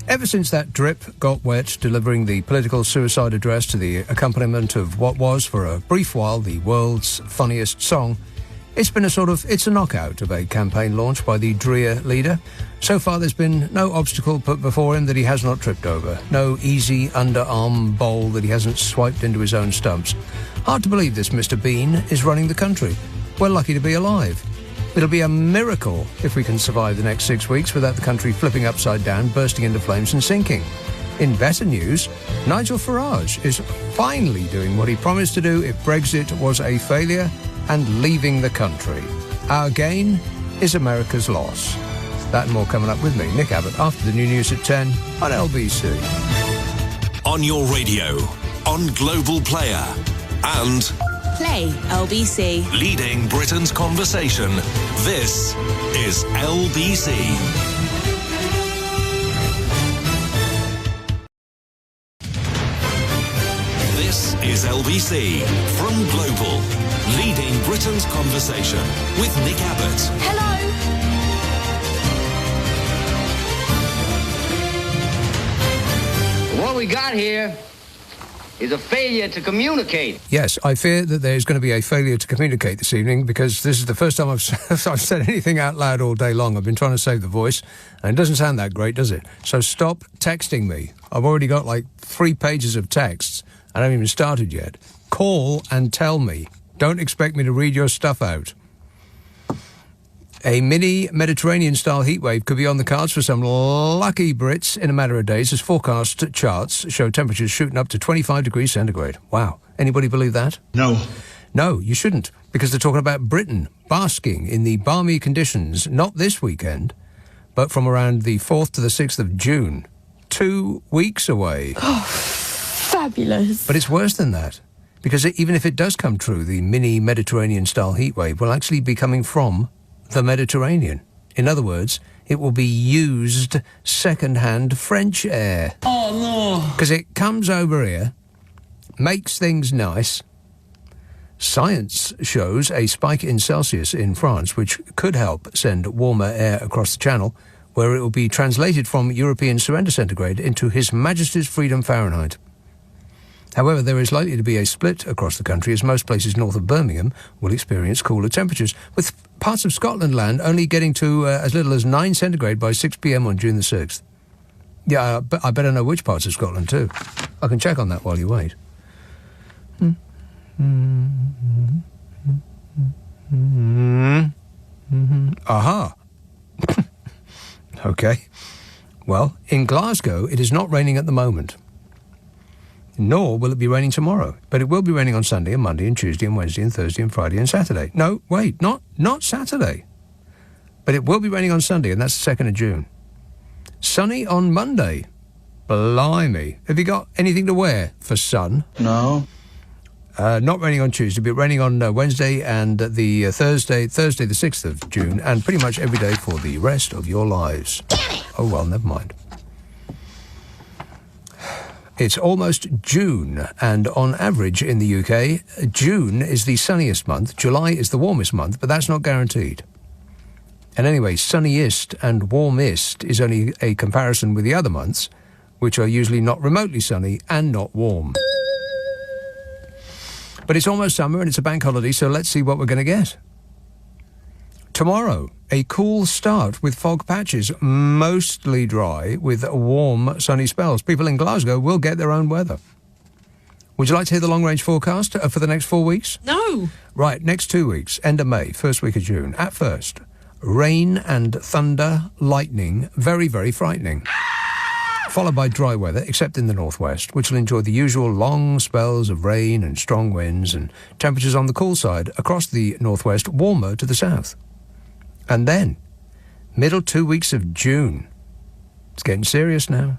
Ever since that drip got wet delivering the political suicide address to the accompaniment of what was, for a brief while, the world's funniest song, it's been it's a knockout of a campaign launch by the drear leader. So far there's been no obstacle put before him that he has not tripped over, no easy underarm bowl that he hasn't swiped into his own stumps. Hard to believe this Mr. Bean is running the country. We're lucky to be alive. It'll be a miracle if we can survive the next 6 weeks without the country flipping upside down, bursting into flames and sinking. In better news, Nigel Farage is finally doing what he promised to do if Brexit was a failure and leaving the country. Our gain is America's loss. That and more coming up with me, Nick Abbott, after the new news at 10 on LBC. On your radio, on Global Player, and Play LBC. Leading Britain's conversation. This is LBC. This is LBC from Global. Leading Britain's conversation with Nick Abbott. Hello. What we got here is a failure to communicate. Yes, I fear that there's going to be a failure to communicate this evening because this is the first time I've said anything out loud all day long. I've been trying to save the voice, and it doesn't sound that great, does it? So stop texting me. I've already got like 3 pages of texts. I haven't even started yet. Call and tell me. Don't expect me to read your stuff out. A mini Mediterranean-style heatwave could be on the cards for some lucky Brits in a matter of days as forecast charts show temperatures shooting up to 25 degrees centigrade. Wow. Anybody believe that? No. No, you shouldn't, because they're talking about Britain basking in the balmy conditions, not this weekend, but from around the 4th to the 6th of June. 2 weeks away. Oh, fabulous. But it's worse than that. Because even if it does come true, the mini Mediterranean-style heatwave will actually be coming from the Mediterranean. In other words, it will be used second-hand French air. Oh, no. Because it comes over here, makes things nice. Science shows a spike in Celsius in France, which could help send warmer air across the channel, where it will be translated from European surrender centigrade into His Majesty's freedom Fahrenheit. However, there is likely to be a split across the country as most places north of Birmingham will experience cooler temperatures, with parts of Scotland land only getting to as little as 9 centigrade by 6 p.m. on June the 6th. Yeah, but I better know which parts of Scotland too. I can check on that while you wait. Aha. Okay. Well, in Glasgow, it is not raining at the moment. Nor will it be raining tomorrow. But it will be raining on Sunday and Monday and Tuesday and Wednesday and Thursday and Friday and Saturday. No, wait, not Saturday. But it will be raining on Sunday, and that's the 2nd of June. Sunny on Monday. Blimey. Have you got anything to wear for sun? No. Not raining on Tuesday, but raining on Wednesday and the Thursday the 6th of June, and pretty much every day for the rest of your lives. Oh, well, never mind. It's almost June, and on average in the UK, June is the sunniest month, July is the warmest month, but that's not guaranteed. And anyway, sunniest and warmest is only a comparison with the other months, which are usually not remotely sunny and not warm. But it's almost summer and it's a bank holiday, so let's see what we're going to get. Tomorrow, a cool start with fog patches, mostly dry, with warm, sunny spells. People in Glasgow will get their own weather. Would you like to hear the long-range forecast for the next 4 weeks? No. Right, next 2 weeks, end of May, first week of June. At first, rain and thunder, lightning, very, very frightening. Followed by dry weather, except in the northwest, which will enjoy the usual long spells of rain and strong winds, and temperatures on the cool side across the northwest, warmer to the south. And then, middle 2 weeks of June. It's getting serious now.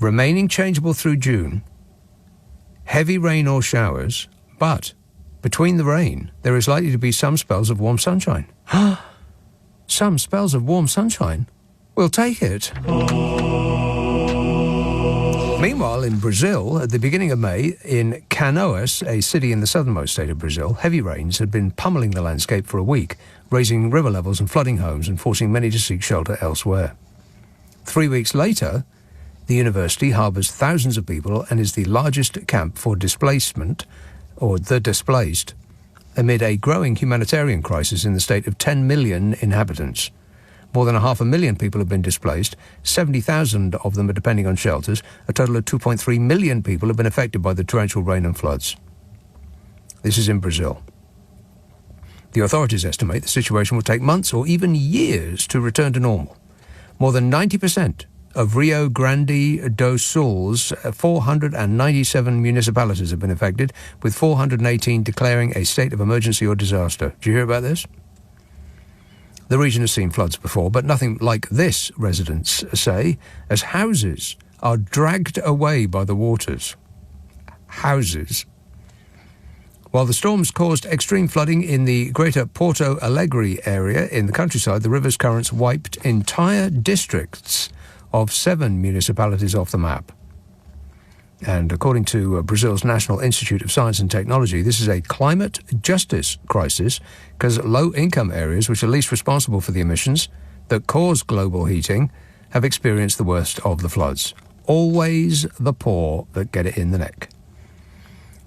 Remaining changeable through June. Heavy rain or showers, but between the rain, there is likely to be some spells of warm sunshine. Some spells of warm sunshine? We'll take it. Meanwhile, in Brazil, at the beginning of May, in Canoas, a city in the southernmost state of Brazil, heavy rains had been pummeling the landscape for a week, raising river levels and flooding homes and forcing many to seek shelter elsewhere. The 3 weeks later, the university harbours thousands of people and is the largest camp for displacement, or the displaced, amid a growing humanitarian crisis in the state of 10 million inhabitants. More than 500,000 people have been displaced. 70,000 of them are depending on shelters. A total of 2.3 million people have been affected by the torrential rain and floods. This is in Brazil. The authorities estimate the situation will take months or even years to return to normal. More than 90% of Rio Grande do Sul's 497 municipalities have been affected, with 418 declaring a state of emergency or disaster. Did you hear about this? The region has seen floods before, but nothing like this, residents say, as houses are dragged away by the waters. Houses. While the storms caused extreme flooding in the greater Porto Alegre area in the countryside, the river's currents wiped entire districts of 7 municipalities off the map. And according to Brazil's National Institute of Science and Technology, this is a climate justice crisis because low-income areas, which are least responsible for the emissions that cause global heating, have experienced the worst of the floods. Always the poor that get it in the neck.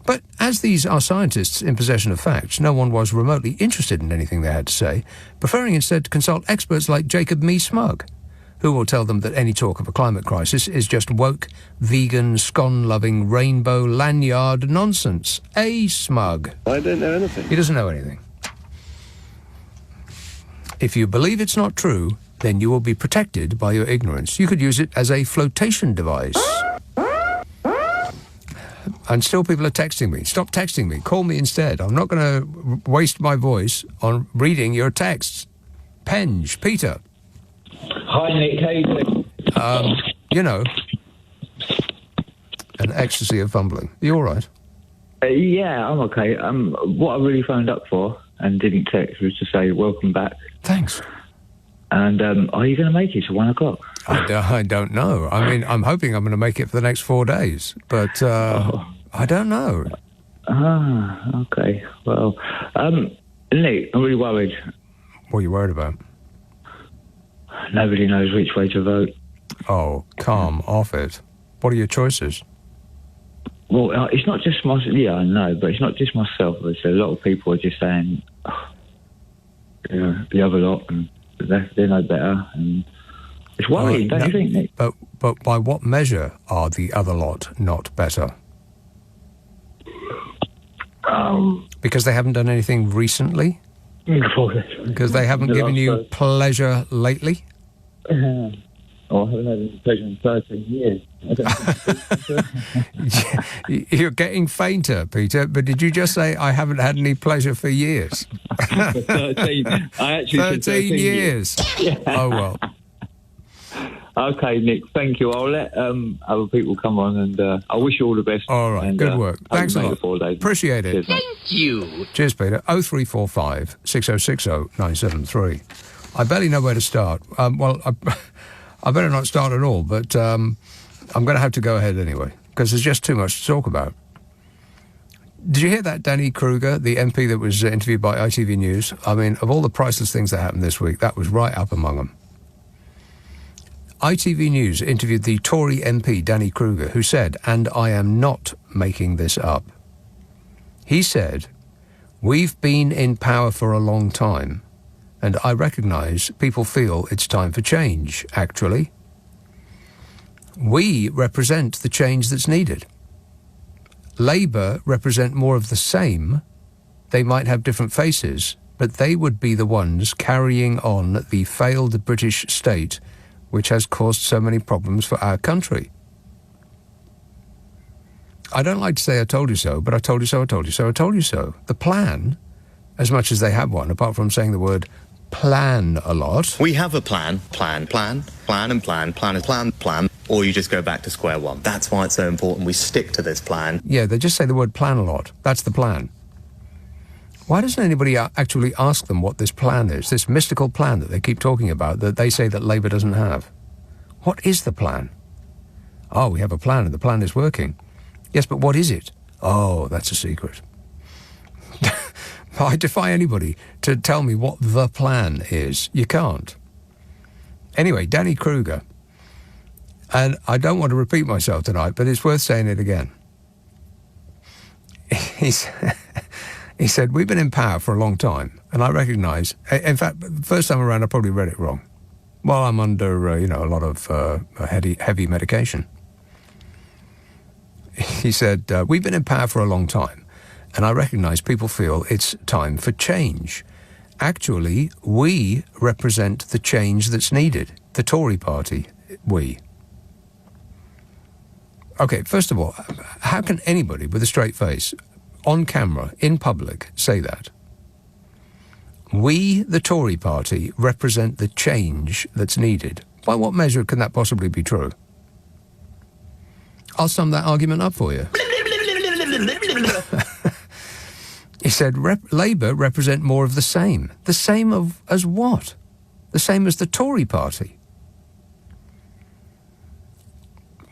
But as these are scientists in possession of facts, no one was remotely interested in anything they had to say, preferring instead to consult experts like Jacob Smug, who will tell them that any talk of a climate crisis is just woke, vegan, scone-loving, rainbow lanyard nonsense. Smug. I don't know anything. He doesn't know anything. If you believe it's not true, then you will be protected by your ignorance. You could use it as a flotation device. And still people are texting me. Stop texting me. Call me instead. I'm not going to waste my voice on reading your texts. Penge, Peter. Hi, Nick. How you doing? You know, an ecstasy of fumbling. Are you all right? Yeah, I'm okay. What I really phoned up for and didn't text was to say welcome back. Thanks. And are you going to make it to 1 o'clock? I don't know. I mean, I'm hoping I'm going to make it for the next 4 days, but I don't know. Okay. Well, Nick, I'm really worried. What are you worried about? Nobody knows which way to vote. Oh, calm off it. What are your choices? Well, it's not just myself. Yeah, I know, but it's not just myself. There's a lot of people are just saying, the other lot, and they're no better. And it's worrying, don't you think, Nick? But by what measure are the other lot not better? Because they haven't done anything recently? Because they haven't given you pleasure lately? I haven't had any pleasure in 13 years. You're getting fainter, Peter, but did you just say I haven't had any pleasure for years? 13. I actually 13 said 13 years. Yeah. Oh, well. Okay, Nick, thank you. I'll let other people come on, and I wish you all the best. All right, and, good work. Thanks a lot. 4 days. Appreciate it. Cheers, mate. Thank you. Cheers, Peter. 0345 6060 973. I barely know where to start. Well, I better not start at all, but I'm going to have to go ahead anyway, because there's just too much to talk about. Did you hear that Danny Kruger, the MP that was interviewed by ITV News? I mean, of all the priceless things that happened this week, that was right up among them. ITV News interviewed the Tory MP, Danny Kruger, who said, and I am not making this up, he said, "We've been in power for a long time, and I recognise people feel it's time for change, actually. We represent the change that's needed. Labour represent more of the same. They might have different faces, but they would be the ones carrying on the failed British state which has caused so many problems for our country." I don't like to say I told you so, but I told you so, I told you so, I told you so. The plan, as much as they have one, apart from saying the word plan a lot. We have a plan, plan, or you just go back to square one. That's why it's so important we stick to this plan. Yeah, they just say the word plan a lot. That's the plan. Why doesn't anybody actually ask them what this plan is, this mystical plan that they keep talking about that they say that Labour doesn't have? What is the plan? Oh, we have a plan and the plan is working. Yes, but what is it? Oh, that's a secret. I defy anybody to tell me what the plan is. You can't. Anyway, Danny Kruger And I don't want to repeat myself tonight, but it's worth saying it again. He said, we've been in power for a long time, and I recognise... In fact, the first time around, I probably read it wrong. Well, I'm under, a lot of heavy medication. He said, we've been in power for a long time, and I recognise people feel it's time for change. Actually, we represent the change that's needed. The Tory party, we. Okay, first of all, how can anybody with a straight face, on camera, in public, say that? We, the Tory party, represent the change that's needed. By what measure can that possibly be true? I'll sum that argument up for you. He said, Labour represent more of the same. The same as what? The same as the Tory party.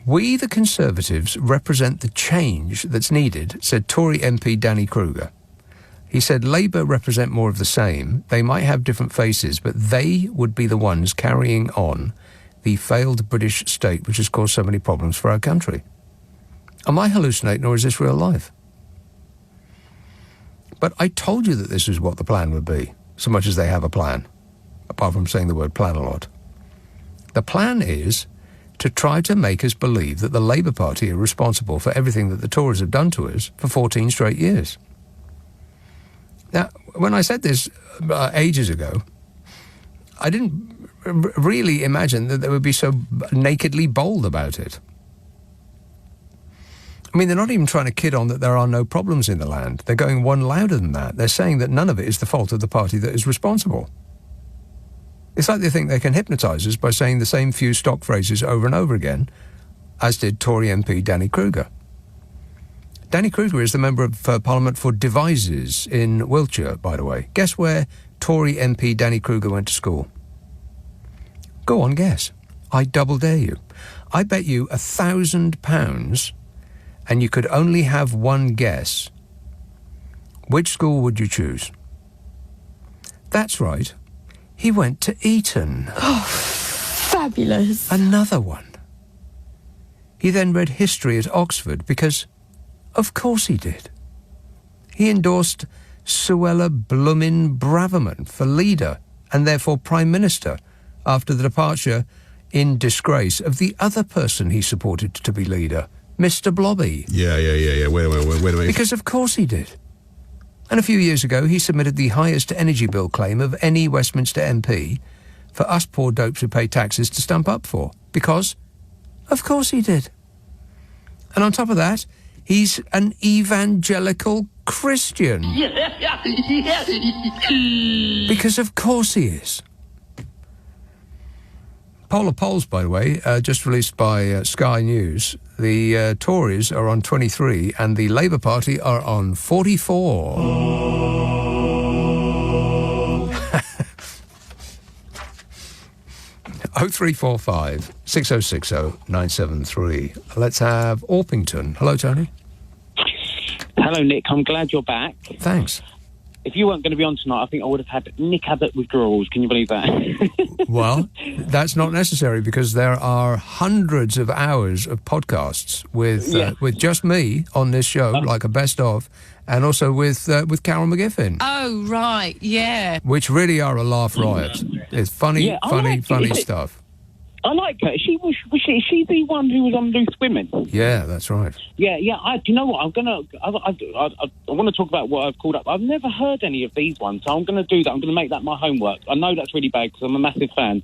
We, the Conservatives, represent the change that's needed, said Tory MP Danny Kruger. He said Labour represent more of the same. They might have different faces, but they would be the ones carrying on the failed British state which has caused so many problems for our country. Am I hallucinating, or is this real life? But I told you that this is what the plan would be, so much as they have a plan, apart from saying the word plan a lot. The plan is to try to make us believe that the Labour Party are responsible for everything that the Tories have done to us for 14 straight years. Now, when I said this ages ago, I didn't really imagine that they would be so nakedly bold about it. I mean, they're not even trying to kid on that there are no problems in the land. They're going one louder than that. They're saying that none of it is the fault of the party that is responsible. It's like they think they can hypnotise us by saying the same few stock phrases over and over again, as did Tory MP Danny Kruger. Danny Kruger is the Member of Parliament for Devizes in Wiltshire, by the way. Guess where Tory MP Danny Kruger went to school? Go on, guess. I double dare you. I bet you £1,000 and you could only have one guess. Which school would you choose? That's right. He went to Eton. Oh, fabulous. Another one. He then read history at Oxford because, of course he did. He endorsed Suella Bloomin' Braverman for leader and therefore Prime Minister after the departure in disgrace of the other person he supported to be leader, Mr. Blobby. Yeah. Wait a minute. Because of course he did. And a few years ago, he submitted the highest energy bill claim of any Westminster MP for us poor dopes who pay taxes to stump up for. Because, of course he did. And on top of that, he's an evangelical Christian. Because of course he is. Poll of polls, by the way, just released by Sky News. The Tories are on 23 and the Labour Party are on 44. 0345 6060 973. Let's have Orpington. Hello, Tony. Hello, Nick. I'm glad you're back. Thanks. If you weren't going to be on tonight, I think I would have had Nick Abbot withdrawals. Can you believe that? Well, that's not necessary because there are hundreds of hours of podcasts with just me on this show, like a best of, and also with Carol McGiffin. Oh, right, yeah. Which really are a laugh riot. It's funny stuff. I like her. Is she the one who was on Loose Women? Yeah, that's right. Yeah. Do you know what? I want to talk about what I've called up. I've never heard any of these ones, so I'm going to do that. I'm going to make that my homework. I know that's really bad because I'm a massive fan.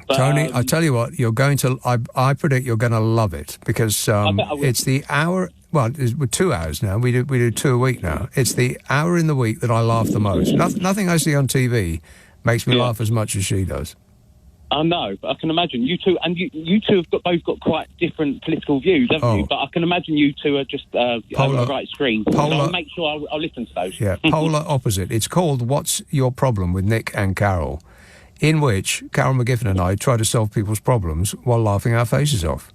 But, Tony, I tell you what, you're going to. I predict you're going to love it because it's the hour. Well, we're 2 hours now. We do 2 a week now. It's the hour in the week that I laugh the most. Nothing I see on TV makes me laugh as much as she does. I know, but I can imagine you two, and you two have both got quite different political views, haven't you? But I can imagine you two are just on the right screen. So I'll make sure I'll listen to those. Yeah, polar opposite. It's called What's Your Problem with Nick and Carol, in which Carol McGiffin and I try to solve people's problems while laughing our faces off.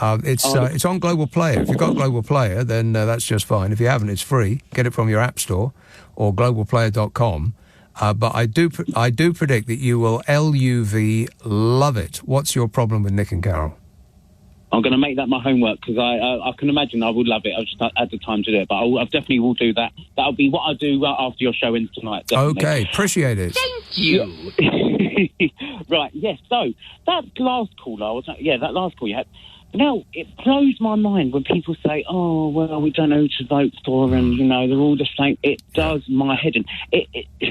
It's on Global Player. If you've got Global Player, then that's just fine. If you haven't, it's free. Get it from your app store or globalplayer.com. But I do predict that you will love it. What's your problem with Nick and Carol? I'm going to make that my homework because I can imagine I would love it. I just had the time to do it, but I definitely will do that. That'll be what I'll do after your show ends tonight. Definitely. Okay, appreciate it. Thank you. Right, yes. So that last call you had. Now, it blows my mind when people say, oh, well, we don't know who to vote for and, they're all the same. It does my head in.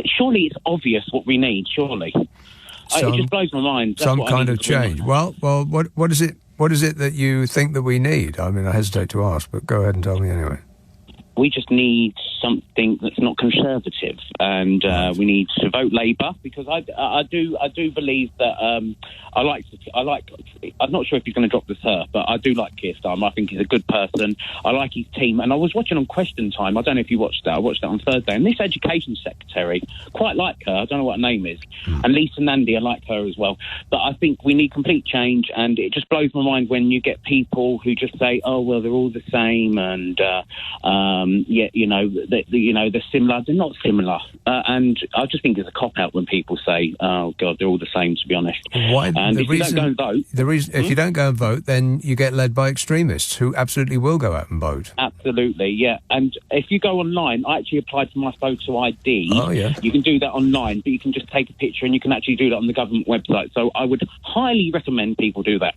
Surely it's obvious what we need, surely. It just blows my mind. That's some kind of change. Well, what is it? What is it that you think that we need? I mean, I hesitate to ask, but go ahead and tell me anyway. We just need something that's not conservative, and we need to vote Labour because I do believe that I like. I'm not sure if he's going to drop the turf, but I do like Keir Starmer. I think he's a good person. I like his team, and I was watching on Question Time. I don't know if you watched that. I watched that on Thursday, and this Education Secretary, quite like her. I don't know what her name is, and Lisa Nandy, I like her as well. But I think we need complete change, and it just blows my mind when you get people who just say, "Oh well, they're all the same," and they're similar. They're not similar, and I just think it's a cop out when people say, "Oh God, they're all the same." To be honest, why? And if you don't go and vote, if you don't go and vote, then you get led by extremists who absolutely will go out and vote. Absolutely, yeah. And if you go online, I actually applied for my photo ID. Oh yeah, you can do that online, but you can just take a picture and you can actually do that on the government website. So I would highly recommend people do that.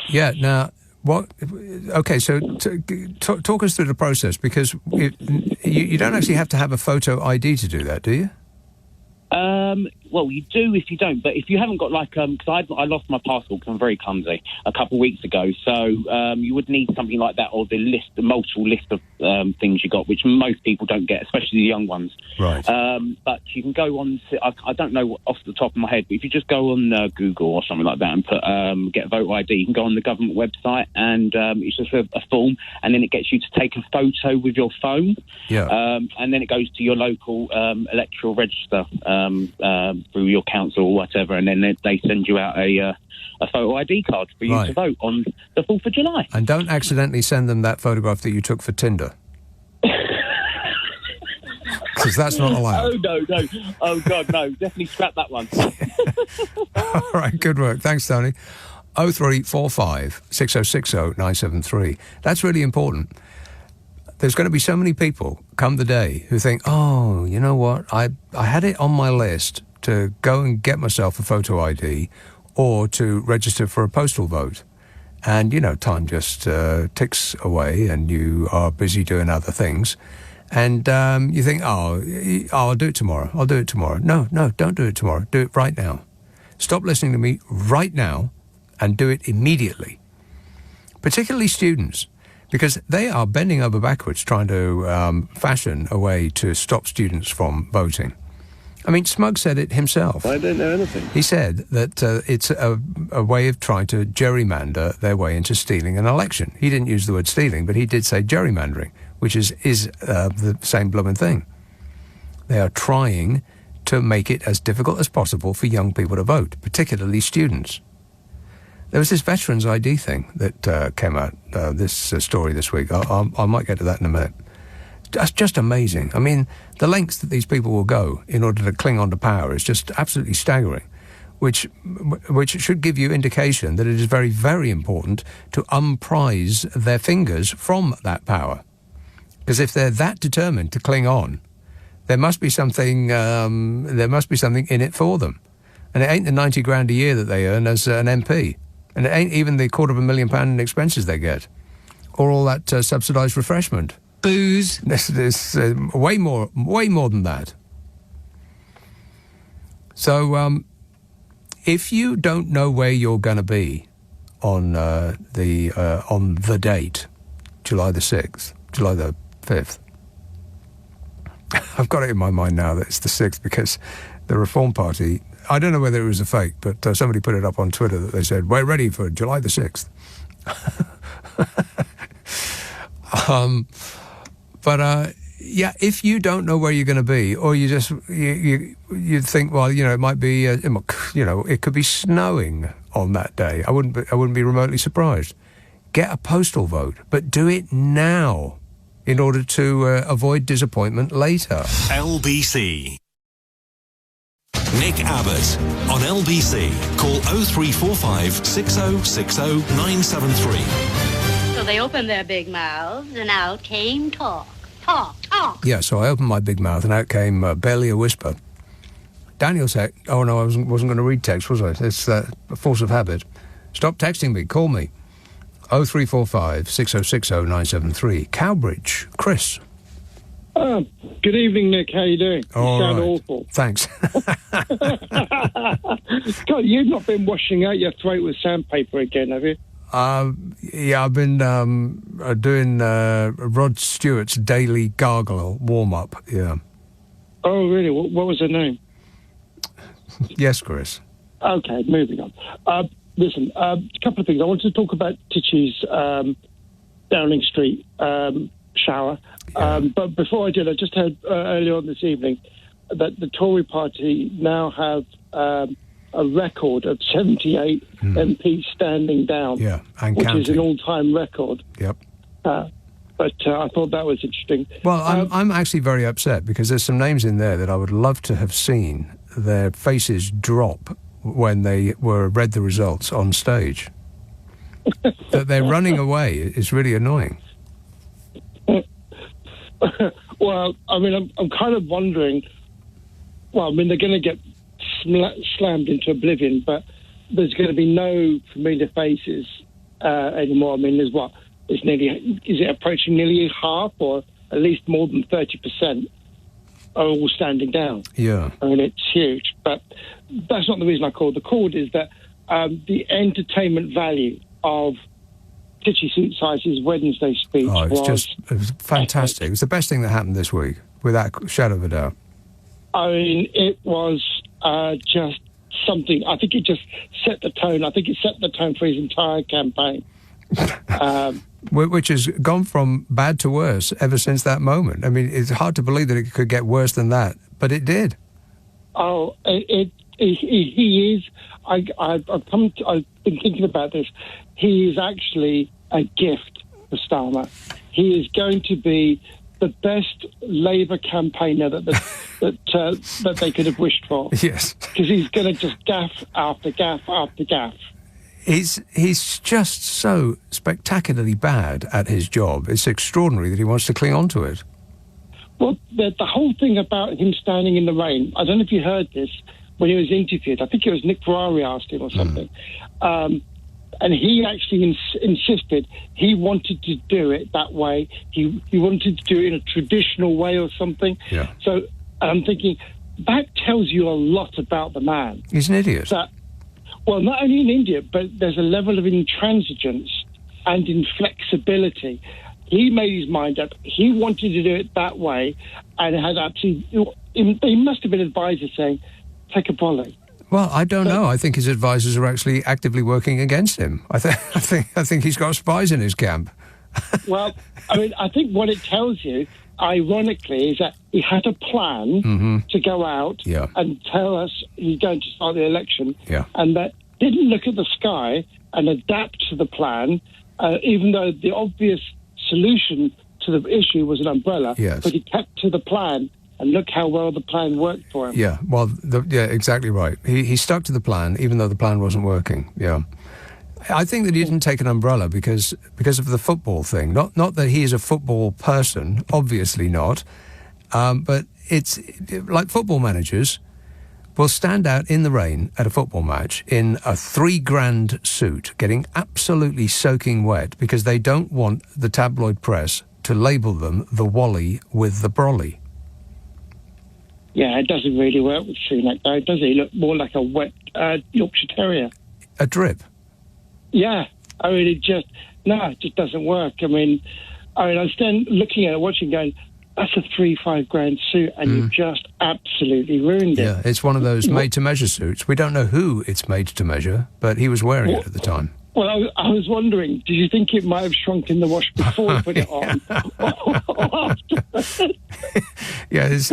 Yeah. Now. What? Okay, so talk us through the process, because you don't actually have to have a photo ID to do that, do you? Well, you do if you don't, but if you haven't got because I lost my passport because I'm very clumsy a couple of weeks ago, so you would need something like that, or the multiple list of things you got, which most people don't get, especially the young ones. Right. But you can go on. I don't know off the top of my head, but if you just go on Google or something like that and put get a voter ID, you can go on the government website, and it's just a form, and then it gets you to take a photo with your phone. Yeah. And then it goes to your local electoral register. Through your council or whatever, and then they send you out a photo ID card for you to vote on the 4th of July. And don't accidentally send them that photograph that you took for Tinder. Because that's not allowed. Oh, no. Oh, God, no. Definitely scrap that one. All right, good work. Thanks, Tony. 0345 6060 973. That's really important. There's going to be so many people come the day who think, oh, you know what, I had it on my list to go and get myself a photo ID or to register for a postal vote. And, time just ticks away and you are busy doing other things. And you think, I'll do it tomorrow. I'll do it tomorrow. No, don't do it tomorrow. Do it right now. Stop listening to me right now and do it immediately. Particularly students. Because they are bending over backwards trying to fashion a way to stop students from voting. I mean, Smug said it himself. I don't know anything. He said that it's a way of trying to gerrymander their way into stealing an election. He didn't use the word stealing, but he did say gerrymandering, which is the same blooming thing. They are trying to make it as difficult as possible for young people to vote, particularly students. There was this Veterans ID thing that came out, this story this week. I might get to that in a minute. That's just amazing. I mean, the lengths that these people will go in order to cling on to power is just absolutely staggering, which should give you indication that it is very, very important to unprise their fingers from that power. Because if they're that determined to cling on, there must be something in it for them. And it ain't the 90 grand a year that they earn as an MP. And it ain't even the £250,000 in expenses they get. Or all that subsidised refreshment. Booze. There's way more than that. So, if you don't know where you're going to be on the date, July the 6th, July the 5th, I've got it in my mind now that it's the 6th because the Reform Party... I don't know whether it was a fake, but somebody put it up on Twitter that they said, we're ready for July the 6th. If you don't know where you're going to be, or you just, you think, well, it might be, it could be snowing on that day. I wouldn't be remotely surprised. Get a postal vote, but do it now in order to avoid disappointment later. LBC. Nick Abbot on LBC. Call 0345 6060 973. So they opened their big mouths, and out came talk. Talk. Yeah, so I opened my big mouth, and out came barely a whisper. Daniel said, oh no, I wasn't going to read text, was I? It's a force of habit. Stop texting me, call me. 0345 6060 973. Cowbridge, Chris. Good evening, Nick. How you doing? You sound awful. Thanks. God, you've not been washing out your throat with sandpaper again, have you? Yeah, I've been doing Rod Stewart's daily gargle warm-up, yeah. Oh, really? What was her name? Yes, Chris. Okay, moving on. Listen, a couple of things. I wanted to talk about Titchy's Downing Street shower. But before I did, I just heard earlier on this evening that the Tory party now have a record of 78 MPs standing down, and which counting. is an all-time record. Yep. But I thought that was interesting. Well, I'm actually very upset because there's some names in there that I would love to have seen their faces drop when they were read the results on stage. That they're running away is really annoying. Well, I mean, I'm kind of wondering. Well, I mean, they're going to get slammed into oblivion, but there's going to be no familiar faces anymore. I mean, is it approaching nearly half, or at least more than 30% are all standing down? Yeah. I mean, it's huge, but that's not the reason I called. The call is that the entertainment value of Titchy Suit Size's Wednesday speech it was fantastic. It was the best thing that happened this week, without a shadow of a doubt. I mean, it was just something. I think it just set the tone. I think it set the tone for his entire campaign. Which has gone from bad to worse ever since that moment. I mean, it's hard to believe that it could get worse than that, but it did. Oh, he is. I've been thinking about this. He is actually a gift for Starmer. He is going to be the best Labour campaigner that they could have wished for. Yes, because he's going to just gaff after gaff after gaff. He's just so spectacularly bad at his job. It's extraordinary that he wants to cling on to it. Well, the whole thing about him standing in the rain, I don't know if you heard this when he was interviewed. I think it was Nick Ferrari asked him or something. And he actually insisted he wanted to do it that way. He wanted to do it in a traditional way or something. Yeah. So I'm thinking, that tells you a lot about the man. He's an idiot. Well, not only in India, but there's a level of intransigence and inflexibility. He made his mind up. He wanted to do it that way, and had actually. He must have been advisors saying, "Take a volley." Well, I don't know. I think his advisors are actually actively working against him. I think he's got spies in his camp. Well, I mean, I think what it tells you, ironically, is that he had a plan to go out and tell us he's going to start the election, and that didn't look at the sky and adapt to the plan, even though the obvious solution to the issue was an umbrella. Yes. But he kept to the plan, and look how well the plan worked for him. Yeah, well, exactly right. He stuck to the plan, even though the plan wasn't working. Yeah. I think that he didn't take an umbrella because of the football thing. Not that he is a football person, obviously not. But it's like football managers will stand out in the rain at a football match in a $3,000 suit, getting absolutely soaking wet because they don't want the tabloid press to label them the Wally with the brolly. Yeah, it doesn't really work with Sunak, though, does he? He look more like a wet Yorkshire Terrier. A drip. Yeah, I mean, it just doesn't work. I mean, I stand looking at it, watching, going, that's a $3,500 suit, and you've just absolutely ruined it. Yeah, it's one of those made-to-measure suits. We don't know who it's made to measure, but he was wearing it at the time. Well, I was wondering, did you think it might have shrunk in the wash before you put it on? Or after? Yeah, his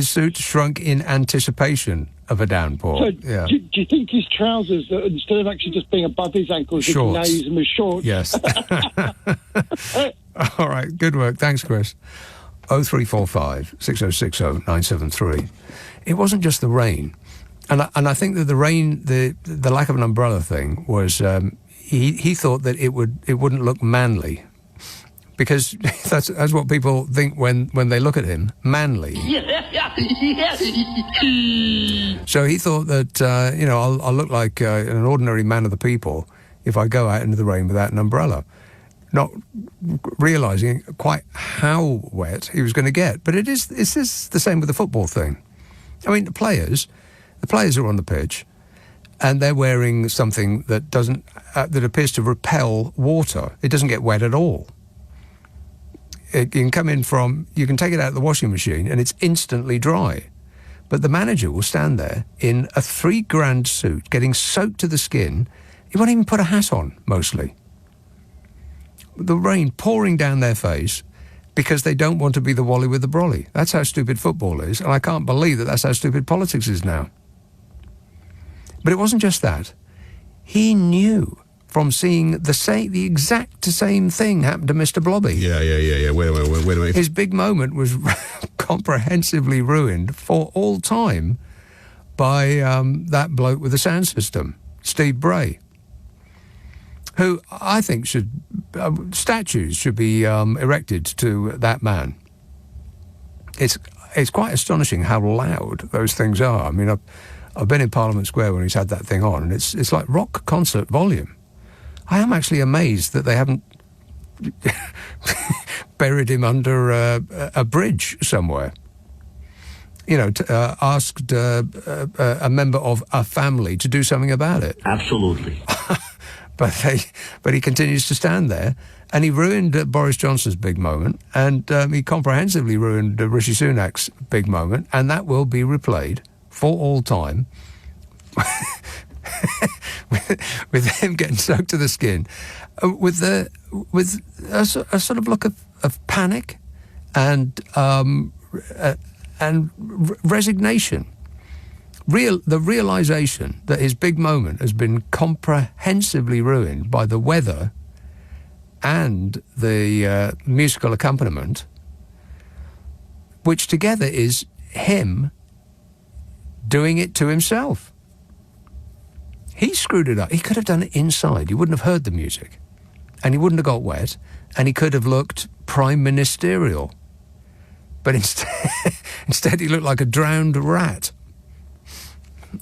suit shrunk in anticipation of a downpour. So do you think his trousers, instead of actually just being above his ankles, you can now use them as shorts? Yes. All right, good work. Thanks, Chris. 0345 6060 973. It wasn't just the rain. And I think that the rain, the lack of an umbrella thing was he thought that it wouldn't look manly, because that's what people think when they look at him, manly. So he thought that I'll look like an ordinary man of the people if I go out into the rain without an umbrella, not realising quite how wet he was going to get. But it's the same with the football thing. I mean, the players are on the pitch, and they're wearing something that that appears to repel water. It doesn't get wet at all. You can take it out of the washing machine, and it's instantly dry. But the manager will stand there in a $3,000 suit, getting soaked to the skin. He won't even put a hat on, mostly. The rain pouring down their face because they don't want to be the Wally with the brolly. That's how stupid football is, and I can't believe that that's how stupid politics is now. But it wasn't just that. He knew from seeing the exact same thing happen to Mr. Blobby. Yeah. Wait a minute. His big moment was comprehensively ruined for all time by that bloke with the sound system, Steve Bray, who I think statues should be erected to that man. It's quite astonishing how loud those things are. I mean, I've been in Parliament Square when he's had that thing on, and it's like rock concert volume. I am actually amazed that they haven't buried him under a bridge somewhere. Asked a member of a family to do something about it. Absolutely. But he continues to stand there, and he ruined Boris Johnson's big moment, and he comprehensively ruined Rishi Sunak's big moment, and that will be replayed for all time. with him getting soaked to the skin, with a sort of look of panic and resignation. The realisation that his big moment has been comprehensively ruined by the weather and the musical accompaniment, which together is him doing it to himself. He screwed it up. He could have done it inside. You wouldn't have heard the music. And he wouldn't have got wet. And he could have looked prime ministerial. But instead he looked like a drowned rat.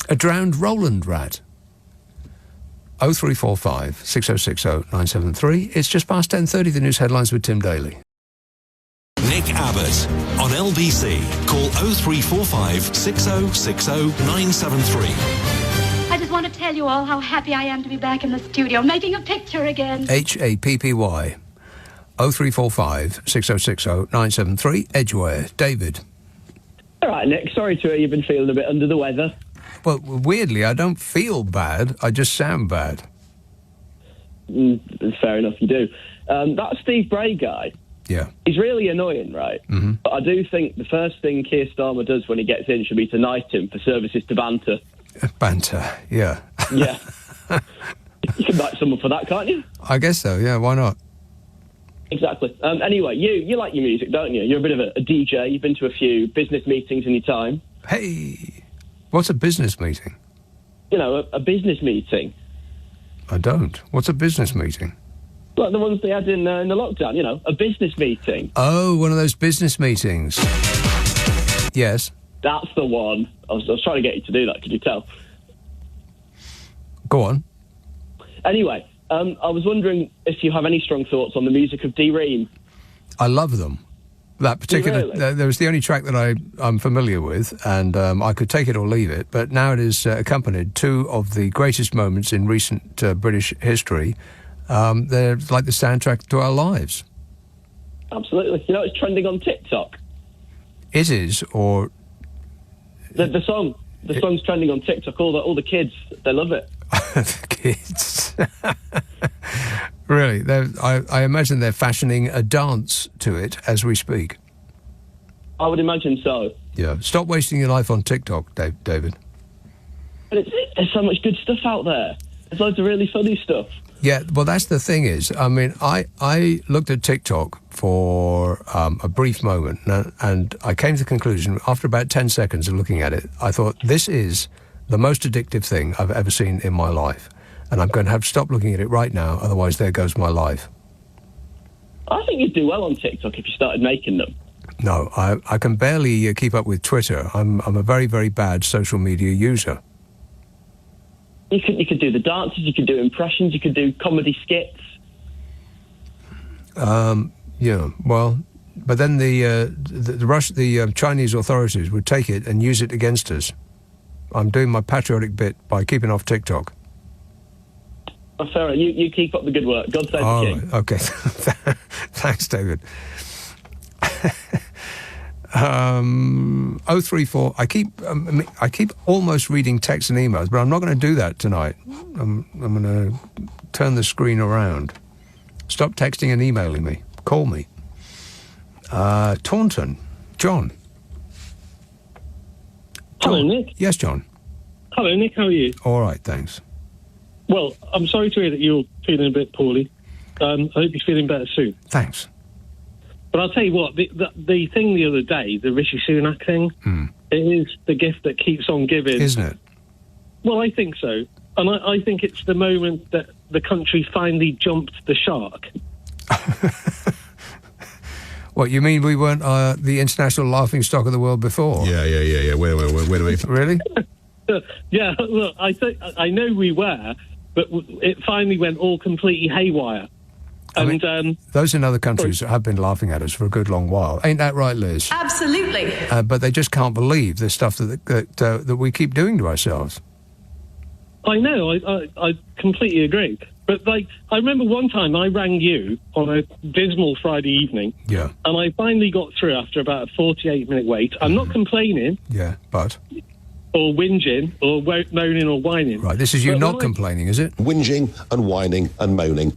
A drowned Roland rat. 0345 6060 973. It's just past 10:30. The news headlines with Tim Daly. Nick Abbot on LBC. Call 0345 6060 973. I just want to tell you all how happy I am to be back in the studio, making a picture again. HAPPY. 0345 6060 973. Edgware. David. All right, Nick. Sorry to hear you've been feeling a bit under the weather. Well, weirdly, I don't feel bad. I just sound bad. Fair enough, you do. That Steve Bray guy, yeah, he's really annoying, right? Mm-hmm. But I do think the first thing Keir Starmer does when he gets in should be to knight him for services to banter. Banter, yeah. Yeah. You can knight someone for that, can't you? I guess so, yeah, why not? Exactly. Anyway, you like your music, don't you? You're a bit of a DJ. You've been to a few business meetings in your time. Hey, what's a business meeting? You know, a business meeting. I don't. What's a business meeting? Like the ones they had in the lockdown, you know, a business meeting. Oh, one of those business meetings. Yes. That's the one. I was trying to get you to do that, could you tell? Go on. Anyway, I was wondering if you have any strong thoughts on the music of D-Ream. I love them. That particular... Really? There was the only track that I'm familiar with, and I could take it or leave it, but now it is accompanied two of the greatest moments in recent British history. They're like the soundtrack to our lives. Absolutely. You know, it's trending on TikTok. It is, or... The song. The song's trending on TikTok. All the kids, they love it. The kids. Really? I imagine they're fashioning a dance to it as we speak. I would imagine so. Yeah. Stop wasting your life on TikTok, David. But there's so much good stuff out there. There's loads of really funny stuff. Yeah, well, that's the thing is, I mean, I looked at TikTok for a brief moment, and I came to the conclusion, after about 10 seconds of looking at it, I thought, this is the most addictive thing I've ever seen in my life. And I'm going to have to stop looking at it right now, otherwise there goes my life. I think you'd do well on TikTok if you started making them. No, I can barely keep up with Twitter. I'm a very, very bad social media user. You could do the dances, you could do impressions, you could do comedy skits. Yeah, well, but then the Chinese authorities would take it and use it against us. I'm doing my patriotic bit by keeping off TikTok. Oh, Sarah, you keep up the good work. God save the king. Right, okay. Thanks, David. 034. I keep almost reading texts and emails, but I'm not going to do that tonight. I'm going to turn the screen around. Stop texting and emailing me. Call me. Taunton. John. Hello, Nick. Yes, John. Hello, Nick. How are you? All right, thanks. Well, I'm sorry to hear that you're feeling a bit poorly. I hope you're feeling better soon. Thanks. But I'll tell you what, the thing the other day, the Rishi Sunak thing, it is the gift that keeps on giving. Isn't it? Well, I think so. And I think it's the moment that the country finally jumped the shark. What, you mean we weren't the international laughingstock of the world before? Yeah. Wait a minute. Really? Yeah, look, I know we were, but it finally went all completely haywire. And those in other countries have been laughing at us for a good long while. Ain't that right, Liz? Absolutely. But they just can't believe the stuff that we keep doing to ourselves. I know, I completely agree. But, I remember one time I rang you on a dismal Friday evening. Yeah. And I finally got through after about a 48-minute wait. I'm not complaining. Yeah, but? Or whinging, or moaning or whining. Right, this is you not complaining, is it? Whinging and whining and moaning.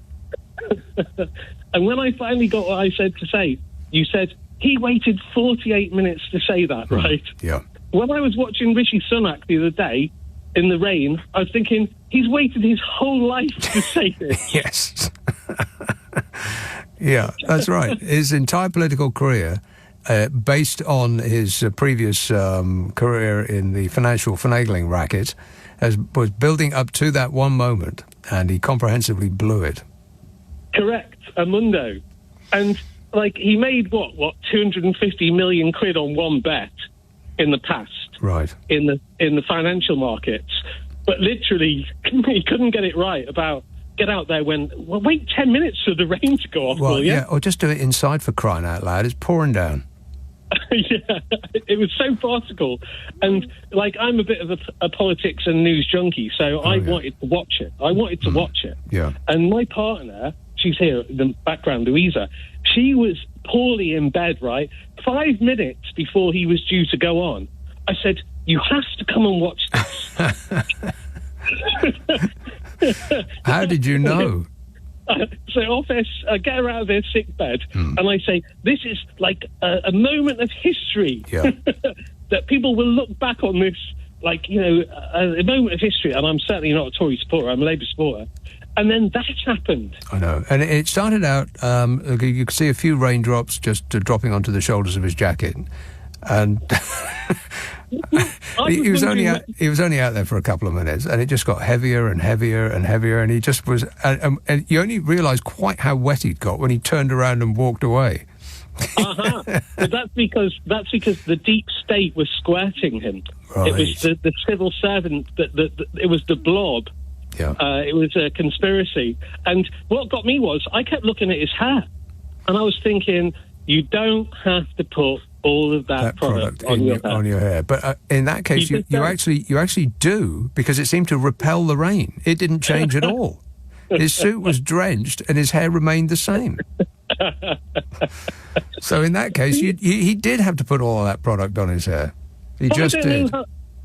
And when I finally got what I said to say, you said, he waited 48 minutes to say that, right? Yeah. When I was watching Rishi Sunak the other day, in the rain, I was thinking, he's waited his whole life to say this. Yes. Yeah, that's right. His entire political career, based on his previous career in the financial finagling racket, was building up to that one moment, and he comprehensively blew it. Correct, a mundo. And, he made, what, 250 million quid on one bet in the past. Right. In the financial markets. But literally, he couldn't get it right about get out there wait 10 minutes for the rain to go off, Well, will you? yeah, or just do it inside for crying out loud. It's pouring down. Yeah, it was so farcical. And, I'm a bit of a politics and news junkie, so I wanted to watch it. Yeah. And my partner, she's here in the background, Louisa, she was poorly in bed, right? 5 minutes before he was due to go on, I said, you have to come and watch this. How did you know? So office, get her out of their sick bed, and I say, this is a moment of history. Yeah. That people will look back on this, a moment of history, and I'm certainly not a Tory supporter, I'm a Labour supporter. And then that happened. I know. And it started out, you could see a few raindrops just dropping onto the shoulders of his jacket. And he was only out there for a couple of minutes, and it just got heavier and heavier and heavier, and he just was, and you only realised quite how wet he'd got when he turned around and walked away. But that's because the deep state was squirting him. Right. It was the civil servant, it was the blob. Yeah. It was a conspiracy. And what got me was I kept looking at his hair, and I was thinking, you don't have to put all of that product on your hair. But in that case, you actually do, because it seemed to repel the rain. It didn't change at all. His suit was drenched, and his hair remained the same. So in that case, he did have to put all of that product on his hair. He just did.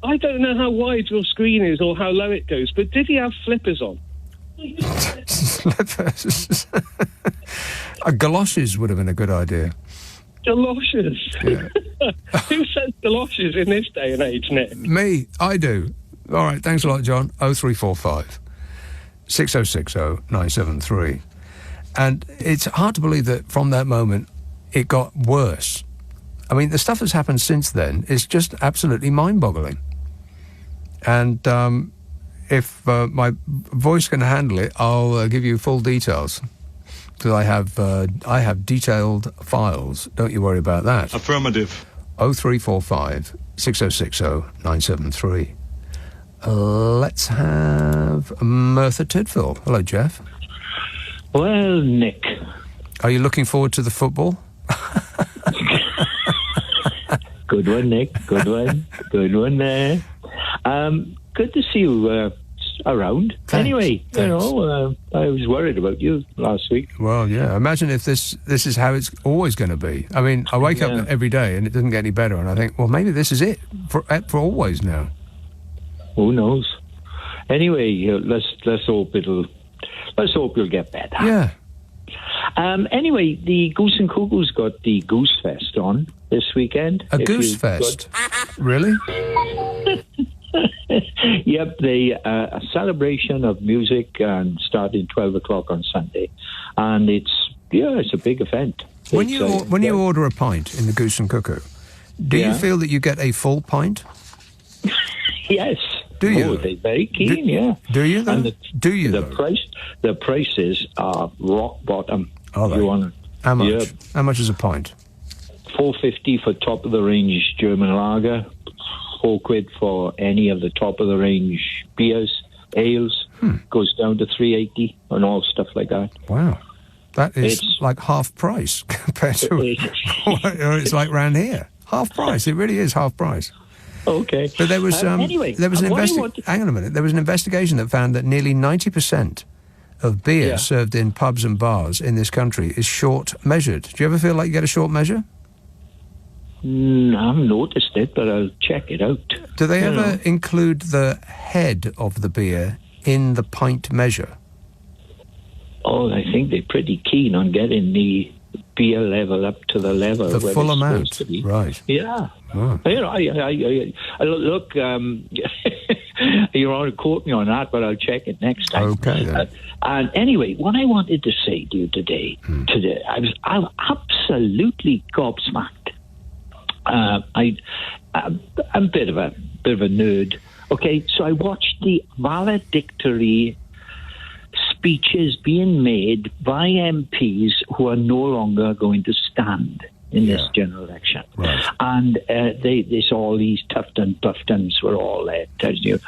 I don't know how wide your screen is or how low it goes, but did he have flippers on? Slippers. Galoshes would have been a good idea. Galoshes? Yeah. Who says galoshes in this day and age, Nick? Me, I do. All right, thanks a lot, John. 0345 6060 973. And it's hard to believe that from that moment it got worse. I mean, the stuff that's happened since then is just absolutely mind-boggling. And if my voice can handle it, I'll give you full details. Because I have detailed files. Don't you worry about that. Affirmative. 0345 6060 973. Let's have Merthyr Tydfil. Hello, Jeff. Well, Nick. Are you looking forward to the football? Good one, Nick. Good one. Good one there. Good to see you around. Thanks. Anyway, I was worried about you last week. Well, yeah. Imagine if this is how it's always going to be. I mean, I wake up every day and it doesn't get any better, and I think, well, maybe this is it for always now. Who knows? Anyway, let's hope you'll get better. Yeah. Anyway, the Goose and Cuckoo's got the Goose Fest on this weekend. A Goose Fest? Really? Yep, a celebration of music and starting 12 o'clock on Sunday, and it's a big event. When you order a pint in the Goose and Cuckoo, do you feel that you get a full pint? Yes. Do you? Oh, they're very keen. Yeah. Do you? Though? And the prices are rock bottom. Are they? How much? Yeah. How much is a pint? $4.50 for top of the range German lager. £4 for any of the top of the range beers, ales. Goes down to $3.80 and all stuff like that. Wow, that is like half price compared to it's like round here. Half price. It really is half price. Okay. But there was hang on a minute. There was an investigation that found that nearly 90% of beer served in pubs and bars in this country is short measured. Do you ever feel like you get a short measure? I haven't noticed it, but I'll check it out. Do they ever include the head of the beer in the pint measure? Oh, I think they're pretty keen on getting the beer level up to the level. The full amount, to be. Right. Yeah. Oh. I look, you want to quote me on that, but I'll check it next time. Okay, then. And anyway, what I wanted to say to you today, I'm absolutely gobsmacked. I'm a bit of a nerd. Okay, so I watched the valedictory speeches being made by MPs who are no longer going to stand in this general election. Right. And they saw all these Tufton Puftons were all there telling you,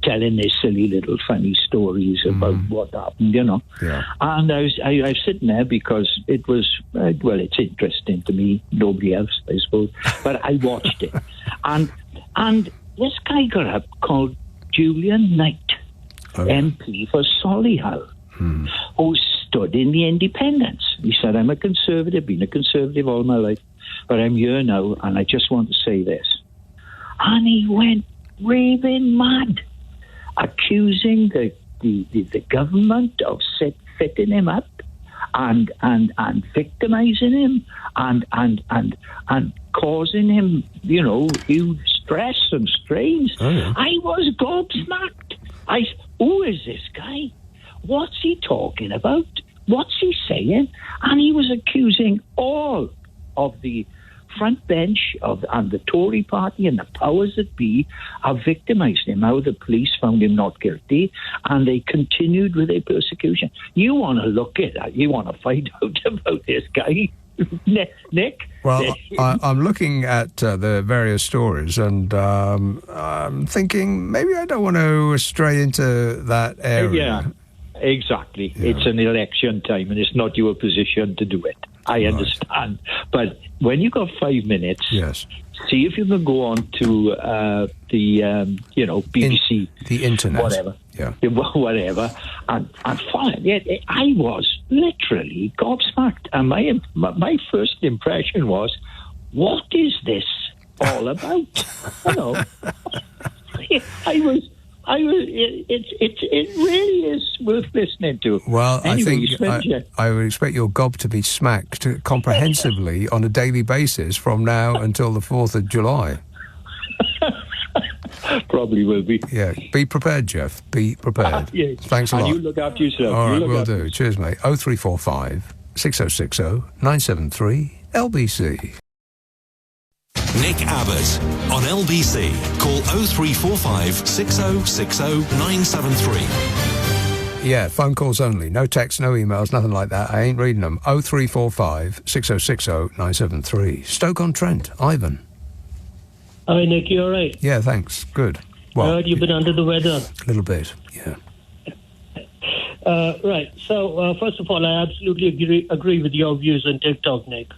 telling their silly little funny stories about what happened, you know. Yeah. And I was sitting there because it was, it's interesting to me, nobody else, I suppose. But I watched it. And this guy got up called Julian Knight, MP for Solihull, who stood in the independence. He said, I'm a conservative, been a conservative all my life, but I'm here now, and I just want to say this. And he went raving mad, accusing the government of fitting him up and victimizing him and causing him, huge stress and strains. I was gobsmacked. Who is this guy? What's he talking about? What's he saying? And he was accusing all of the front bench and the Tory party and the powers that be of victimising him. How the police found him not guilty and they continued with their persecution. You want to look at that? You want to find out about this guy? Nick? Well, I'm looking at the various stories and I'm thinking maybe I don't want to stray into that area. Yeah, exactly. Yeah. It's an election time and it's not your position to do it. I understand. But when you got 5 minutes, see if you can go on to the BBC, the internet, whatever, whatever, and follow it. I was literally gobsmacked, and my first impression was, what is this all about? It really is worth listening to. Well, anyway, I think I would expect your gob to be smacked comprehensively on a daily basis from now until the 4th of July. Probably will be. Yeah, be prepared, Jeff. Be prepared. Thanks a lot. And you look after yourself. All right, will do. Cheers, mate. 0345 6060 973 LBC. Nick Abbot on LBC. Call 0345 6060 973. Yeah, phone calls only. No texts, no emails, nothing like that. I ain't reading them. 0345 6060 973. Stoke-on-Trent. Ivan. Hi, Nick. You all right? Yeah, thanks. Good. I heard you've been under the weather. A little bit, yeah. Right. So, first of all, I absolutely agree with your views on TikTok, Nick.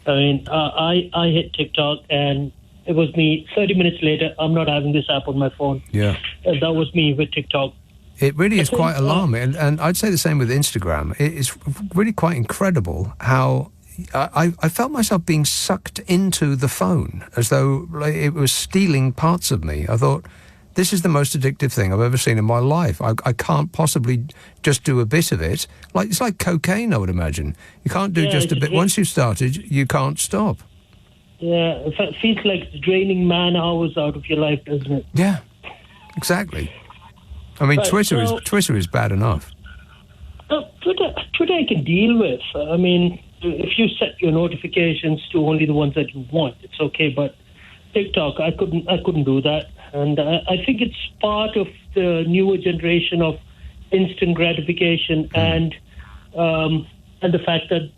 I mean, I hit TikTok, and it was me 30 minutes later. I'm not having this app on my phone. Yeah. And that was me with TikTok. It really is quite alarming. And I'd say the same with Instagram. It's really quite incredible how I felt myself being sucked into the phone as though it was stealing parts of me. I thought, this is the most addictive thing I've ever seen in my life. I can't possibly just do a bit of it. It's like cocaine, I would imagine. You can't do just a bit. Once you've started, you can't stop. Yeah, it feels like it's draining man hours out of your life, doesn't it? Yeah, exactly. I mean, Right, Twitter is bad enough. Twitter I can deal with. I mean, if you set your notifications to only the ones that you want, it's okay. But TikTok, I couldn't do that. And I think it's part of the newer generation of instant gratification and the fact that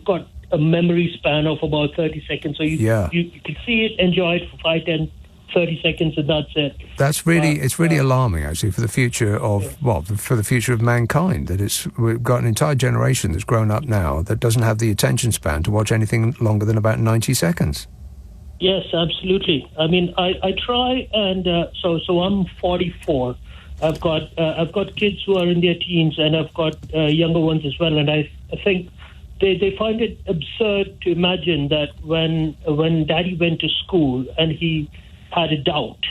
got a memory span of about 30 seconds. So you can see it, enjoy it for 5, 10, 30 seconds, and that's it. That's really, it's really alarming, actually, for the future of, for the future of mankind, that we've got an entire generation that's grown up now that doesn't have the attention span to watch anything longer than about 90 seconds. Yes, absolutely. I mean, I try, and so I'm 44. I've got kids who are in their teens, and I've got younger ones as well. And I think they find it absurd to imagine that when Daddy went to school and he had a doubt,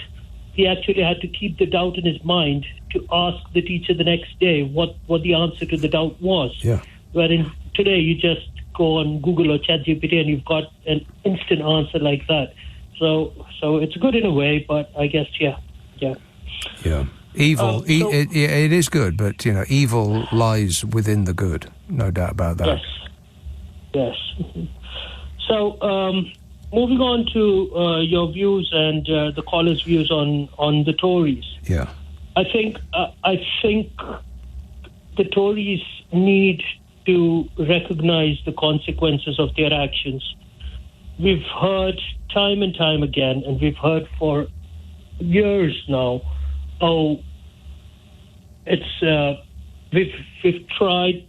he actually had to keep the doubt in his mind to ask the teacher the next day what the answer to the doubt was. Yeah. Wherein today you just go on Google or ChatGPT and you've got an instant answer like that. So it's good in a way, but I guess yeah. Evil. It is good, but evil lies within the good. No doubt about that. Yes. So moving on to your views and the callers' views on the Tories. Yeah. I think the Tories need to recognize the consequences of their actions. We've heard time and time again, and we've heard for years now, we've tried.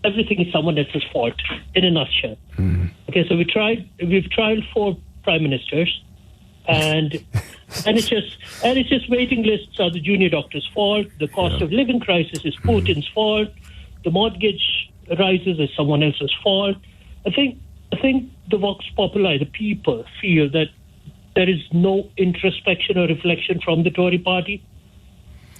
Everything is someone else's fault, in a nutshell. Mm. Okay, so we've tried 4 prime ministers, and it's just waiting lists are the junior doctor's fault. The cost of living crisis is Putin's fault. The mortgage rises is someone else's fault. I think the Vox Populi, the people, feel that there is no introspection or reflection from the Tory party.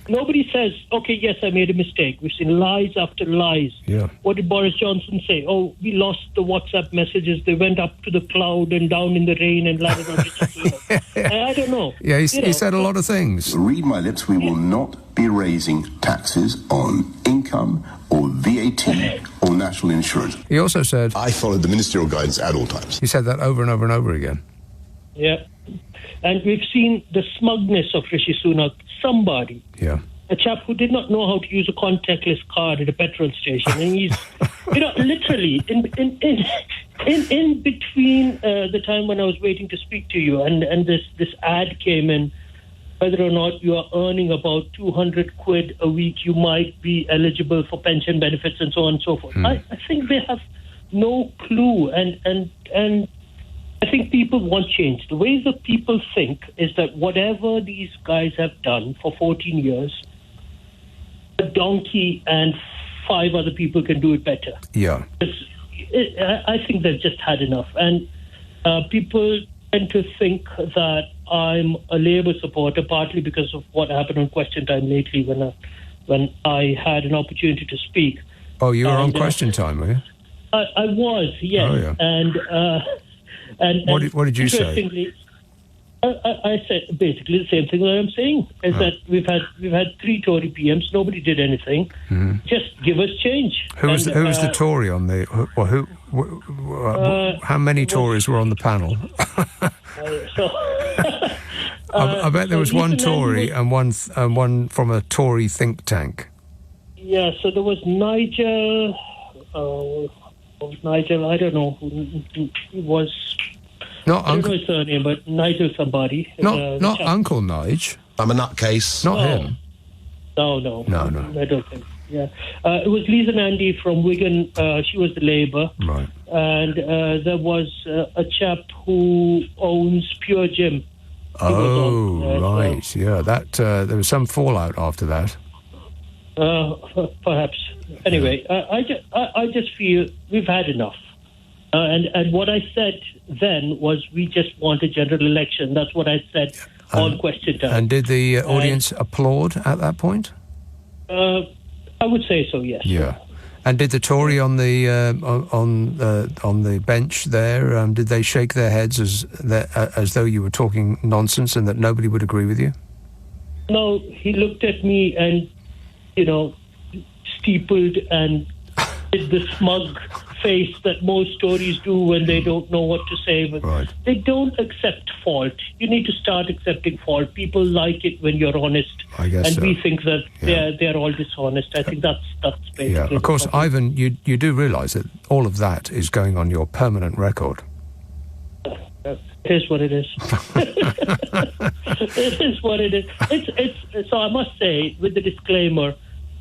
Nobody says, okay, yes, I made a mistake. We've seen lies after lies. Yeah. What did Boris Johnson say? Oh, we lost the WhatsApp messages. They went up to the cloud and down in the rain and landed on the I don't know. Yeah, he said a lot of things. Read my lips, we will not be raising taxes on income or VAT or national insurance. He also said, I followed the ministerial guidance at all times. He said that over and over and over again. Yeah. And we've seen the smugness of Rishi Sunak, somebody. Yeah. A chap who did not know how to use a contactless card at a petrol station. And he's, literally, in between the time when I was waiting to speak to you and this ad came in, whether or not you are earning about 200 quid a week, you might be eligible for pension benefits and so on and so forth. I think they have no clue. And I think people want change. The way that people think is that whatever these guys have done for 14 years, a donkey and 5 other people can do it better. Yeah. I think they've just had enough. And people tend to think that I'm a Labour supporter, partly because of what happened on Question Time lately when I had an opportunity to speak. Oh, you were on Question Time, were you? I was, yes. Oh, yeah. And what did you say? I said basically the same thing that I'm saying, is that we've had 3 Tory PMs, nobody did anything. Just give us change. Who was the Tory on the... how many Tories were on the panel? I bet there was one Tory and one from a Tory think tank. Yeah, so there was Nigel... Nigel, I don't know who he was... Not I don't know his surname, but Nigel somebody. Not Uncle Nige. I'm a nutcase. Not him. No. No. I don't think. Yeah. It was Lisa Nandy from Wigan. She was the Labour. Right. And there was a chap who owns Pure Gym. Oh, right. Yeah, that there was some fallout after that. Perhaps. Anyway, I just feel we've had enough. And what I said then was we just want a general election. That's what I said on question time. And did the audience applaud at that point? I would say so, yes. Yeah. And did the Tory on the bench there, did they shake their heads as though you were talking nonsense and that nobody would agree with you? No, he looked at me and, steepled and did the smug face that most Tories do when they don't know what to say. But they don't accept fault. You need to start accepting fault. People like it when you're honest. I guess and so. we think that they're all dishonest. I think that's basically... Yeah, of course, Ivan, you do realise that all of that is going on your permanent record. It is what it is. It is what it is. It's so I must say, with the disclaimer,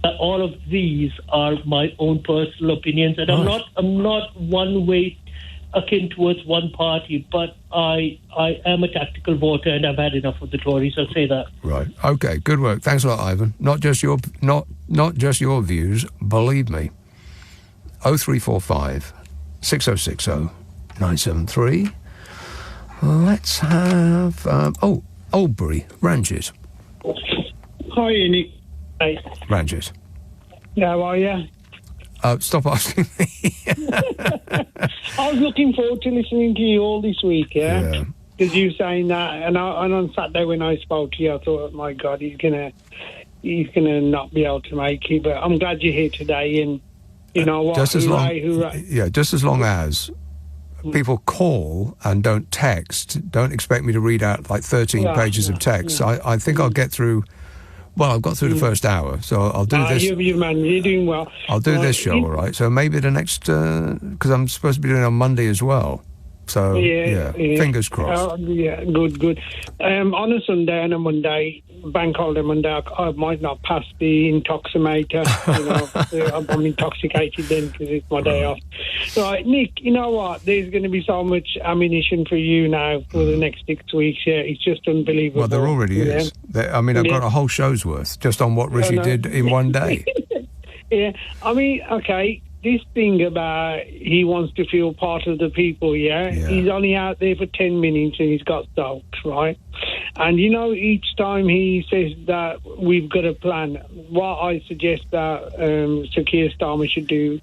that all of these are my own personal opinions, and I'm not one way akin towards one party, but I am a tactical voter, and I've had enough of the Tories. I'll say that. Right. Okay. Good work. Thanks a lot, Ivan. Not just your views. Believe me. 0345 6060 973. Let's have Oldbury Ranges. Hi, Nick. Hey. Ranges. How are you? Stop asking me. I was looking forward to listening to you all this week, yeah? Because you saying that, and on Saturday when I spoke to you, I thought, oh my God, he's gonna not be able to make it. But I'm glad you're here today, and you know what? Just as long as people call and don't text, don't expect me to read out like 13 pages of text. I think I'll get through. Well, I've got through the first hour, so I'll do this. You're doing well. I'll do this show, all right? So maybe the next, because I'm supposed to be doing it on Monday as well. So, fingers crossed. Good. On a Sunday and a Monday, bank holiday Monday, I might not pass the intoximator. I'm intoxicated then because it's my day off. Right, Nick, you know what? There's going to be so much ammunition for you now for the next 6 weeks. Yeah, it's just unbelievable. Well, there already is. I've got a whole show's worth just on what Rishi did in one day. Yeah, I mean, okay. This thing about he wants to feel part of the people, he's only out there for 10 minutes and he's got soaked, right? And each time he says that we've got a plan, what I suggest that Sir Keir Starmer should do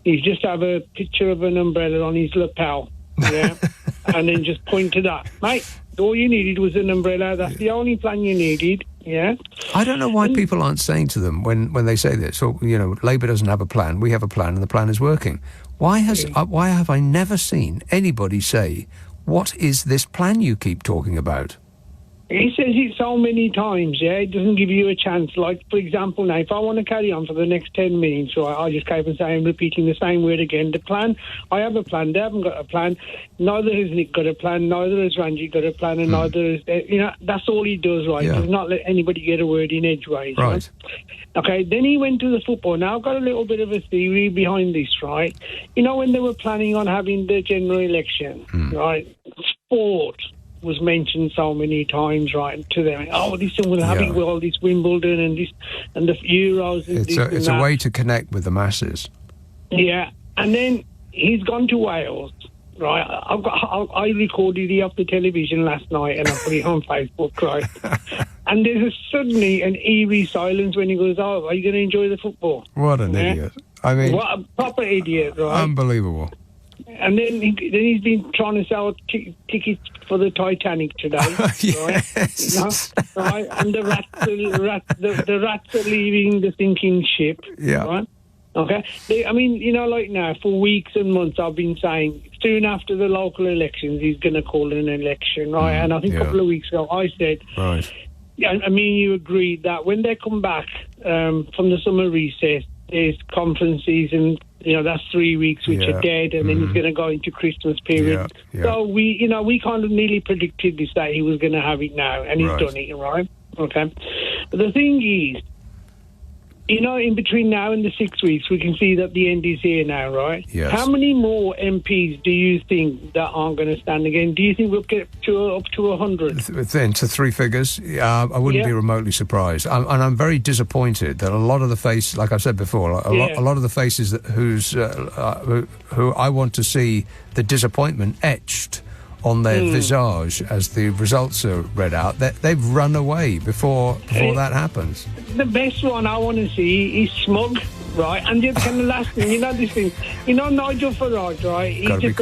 is just have a picture of an umbrella on his lapel, and then just point to that. Mate, all you needed was an umbrella. That's the only plan you needed. Yeah. I don't know why people aren't saying to them when they say this, Labour doesn't have a plan, we have a plan and the plan is working. Why have I never seen anybody say, what is this plan you keep talking about? He says it so many times, it doesn't give you a chance. Like, for example, now, if I want to carry on for the next 10 minutes, right, I just keep on saying, repeating the same word again. The plan, I have a plan, they haven't got a plan. Neither has Nick got a plan, neither has Ranjit got a plan, and neither has... that's all he does, right? He does not let anybody get a word in edgeways. Right. Okay, then he went to the football. Now, I've got a little bit of a theory behind this, right? When they were planning on having the general election, right, sport was mentioned so many times, right, to them. Oh, this one will have it with all this Wimbledon and this and the Euros. And it's a way to connect with the masses. Yeah, and then he's gone to Wales, right? I recorded it off the television last night and I put it on Facebook, right? And there's suddenly an eerie silence when he goes, "Oh, are you going to enjoy the football?" What an idiot! I mean, what a proper idiot, right? Unbelievable. And then he's been trying to sell tickets for the Titanic today, yes. right? And the rats are leaving the sinking ship, right? Okay. Like now, for weeks and months, I've been saying soon after the local elections, he's going to call an election, right? And I think a couple of weeks ago, I said, right. You agreed that when they come back from the summer recess, there's conference season. That's 3 weeks, which are dead, and then he's going to go into Christmas period. So we kind of nearly predicted this, that he was going to have it now, and he's done it, right? Okay. But the thing is, in between now and the 6 weeks, we can see that the end is here now, right? Yes. How many more MPs do you think that aren't going to stand again? Do you think we'll get up to 100? Then to three figures, I wouldn't be remotely surprised. I'm very disappointed that a lot of the faces, like I said before, a lot of the faces who I want to see the disappointment etched on their visage as the results are read out, they've run away before that happens. The best one I want to see is Smug, right? And the kind of last thing, this thing, Nigel Farage, right? He's just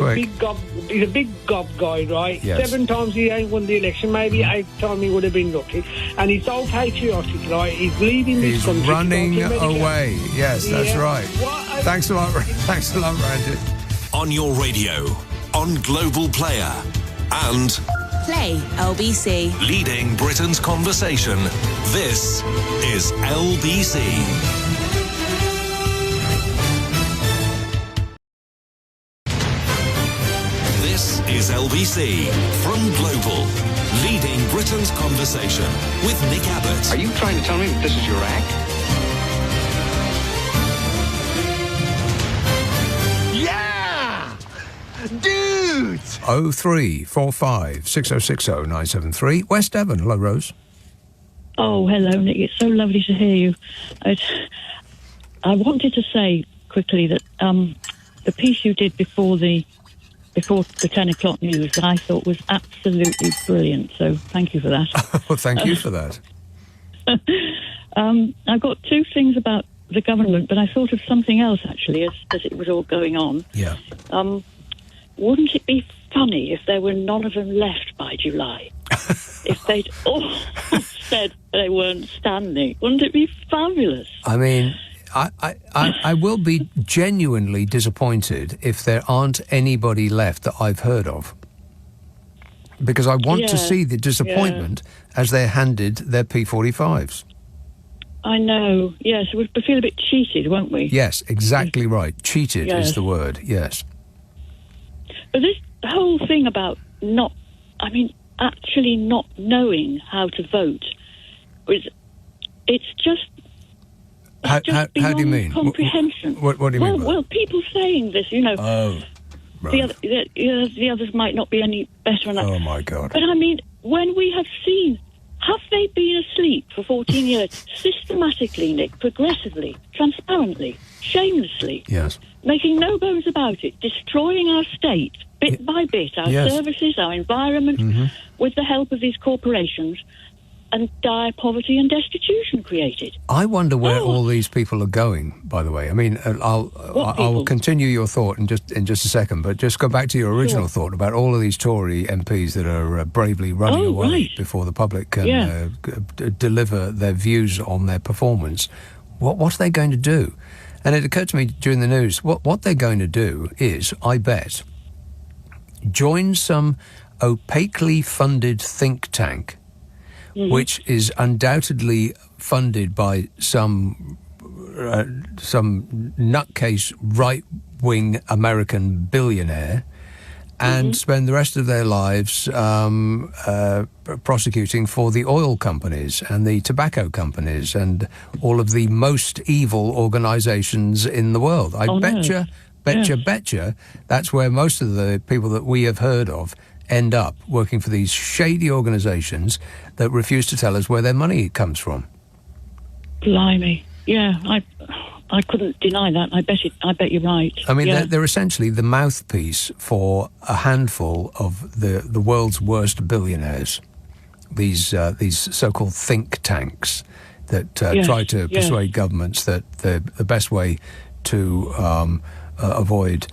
he's a big gob guy, right? Yes. 7 times he ain't won the election, maybe 8 times he would have been lucky. And he's so patriotic, right? He's leaving this country. He's running away. Yes, that's right. Thanks a lot, Randy. On your radio, on Global Player, and Play LBC. Leading Britain's conversation. This is LBC. This is LBC from Global. Leading Britain's conversation with Nick Abbott. Are you trying to tell me that this is your act? Dude! 0345 6060 973. West Devon. Hello, Rose. Oh, hello, Nick. It's so lovely to hear you. I wanted to say quickly that the piece you did before the 10 o'clock news I thought was absolutely brilliant. So thank you for that. Well, thank you for that. I've got 2 things about the government, but I thought of something else actually as it was all going on. Yeah. Wouldn't it be funny if there were none of them left by July? If they'd all said they weren't standing, wouldn't it be fabulous? I mean, I will be genuinely disappointed if there aren't anybody left that I've heard of. Because I want to see the disappointment as they're handed their P45s. I know, yes. We'll feel a bit cheated, won't we? Yes, exactly right. Cheated is the word, yes. But this whole thing about actually not knowing how to vote, it's just how do you mean? Comprehension. What do you mean? Well, people saying this, Oh, right. the others might not be any better. Oh my God! But I mean, when we have seen, have they been asleep for 14 years, systematically, Nick, progressively, transparently, shamelessly? Yes. Making no bones about it, destroying our state bit by bit, our services, our environment, with the help of these corporations, and dire poverty and destitution created. I wonder where all these people are going, by the way. I mean, I'll continue your thought in just a second, but just go back to your original thought about all of these Tory MPs that are bravely running away before the public can deliver their views on their performance. What are they going to do? And it occurred to me during the news, what they're going to do is, I bet, join some opaquely funded think tank, which is undoubtedly funded by some nutcase right-wing American billionaire, and spend the rest of their lives prosecuting for the oil companies and the tobacco companies and all of the most evil organisations in the world. I betcha, that's where most of the people that we have heard of end up, working for these shady organisations that refuse to tell us where their money comes from. Blimey. Yeah, I couldn't deny that. I bet you're right. I mean, they're essentially the mouthpiece for a handful of the world's worst billionaires. These so-called think tanks that try to persuade governments that the best way to avoid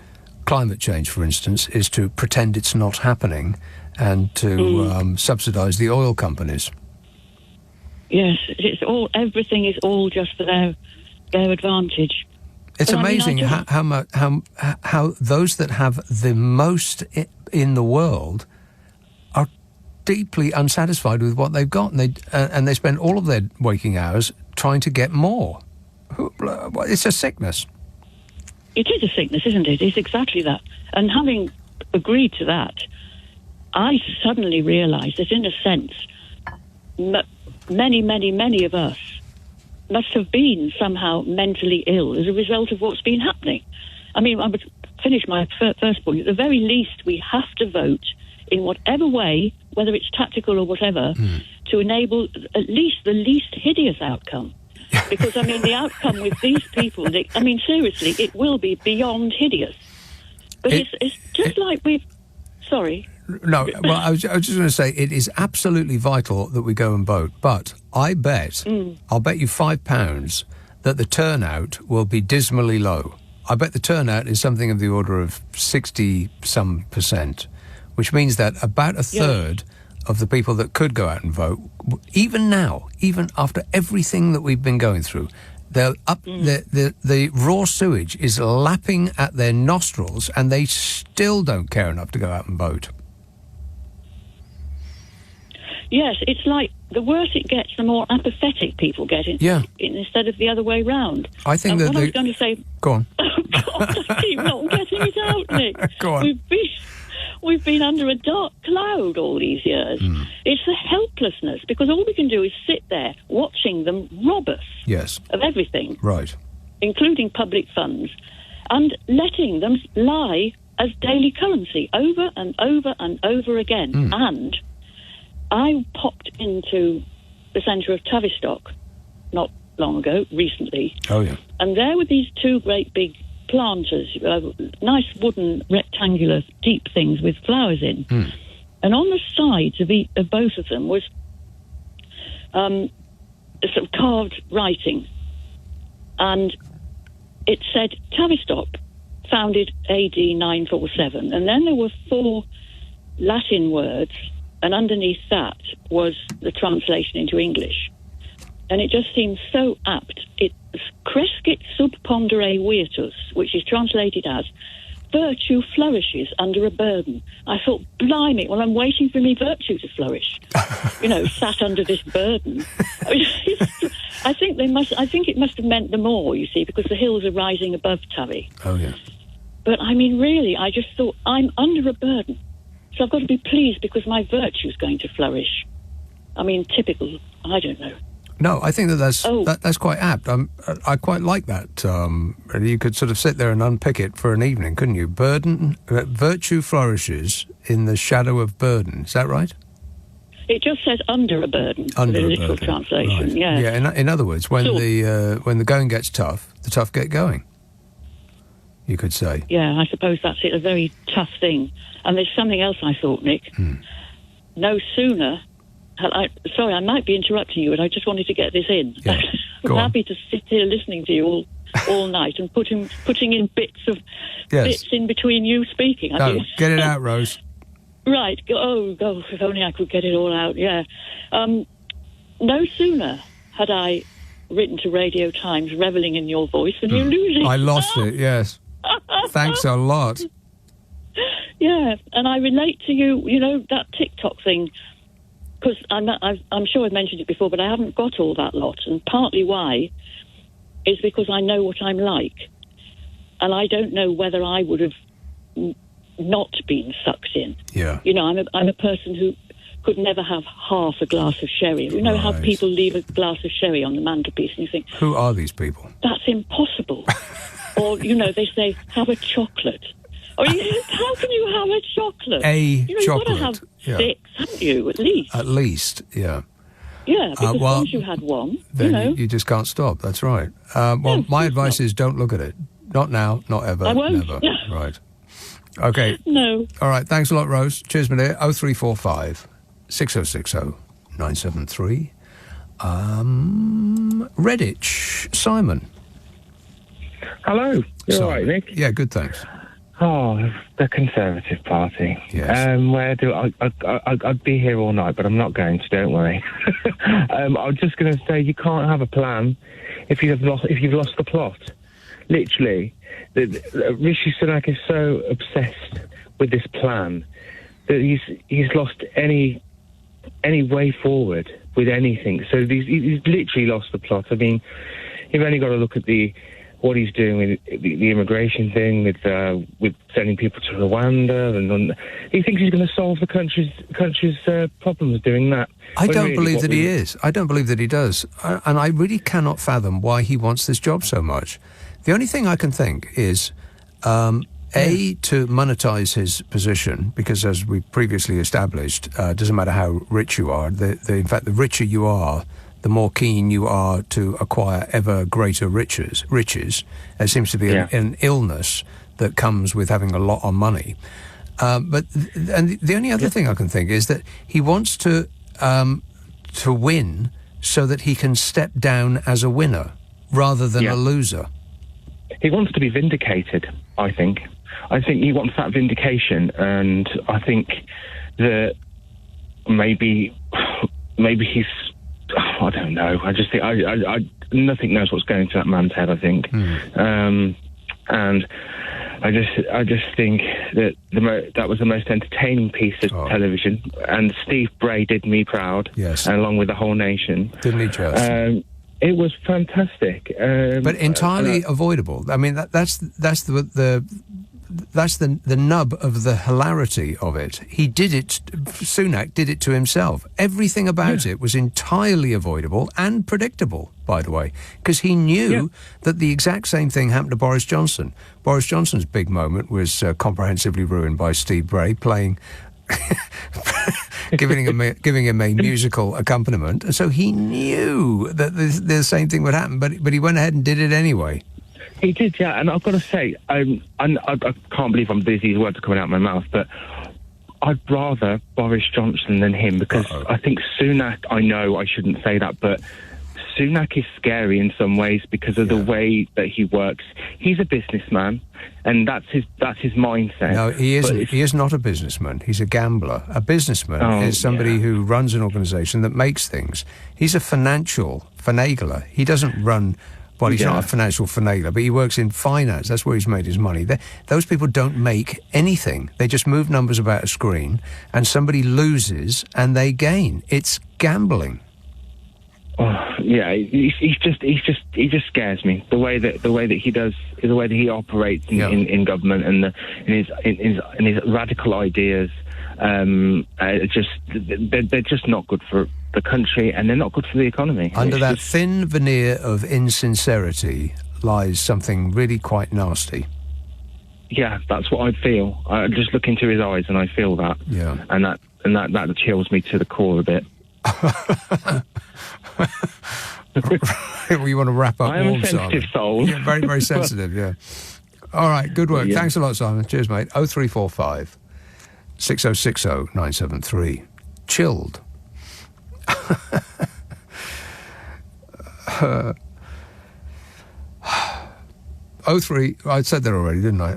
climate change, for instance, is to pretend it's not happening and to subsidise the oil companies. Yes, everything is all just for their advantage. It's But, amazing how those that have the most in the world are deeply unsatisfied with what they've got, and they spend all of their waking hours trying to get more. It's a sickness. It is a sickness, isn't it? It's exactly that. And having agreed to that, I suddenly realised that, in a sense, many of us must have been somehow mentally ill as a result of what's been happening. I mean, I would finish my first point. At the very least, we have to vote in whatever way, whether it's tactical or whatever, to enable at least the least hideous outcome. Because, I mean, the outcome with these people, seriously, it will be beyond hideous. But it's just like we've... Sorry. No, well, I was just going to say, it is absolutely vital that we go and vote. But I'll bet you £5 that the turnout will be dismally low. I bet the turnout is something of the order of 60-some%, which means that about a third of the people that could go out and vote, even now, even after everything that we've been going through, the raw sewage is lapping at their nostrils, and they still don't care enough to go out and vote. Yes, it's like the worse it gets, the more apathetic people get instead of the other way round. I think what I was going to say... Go on. Oh, God, I keep not getting it out, Nick. Go on. We've been under a dark cloud all these years. It's the helplessness, because all we can do is sit there watching them rob us of everything. Right. Including public funds, and letting them lie as daily currency over and over and over again. And I popped into the centre of Tavistock not long ago, recently. Oh, yeah. And there were these two great big planters, nice wooden rectangular deep things with flowers in. And on the sides of both of them was a sort of carved writing. And it said, Tavistock, founded AD 947. And then there were 4 Latin words, and underneath that was the translation into English. And it just seems so apt. It's crescit sub pondere virtus, which is translated as virtue flourishes under a burden. I thought, blimey, well, I'm waiting for me virtue to flourish. Sat under this burden. I think it must have meant the more, you see, because the hills are rising above Tavi. Oh, yeah. But, I mean, really, I just thought, I'm under a burden. So I've got to be pleased because my virtue's going to flourish. I mean, typical, I don't know. No, I think that's quite apt. I quite like that. You could sort of sit there and unpick it for an evening, couldn't you? Virtue flourishes in the shadow of burden. Is that right? It just says under a burden. Under the a literal burden. translation. Right. Yeah. Yeah. In other words, when the going gets tough, the tough get going. You could say. Yeah, I suppose that's it. A very tough thing. And there's something else I thought, Nick. No sooner. Sorry, I might be interrupting you, but I just wanted to get this in. Yeah. I'm happy to sit here listening to you all night and putting in bits in between you speaking. No, get it out, Rose. Right. Oh, if only I could get it all out. Yeah. No sooner had I written to Radio Times, revelling in your voice, and you lose it. I lost it. Yes. Thanks a lot. Yeah, and I relate to you. You know that TikTok thing. Because I'm sure I've mentioned it before, but I haven't got all that lot. And partly why is because I know what I'm like. And I don't know whether I would have not been sucked in. Yeah. I'm a person who could never have half a glass of sherry. You know how people leave a glass of sherry on the mantelpiece and you think... Who are these people? That's impossible. Or, they say, have a chocolate. Or how can you have a chocolate? Chocolate. You've got to have 6, haven't you, at least? At least, yeah. Yeah, because once you had one, then you just can't stop. That's right. My advice is don't look at it. Not now, not ever, I won't. never. Right. Okay. No. All right, thanks a lot, Rose. Cheers, my dear. 0345 6060 973. Redditch, Simon. Hello. You all right, Nick? Yeah, good, thanks. Oh, the Conservative Party. Yes. Where do I'd be here all night, but I'm not going to. Don't worry. I was just going to say you can't have a plan if you've lost the plot. Literally, Rishi Sunak is so obsessed with this plan that he's lost any way forward with anything. So he's literally lost the plot. I mean, you've only got to look at what he's doing with the immigration thing, with sending people to Rwanda, and he thinks he's going to solve the country's problems doing that. I don't believe that he is. I don't believe that he does. And I really cannot fathom why he wants this job so much. The only thing I can think is, to monetize his position, because as we previously established, it doesn't matter how rich you are. In fact, the richer you are, the more keen you are to acquire ever greater riches. There seems to be an illness that comes with having a lot of money. But the only other thing I can think is that he wants to win so that he can step down as a winner rather than a loser. He wants to be vindicated, I think. I think he wants that vindication, and I think that maybe he's... I don't know. I just think nothing knows what's going through that man's head, I think. And I just think that that was the most entertaining piece of television, and Steve Bray did me proud. Yes, along with the whole nation. Didn't he just? It was fantastic, but entirely avoidable. I mean, that's the nub of the hilarity of it. He did it. Sunak did it to himself. Everything about it was entirely avoidable and predictable, by the way, because he knew that the exact same thing happened to Boris Johnson. Boris Johnson's big moment was comprehensively ruined by Steve Bray playing. giving him a musical accompaniment, and so he knew that the same thing would happen, but he went ahead and did it anyway. He did, yeah, and I've got to say, I can't believe these words are coming out of my mouth, but I'd rather Boris Johnson than him, because I think Sunak, I know I shouldn't say that, but Sunak is scary in some ways because of the way that he works. He's a businessman, and that's his mindset. No, he isn't. He is not a businessman. He's a gambler. A businessman is somebody who runs an organisation that makes things. He's a financial finagler. He doesn't run... Well, he's not a financial finagler, but he works in finance. That's where he's made his money. Those people don't make anything. They just move numbers about a screen, and somebody loses and they gain. It's gambling. Oh, yeah, he just scares me. The way that he does, the way that he operates in government, and in his radical ideas, they're just not good for the country, and they're not good for the economy. Under that thin veneer of insincerity lies something really quite nasty. Yeah, that's what I feel. I just look into his eyes and I feel that. Yeah, and that chills me to the core a bit. You want to wrap up? I am a sensitive soul. Yeah, very, very sensitive. Yeah. All right, good work. Thanks a lot, Simon. Cheers, mate. 0345 6060 973. Chilled. 03. I said that already, didn't I?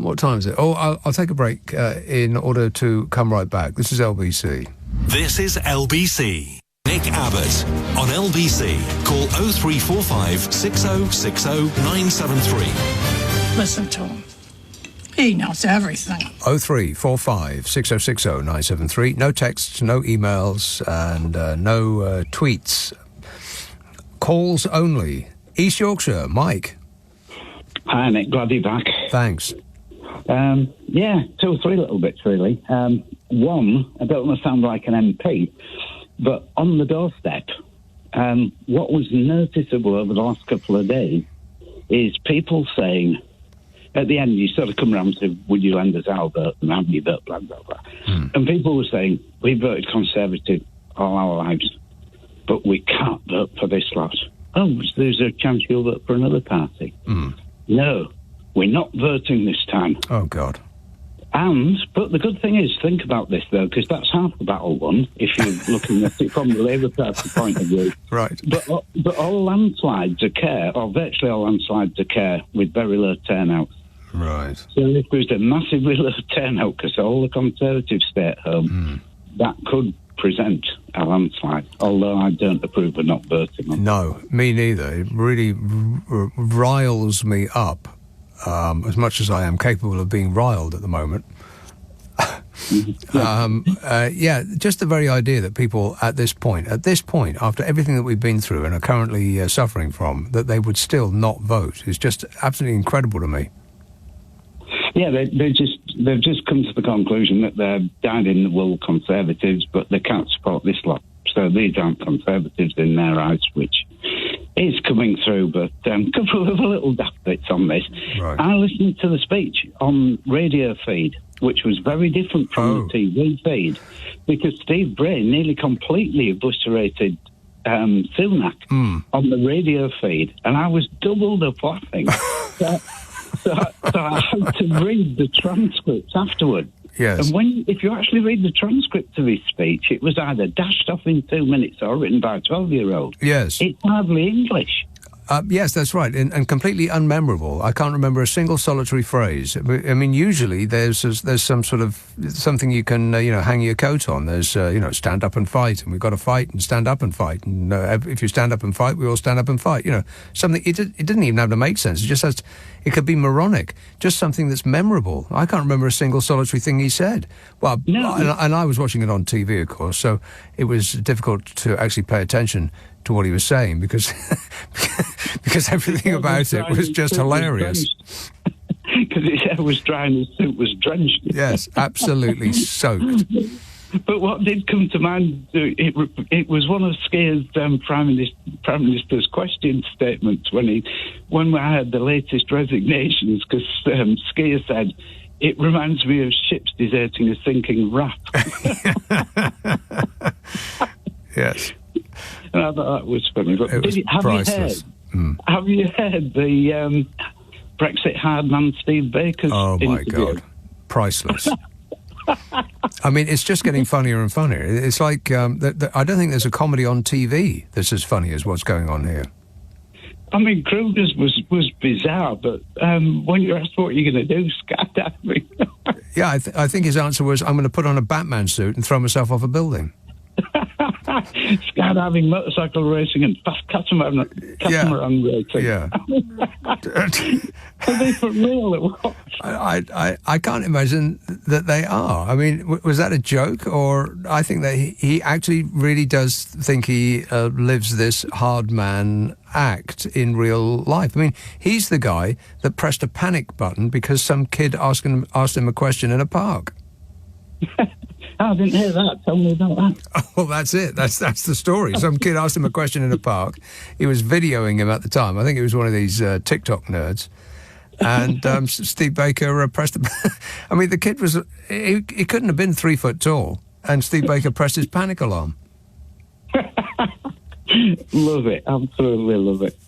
What time is it? Oh, I'll take a break in order to come right back. This is LBC. This is LBC. Nick Abbott on LBC. Call 0345 6060 973. Listen to him. He knows everything. 0345 6060 973. No texts, no emails, and no tweets. Calls only. East Yorkshire, Mike. Hi, Nick. Glad you're back. Thanks. Yeah, 2 or 3 little bits, really. One, I don't want to sound like an MP, but on the doorstep, what was noticeable over the last couple of days is people saying, at the end, you sort of come around to, would you lend us our vote, and have you vote, blah, blah, blah. And people were saying, we voted Conservative all our lives, but we can't vote for this lot. Oh, there's a chance you'll vote for another party. No, we're not voting this time. Oh, God. But the good thing is, think about this, though, because that's half the battle won, if you're looking at it from the Labour Party point of view. Right. But all landslides occur, or virtually all landslides occur, with very low turnouts. Right. So if there's a massively low turnout because all the Conservatives stay at home, that could present a landslide, although I don't approve of not voting on. No, me neither. It really riles me up, as much as I am capable of being riled at the moment. Just the very idea that people at this point, after everything that we've been through and are currently suffering from, that they would still not vote is just absolutely incredible to me. Yeah, they've just come to the conclusion that they're dyed-in-the-wool Conservatives, but they can't support this lot. So these aren't Conservatives in their eyes, which is coming through. But a couple of little daft bits on this. Right. I listened to the speech on radio feed, which was very different from the TV feed, because Steve Bray nearly completely obliterated Sunak on the radio feed, and I was doubled up laughing. So I had to read the transcripts afterward. Yes. And if you actually read the transcript of his speech, it was either dashed off in 2 minutes or written by a 12-year-old. Yes. It's hardly English. Yes, that's right, and completely unmemorable. I can't remember a single solitary phrase. I mean, usually there's some sort of something you can hang your coat on. There's stand up and fight, and we've got to fight and stand up and fight. And if you stand up and fight, we all stand up and fight. Something. It didn't even have to make sense. It just has. It could be moronic. Just something that's memorable. I can't remember a single solitary thing he said. Well, no. And I was watching it on TV, of course, so it was difficult to actually pay attention to what he was saying because everything about it was just hilarious. Because his hair was dry and his suit was drenched. Yes, absolutely soaked. But what did come to mind, it was one of Skeer's Prime Minister's question statements when we had the latest resignations, because Skeer said, "It reminds me of ships deserting a sinking raft." Yes. And I thought that was funny. But have you heard the Brexit hard man Steve Baker's interview? My God. Priceless. I mean, it's just getting funnier and funnier. It's like, I don't think there's a comedy on TV that's as funny as what's going on here. I mean, Kruger's was bizarre, but when you're asked what you're going to do, skydiving. Yeah, I think his answer was, I'm going to put on a Batman suit and throw myself off a building. Skydiving, motorcycle racing, and fast catamaran racing. Yeah. Are they for real? It was. I can't imagine that they are. I mean, was that a joke? Or I think that he actually really does think he lives this hard man act in real life. I mean, he's the guy that pressed a panic button because some kid asked him a question in a park. I didn't hear that. Tell me about that. Well, that's it. That's the story. Some kid asked him a question in a park. He was videoing him at the time. I think he was one of these TikTok nerds. And Steve Baker pressed the... I mean, the kid was... He couldn't have been 3 foot tall. And Steve Baker pressed his panic alarm. Love it. Absolutely love it.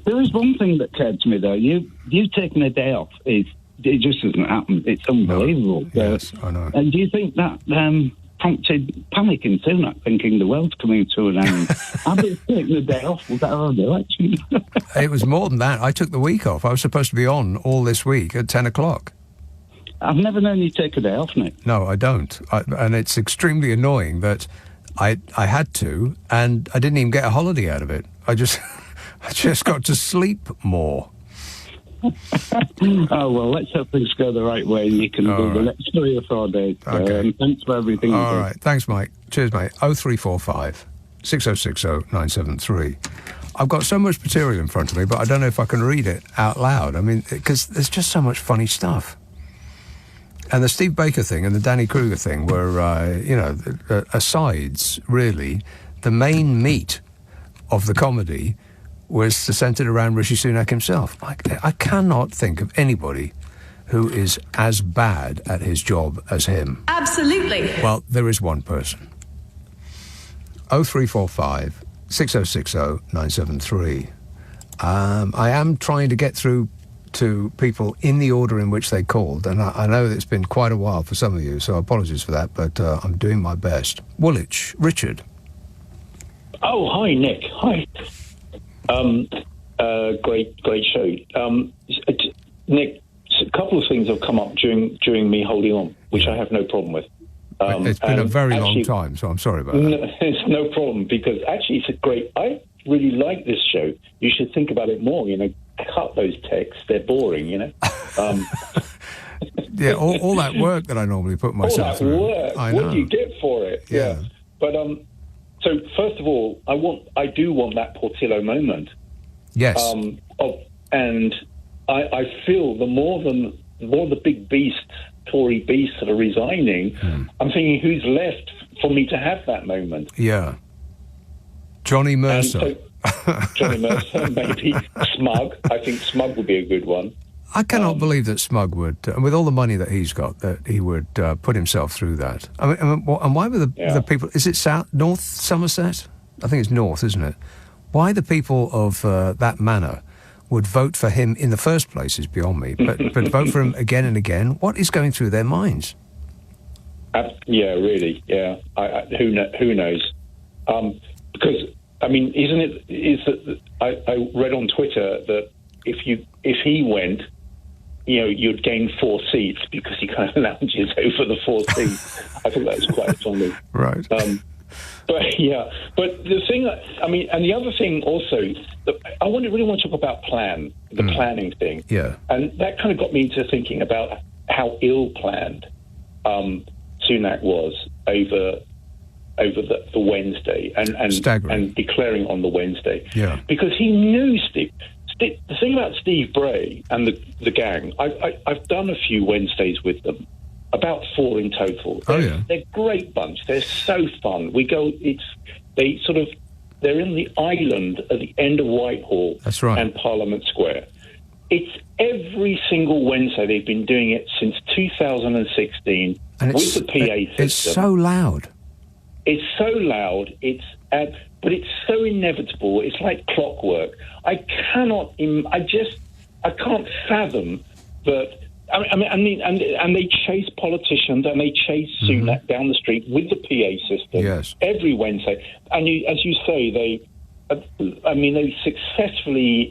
There is one thing that occurred to me, though. You taking a day off is... It just doesn't happen. It's unbelievable. No. Yes, I know. And do you think that prompted panic in Sunak, thinking the world's coming to an end? Abbot's taking the day off without the election. It was more than that. I took the week off. I was supposed to be on all this week at 10 o'clock. I've never known you take a day off, Nick. No, I don't. And it's extremely annoying that I had to, and I didn't even get a holiday out of it. I just got to sleep more. Oh, well, let's hope things go the right way and you can do the next 3 or 4 days. Okay. Thanks for everything. All right. Thanks, Mike. Cheers, mate. 0345 6060 973. I've got so much material in front of me, but I don't know if I can read it out loud. I mean, because there's just so much funny stuff. And the Steve Baker thing and the Danny Kruger thing were, asides, really. The main meat of the comedy was centred around Rishi Sunak himself. I cannot think of anybody who is as bad at his job as him. Absolutely. Well, there is one person. 0345 6060 973. I am trying to get through to people in the order in which they called, and I know that it's been quite a while for some of you, so apologies for that, but I'm doing my best. Woolwich, Richard. Oh, hi, Nick. Hi. Great show. Nick, a couple of things have come up during me holding on, which I have no problem with. It's been a very long time, so I'm sorry about that. It's no problem, because actually it's a great... I really like this show. You should think about it more, cut those texts. They're boring, Yeah, all that work that I normally put myself through. Work. I know. What do you get for it? Yeah. But, so first of all, I do want that Portillo moment. Yes. And I feel the more the big beasts, Tory beasts that are resigning, I'm thinking, who's left for me to have that moment? Yeah. Johnny Mercer. Johnny Mercer, maybe Smug. I think Smug would be a good one. I cannot believe that Smug would, with all the money that he's got, that he would put himself through that. I mean, and why were the people... Is it North Somerset? I think it's North, isn't it? Why the people of that manor would vote for him in the first place is beyond me. But vote for him again and again. What is going through their minds? Yeah, really. Yeah. Who knows? Because I mean, I read on Twitter that if he went, you'd gain 4 seats because he kind of lounges over the 4 seats. I think that's quite funny. Right. But the thing, and the other thing also, I really want to talk about the planning thing. Yeah. And that kind of got me into thinking about how ill-planned Sunak was over the Wednesday and declaring on the Wednesday. Yeah. Because he knew the thing about Steve Bray and the gang, I've done a few Wednesdays with them. About 4 in total. They're a great bunch. They're so fun. They're in the island at the end of Whitehall. That's right. And Parliament Square. It's every single Wednesday. They've been doing it since 2016 with the PA system. It's so loud. It's so loud. But it's so inevitable. It's like clockwork. I can't fathom that. And they chase politicians and they chase Sunak down the street with the PA system every Wednesday. And as you say, they successfully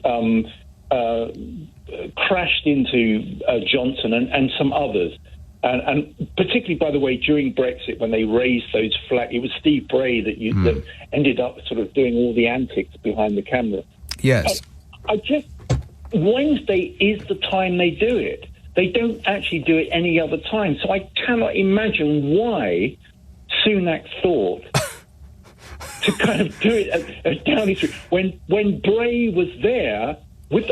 crashed into Johnson and some others. And particularly, by the way, during Brexit, when they raised those flags, it was Steve Bray that ended up sort of doing all the antics behind the camera. Yes. Wednesday is the time they do it. They don't actually do it any other time. So I cannot imagine why Sunak thought to kind of do it at Downing Street. When Bray was there,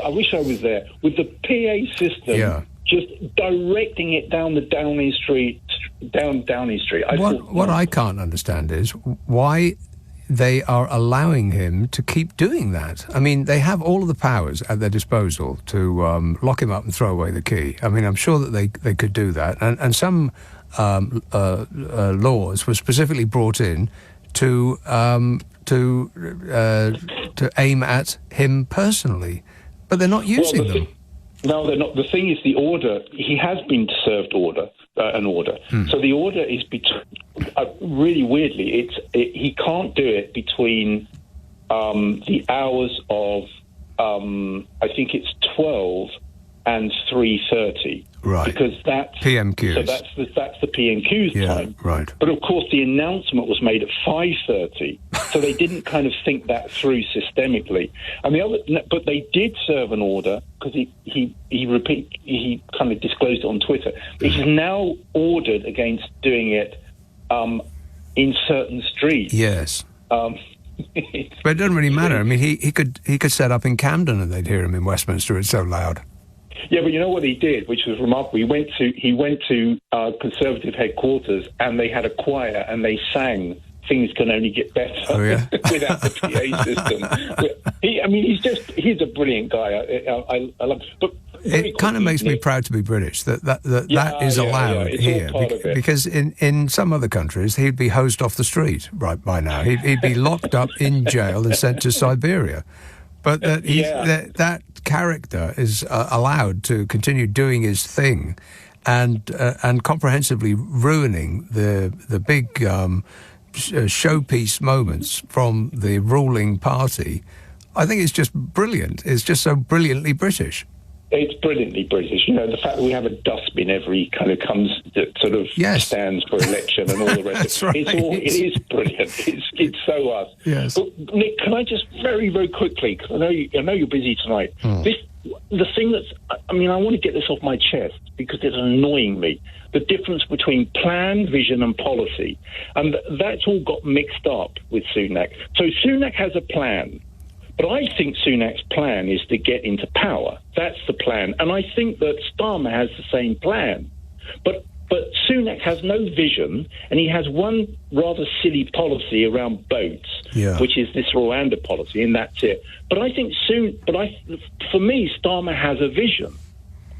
I wish I was there, with the PA system, just directing it down the Downing Street, What I can't understand is why they are allowing him to keep doing that. I mean, they have all of the powers at their disposal to lock him up and throw away the key. I mean, I'm sure that they could do that. And some laws were specifically brought in to aim at him personally. But they're not using them. No, they're not. The thing is, the order, he has been served an order. So the order is really weirdly, he can't do it between the hours of I think it's 12 and 3:30. Right. Because that's PMQs. So that's the PMQs time. Right. But of course, the announcement was made at 5:30, so they didn't kind of think that through systemically. And but they did serve an order because he kind of disclosed it on Twitter. He's now ordered against doing it in certain streets. Yes. But it doesn't really matter. I mean, he could set up in Camden and they'd hear him in Westminster. It's so loud. Yeah, but you know what he did, which was remarkable? He went to Conservative headquarters and they had a choir and they sang "Things Can Only Get Better" without the PA system. He's a brilliant guy. I love. But it kind of makes me proud to be British that is allowed here, because in some other countries he'd be hosed off the street right by now. He'd be locked up in jail and sent to Siberia. But that character is allowed to continue doing his thing, and comprehensively ruining the big showpiece moments from the ruling party. I think it's just brilliant. It's just so brilliantly British. It's brilliantly British. You know, the fact that we have a dustbin every kind of that sort of stands for election and all the rest of it. Right. It is brilliant. It's so us. Yes. But Nick, can I just very, very quickly, because I know you're busy tonight. The thing I want to get this off my chest because it's annoying me. The difference between plan, vision and policy. And that's all got mixed up with Sunak. So Sunak has a plan. But I think Sunak's plan is to get into power. That's the plan. And I think that Starmer has the same plan. But Sunak has no vision, and he has one rather silly policy around boats, which is this Rwanda policy, and that's it. But I think for me, Starmer has a vision.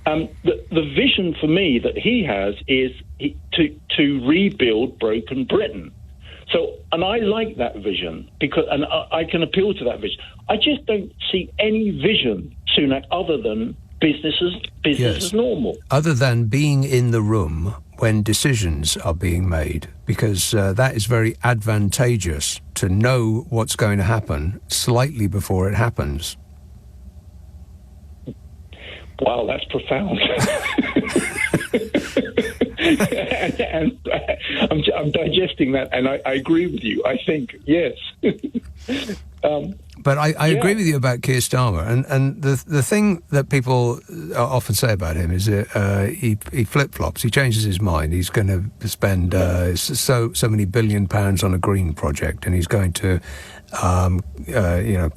The vision for me that he has is to rebuild broken Britain. So, and I like that vision and I can appeal to that vision. I just don't see any vision, Sunak, other than business as normal. Other than being in the room when decisions are being made, because that is very advantageous to know what's going to happen slightly before it happens. Wow, that's profound. and I'm digesting that, and I agree with you. I think, yes. But I agree with you about Keir Starmer, and the thing that people often say about him is that he flip-flops, he changes his mind. He's going to spend so many £1 billion on a green project, and he's going to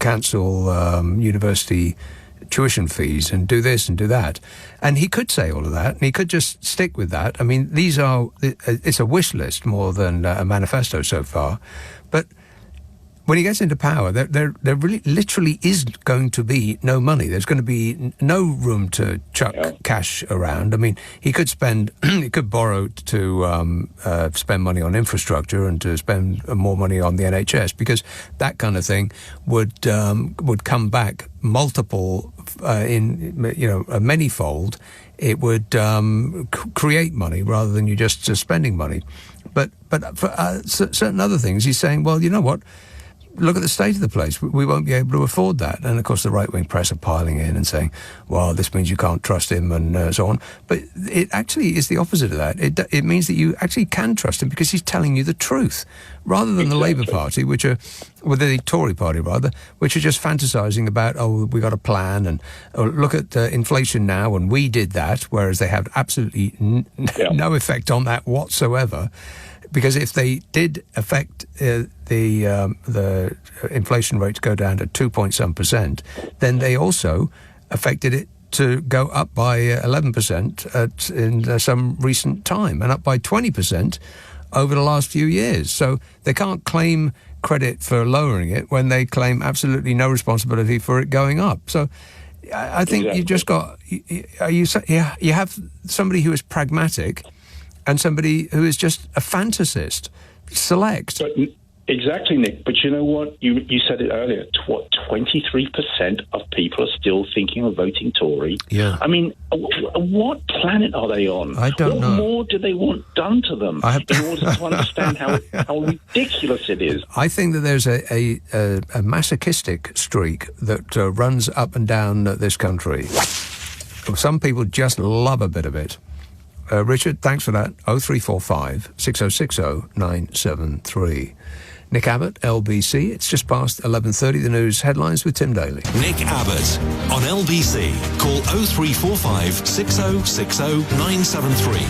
cancel university tuition fees and do this and do that. And he could say all of that, and he could just stick with that. I mean, it's a wish list more than a manifesto so far. But when he gets into power, there really literally is going to be no money. There's going to be no room to chuck cash around. I mean, he could borrow to spend money on infrastructure and to spend more money on the NHS, because that kind of thing would come back multiple a manyfold. It would create money rather than you just spending money. But for certain other things, he's saying, well, you know what? Look at the state of the place. We won't be able to afford that. And, of course, the right-wing press are piling in and saying, well, this means you can't trust him and so on. But it actually is the opposite of that. It means that you actually can trust him because he's telling you the truth, rather than the Labour Party, the Tory Party, rather, which are just fantasising about, we got a plan, and look at inflation now, and we did that, whereas they have absolutely no effect on that whatsoever. Because if they did affect the inflation rate to go down to 2.some%, then they also affected it to go up by 11% in some recent time, and up by 20% over the last few years. So they can't claim credit for lowering it when they claim absolutely no responsibility for it going up. So I think you've just got you have somebody who is pragmatic and somebody who is just a fantasist. Select. Exactly, Nick. But you know what? You said it earlier. 23% of people are still thinking of voting Tory. Yeah. I mean, what planet are they on? I don't know. What more do they want done to them in order to understand how ridiculous it is? I think that there's a masochistic streak that runs up and down this country. Some people just love a bit of it. Richard, thanks for that. 0345 6060 973. Nick Abbott, LBC. It's just past 11:30. The news headlines with Tim Daly. Nick Abbott on LBC. Call 0345 6060 973.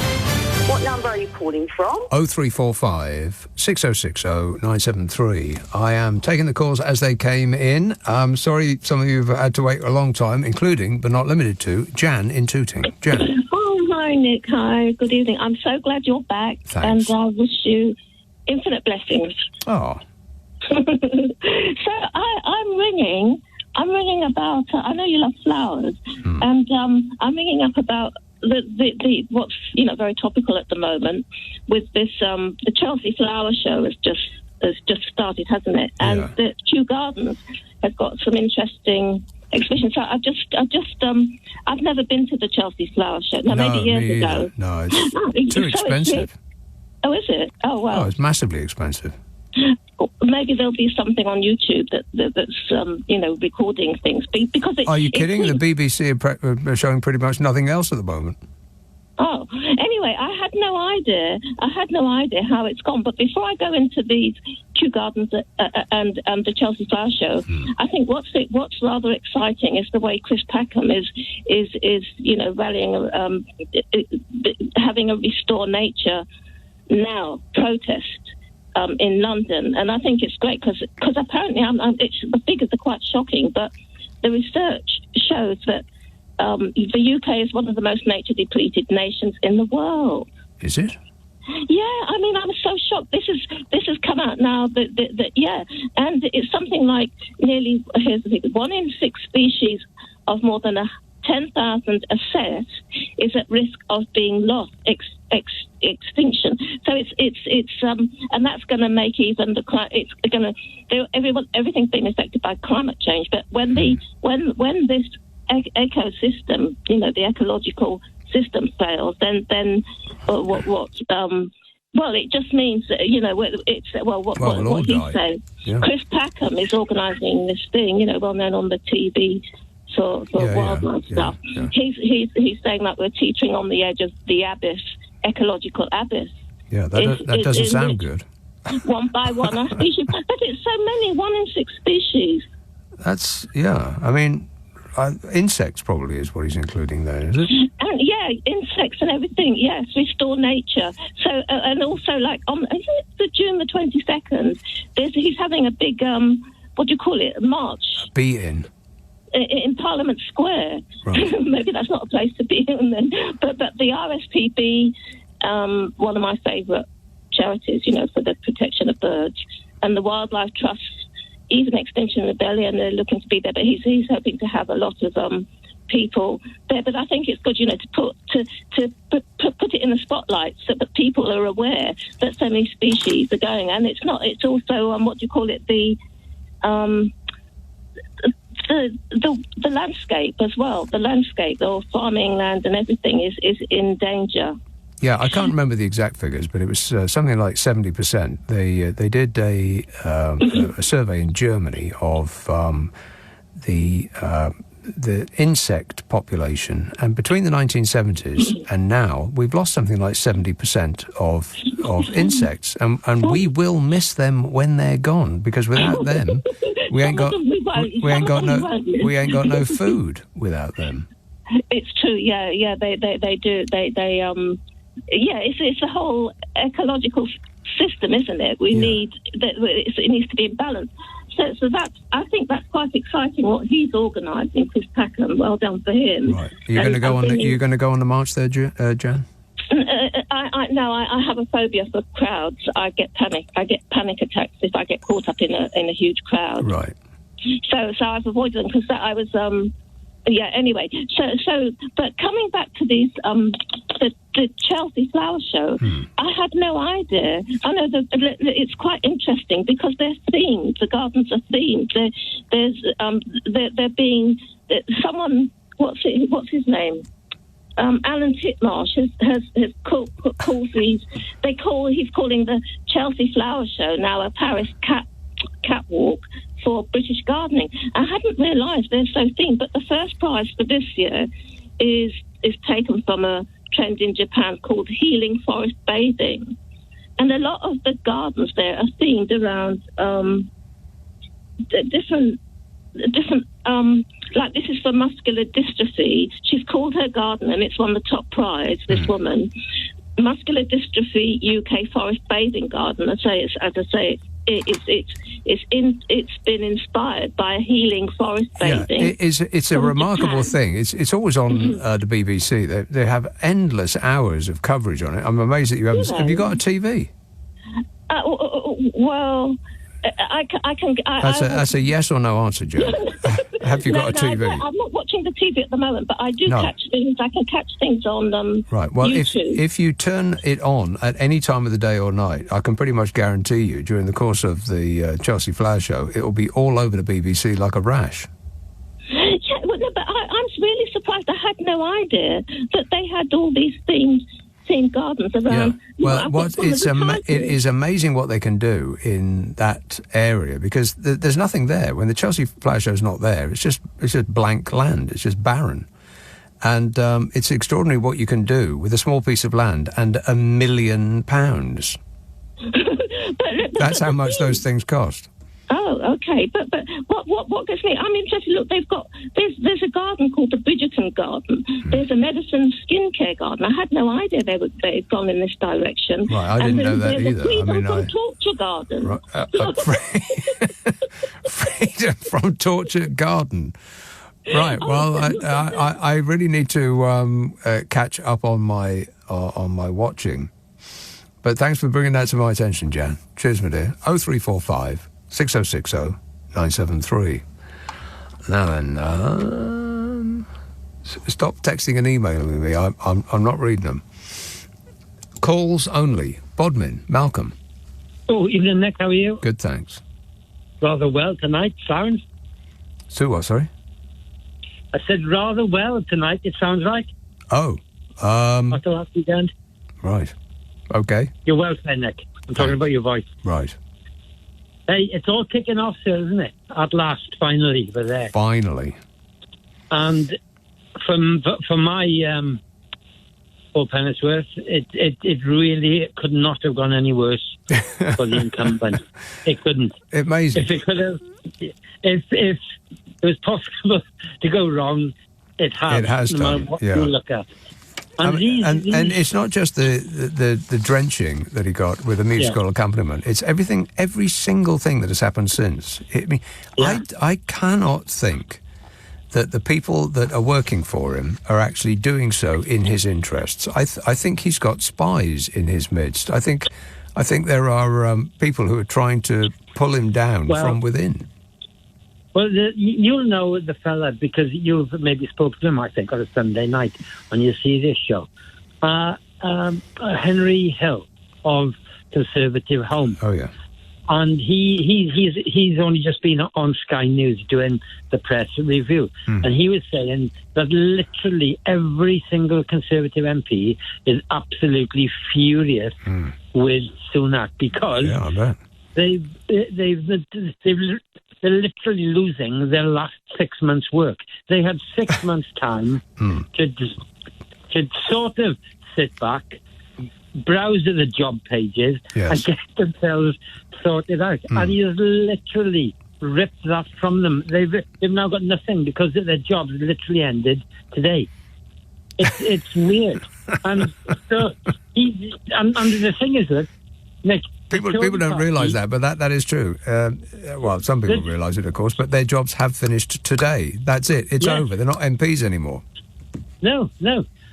What number are you calling from? 0345 6060 973. I am taking the calls as they came in. I'm sorry some of you have had to wait a long time, including, but not limited to, Jan in Tooting. Jan. Hi, Nick. Hi. Good evening. I'm so glad you're back. Thanks. And I wish you infinite blessings. Oh. So I'm ringing about, I know you love flowers, and I'm ringing up about the what's, very topical at the moment with this, the Chelsea Flower Show has just started, hasn't it? And the Kew Gardens has got some interesting exhibition. So I've never been to the Chelsea Flower Show. No, maybe years ago. No, it's too expensive. Oh, is it? Oh, wow. Oh, it's massively expensive. maybe there'll be something on YouTube that's recording things. Because are you kidding? The BBC are showing pretty much nothing else at the moment. Oh, anyway, I had no idea how it's gone. But before I go into these Kew Gardens and the Chelsea Flower Show, I think what's rather exciting is the way Chris Packham is rallying, having a Restore Nature Now protest in London, and I think it's great because apparently the figures are quite shocking, but the research shows that the UK is one of the most nature-depleted nations in the world. Is it? Yeah, I mean, I'm so shocked. This has come out now that and it's something like nearly, here's the figure, 1 in 6 species of more than 10,000 assessed is at risk of being lost, extinction. So it's and that's going to make even it's going to everything's being affected by climate change. But when this ecosystem, the ecological system fails, then well, it just means that what he says. Yeah. Chris Packham is organising this thing, well known on the TV for wildlife stuff. Yeah. He's saying that we're teetering on the edge of the abyss, ecological abyss. Yeah, that doesn't sound good. One by one, a species, but it's so many, 1 in 6 species. That's I mean. Insects probably is what he's including there, is it? And insects and everything. Yes, Restore Nature. So and also isn't it the June the 22nd? He's having a big march. Be in Parliament Square. Right. Maybe that's not a place to be in then. But the RSPB, one of my favourite charities, for the protection of birds, and the Wildlife Trust. Even Extinction Rebellion, they're looking to be there, but he's hoping to have a lot of people there. But I think it's good, to put it in the spotlight so that people are aware that so many species are going. And it's not. It's also the landscape as well. The landscape, or farming land and everything is in danger. Yeah, I can't remember the exact figures, but it was something like 70%. They did a survey in Germany of the insect population, and between the 1970s and now, we've lost something like 70% of insects, and we will miss them when they're gone, because without them, we ain't got no food without them. It's true. Yeah. They do. It's a whole ecological system, isn't it? We need that. It needs to be in balance. So I think that's quite exciting what he's organising, Chris Packham. Well done for him. Right. Are you going to go on the march there, Jan? I have a phobia for crowds. I get panic attacks if I get caught up in a huge crowd. Right. So I've avoided them because I was. Anyway, but coming back to these, the Chelsea Flower Show, I had no idea. I know that it's quite interesting because they're themed. The gardens are themed. They're being someone. What's his name? Alan Titmarsh has called these. He's calling the Chelsea Flower Show now a Paris catwalk for British gardening. I hadn't realised they're so themed, but the first prize for this year is taken from a trend in Japan called healing forest bathing, and a lot of the gardens there are themed around different. Like this is for muscular dystrophy. She's called her garden, and it's won the top prize. This woman, muscular dystrophy UK forest bathing garden. It's been inspired by healing forest bathing. Yeah, it's a remarkable thing. It's always on the BBC. They have endless hours of coverage on it. I'm amazed that you haven't. Have you got a TV? Well, I can. That's a yes or no answer, Joe. Have you got a TV? I'm not watching the TV at the moment, but I do catch things. I can catch things on Right. Well, YouTube. if you turn it on at any time of the day or night, I can pretty much guarantee you during the course of the Chelsea Flower Show, it will be all over the BBC like a rash. Yeah, but I'm really surprised. I had no idea that they had all these themed themed gardens around. It is amazing what they can do in that area, because there's nothing there. When the Chelsea Flower Show's not there, it's just blank land. It's just barren. And it's extraordinary what you can do with a small piece of land and £1 million. That's how much those things cost. Oh, okay. But what gets me? I'm interested. Look, there's a garden called the Bridgerton Garden. There's a medicine skincare garden. I had no idea they'd gone in this direction. Right, I didn't know that either. Freedom from Torture Garden. Freedom from Torture Garden. Right. Well, I really need to catch up on my watching. But thanks for bringing that to my attention, Jan. Cheers, my dear. 0345 6060 973. Now then, stop texting and emailing me. I'm not reading them. Calls only. Bodmin, Malcolm. Oh, evening, Nick. How are you? Good, thanks. Rather well tonight. Sounds. So what? Sorry. I said rather well tonight. It sounds like. Oh. After last weekend. Right. Okay. You're well fed, Nick. I'm talking about your voice. Right. Hey, it's all kicking off, sir, isn't it? At last, finally, we're there. Finally. And from my 4 pennies worth, it really could not have gone any worse for the incumbent. It couldn't. Amazing. If it could have, if it was possible to go wrong, it has. It has no done. matter what Yeah. you look at. And, and it's not just the drenching that he got with the musical accompaniment. It's every single thing that has happened since. I cannot think that the people that are working for him are actually doing so in his interests. I think he's got spies in his midst. I think there are people who are trying to pull him down from within. Well, you'll know the fella because you've maybe spoken to him, I think, on a Sunday night when you see this show. Henry Hill of Conservative Home. Oh, yeah. And he's only just been on Sky News doing the press review. And he was saying that literally every single Conservative MP is absolutely furious with Sunak because they're literally losing their last 6 months' work. They had 6 months' time to sort of sit back, browse at the job pages, and get themselves sorted out. And he has literally ripped that from them. They've now got nothing because their jobs literally ended today. It's weird. And so and the thing is that, Nick, People don't realise that, but that is true. Well, some people realise it, of course, but their jobs have finished today. That's it. It's over. They're not MPs anymore. No.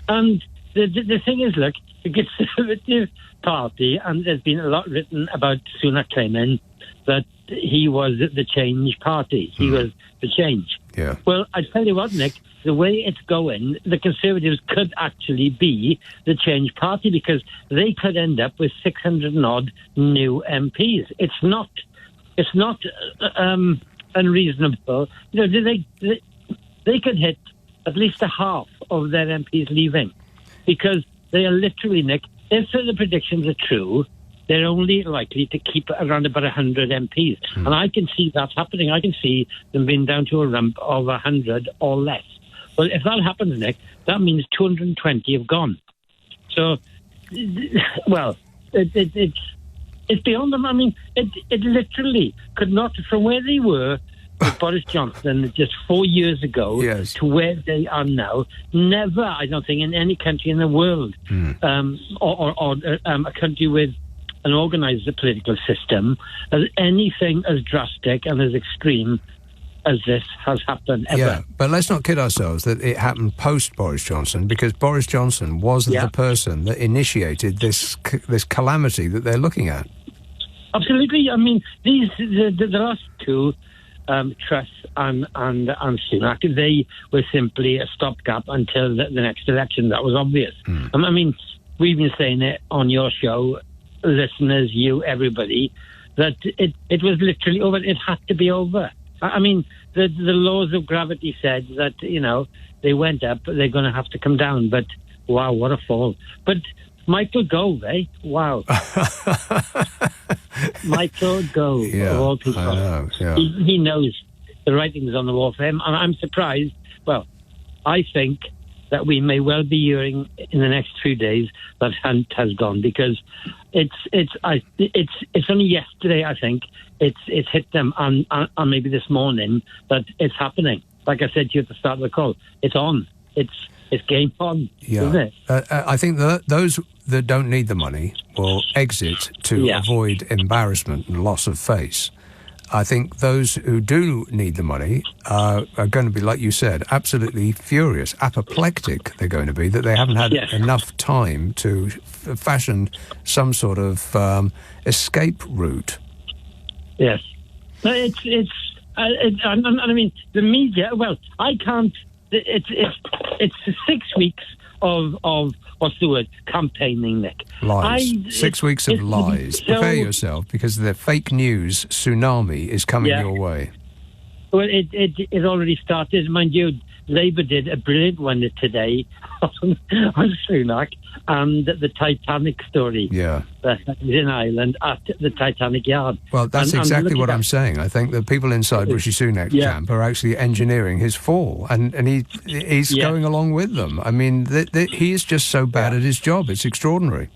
And the thing is, look, the Conservative Party, and there's been a lot written about Sunak claiming that he was the Change Party. He was the change. Yeah. Well, I tell you what, Nick, the way it's going, the Conservatives could actually be the Change Party because they could end up with 600 and odd new MPs. It's not unreasonable. You know, they could hit at least a half of their MPs leaving because they are literally, Nick, if the predictions are true, they're only likely to keep around about 100 MPs. And I can see that happening. I can see them being down to a rump of 100 or less. Well, if that happens, Nick, that means 220 have gone. So, well, it's beyond them. I mean, it literally could not, from where they were with Boris Johnson just 4 years ago to where they are now, never, I don't think, in any country in the world, or a country with an organised political system, as anything as drastic and as extreme as this has happened ever. Yeah, but let's not kid ourselves that it happened post Boris Johnson, because Boris Johnson was the person that initiated this calamity that they're looking at. Absolutely. I mean, the last two, Truss and Sunak, they were simply a stopgap until the next election. That was obvious. I mean, we've been saying it on your show, listeners, you, everybody, that it was literally over. It had to be over. I mean, the laws of gravity said that, you know, they went up, they're going to have to come down. But, wow, what a fall. But Michael Gove, eh? Wow. Michael Gove, Yeah, of all people. I know, yeah. He knows the writing's on the wall for him. And I'm surprised. Well, I think that we may well be hearing in the next few days that Hunt has gone, because it's only yesterday, I think, it's hit them, and maybe this morning, that it's happening. Like I said to you at the start of the call, it's on. It's game on, isn't it? I think that those that don't need the money will exit to avoid embarrassment and loss of face. I think those who do need the money are going to be, like you said, absolutely furious, apoplectic they're going to be, that they haven't had enough time to fashion some sort of escape route. Yes. I mean, the media, well, I can't, it's 6 weeks of what's the word, campaigning, Nick. Lies. 6 weeks of lies. Prepare yourself, because the fake news tsunami is coming your way. Well, it already started. Mind you, Labour did a brilliant one today on Sunak and the Titanic story. Yeah. That was in Ireland at the Titanic yard. Well, that's exactly what I'm saying. I think the people inside Rishi Sunak's camp are actually engineering his fall, and he's going along with them. I mean, he is just so bad at his job. It's extraordinary.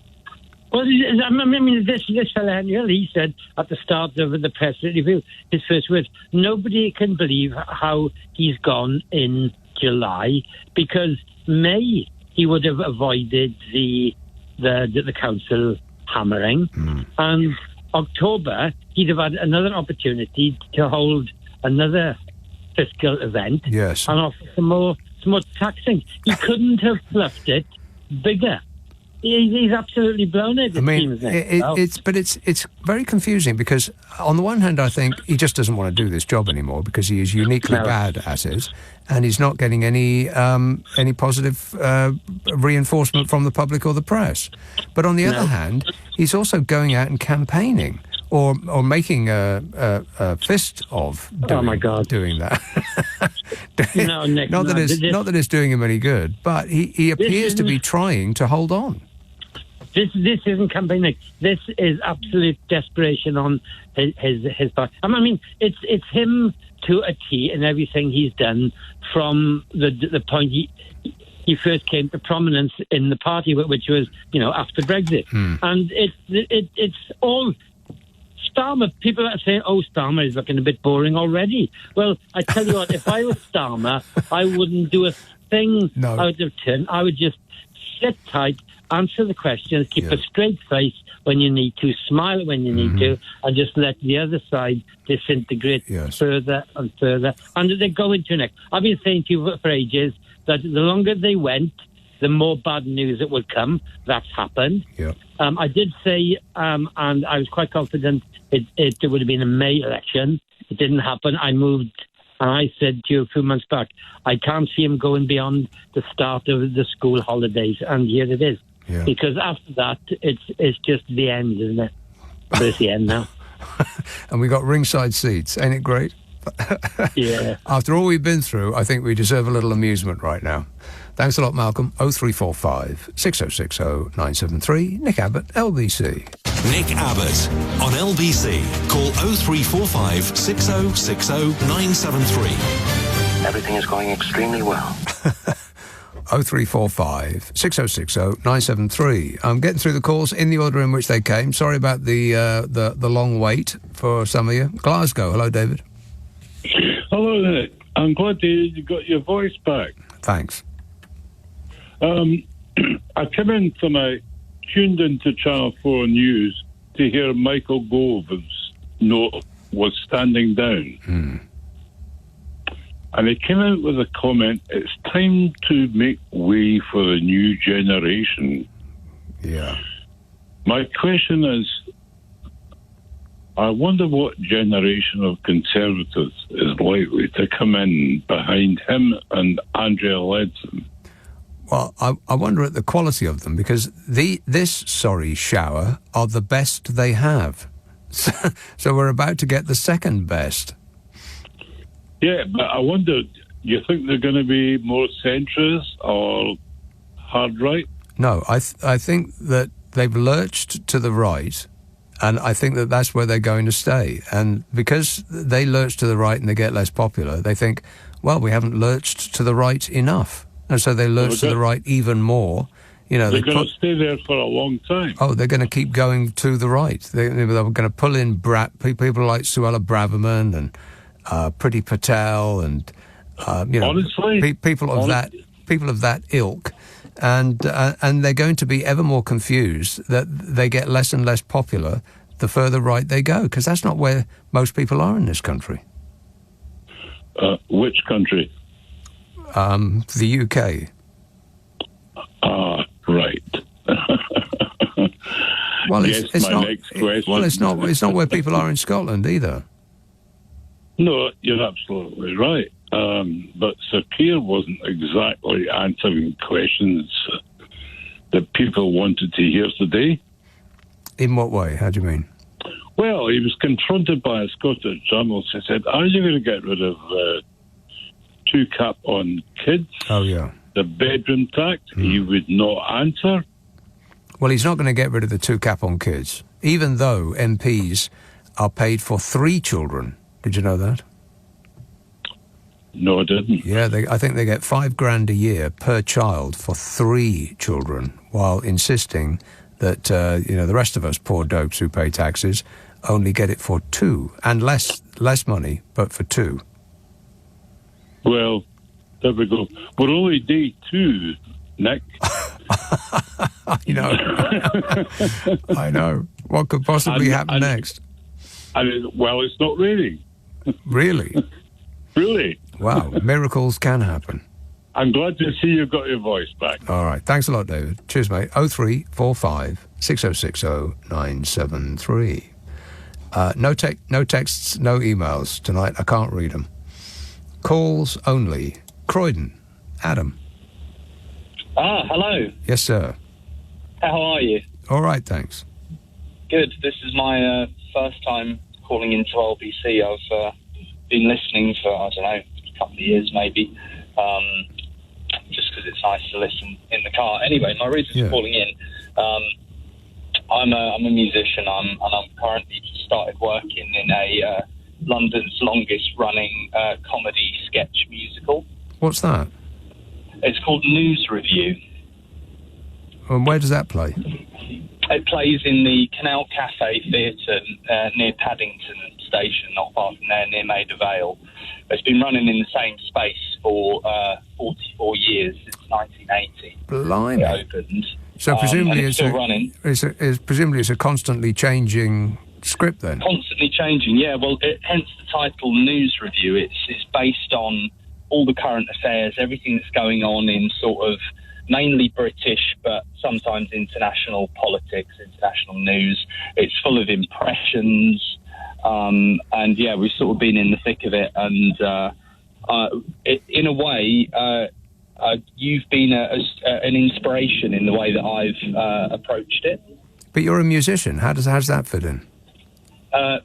Well, I mean, this fellow, he said at the start of the press review, his first words, nobody can believe how he's gone in July, because May he would have avoided the council hammering, and October he'd have had another opportunity to hold another fiscal event and offer some more taxing. He couldn't have fluffed it bigger. He's absolutely blown it. I mean, it's very confusing, because on the one hand, I think he just doesn't want to do this job anymore because he is uniquely bad at it, and he's not getting any positive reinforcement from the public or the press. But on the other hand, he's also going out and campaigning or making a fist of doing that. No, Nick, not that it's doing him any good, but he appears to be trying to hold on. This isn't campaigning. This is absolute desperation on his part. I mean, it's him to a T in everything he's done from the point he first came to prominence in the party, which was after Brexit, and it's all Starmer. People are saying, "Oh, Starmer is looking a bit boring already." Well, I tell you what, if I was Starmer, I wouldn't do a thing out of turn. I would just sit tight, answer the questions, keep a straight face when you need to, smile when you need to, and just let the other side disintegrate further and further. And they go into next. I've been saying to you for ages that the longer they went, the more bad news that would come. That's happened. Yeah. I did say, and I was quite confident it would have been a May election. It didn't happen. I moved, and I said to you a few months back, I can't see him going beyond the start of the school holidays, and here it is. Yeah. Because after that, it's just the end, isn't it? But it's the end now. And we got ringside seats. Ain't it great? Yeah. After all we've been through, I think we deserve a little amusement right now. Thanks a lot, Malcolm. 0345 6060 973. Nick Abbott, LBC. Nick Abbott on LBC. Call 0345 6060 973. Everything is going extremely well. 0345 6060 973. I'm getting through the calls in the order in which they came. Sorry about the long wait for some of you. Glasgow. Hello, David. Hello, Nick. I'm glad you got your voice back. Thanks. I came tuned into Channel 4 News to hear Michael Gove's note was standing down. And he came out with a comment, it's time to make way for a new generation. Yeah. My question is, I wonder what generation of Conservatives is likely to come in behind him and Andrea Leadsom. Well, I wonder at the quality of them, because this shower are the best they have. So we're about to get the second best. Yeah, but I wonder, do you think they're going to be more centrist or hard right? No, I think that they've lurched to the right, and I think that that's where they're going to stay. And because they lurch to the right and they get less popular, they think, well, we haven't lurched to the right enough. And so they lurch to the right even more. You know, they're going to stay there for a long time. Oh, they're going to keep going to the right. They're going to pull in people like Suella Braverman and Priti Patel and honestly, people of that ilk, and they're going to be ever more confused that they get less and less popular the further right they go, because that's not where most people are in this country. Which country? The UK. Right. Well, it's not where people are in Scotland either. No, you're absolutely right. But Sir Keir wasn't exactly answering questions that people wanted to hear today. In what way? How do you mean? Well, he was confronted by a Scottish journalist who said, are you going to get rid of 2-cap on kids? Oh, yeah. The bedroom tax? He would not answer. Well, he's not going to get rid of the 2-cap on kids, even though MPs are paid for 3 children. Did you know that? No, I didn't. Yeah, I think they get $5,000 a year per child for 3 children, while insisting that the rest of us poor dopes who pay taxes only get it for 2, and less money, but for 2. Well, there we go. We're only day 2, Nick. I know. What could possibly happen next? Well, it's not raining. Really? Really? Wow, miracles can happen. I'm glad to see you got your voice back. All right, thanks a lot, David. Cheers, mate. 0345 6060 973. No texts, no emails tonight. I can't read them. Calls only. Croydon. Adam. Hello. Yes, sir. How are you? All right, thanks. Good. This is my first time calling into LBC. I've been listening for, I don't know, a couple of years maybe, just because it's nice to listen in the car. Anyway, my reason for calling in, I'm a musician, and I'm currently started working in a London's longest running comedy sketch musical. What's that? It's called News Review. And where does that play? It plays in the Canal Cafe Theatre near Paddington Station, not far from there, near Maida Vale. It's been running in the same space for 44 years, since 1980. Blimey. It opened. So presumably it's still running. Presumably it's a constantly changing script then? Constantly changing, yeah. Well, hence the title News Review. It's based on all the current affairs, everything that's going on in sort of mainly British, but sometimes international politics, international news. It's full of impressions. And yeah, we've sort of been in the thick of it. And in a way, you've been an inspiration in the way that I've approached it. But you're a musician. How does that fit in?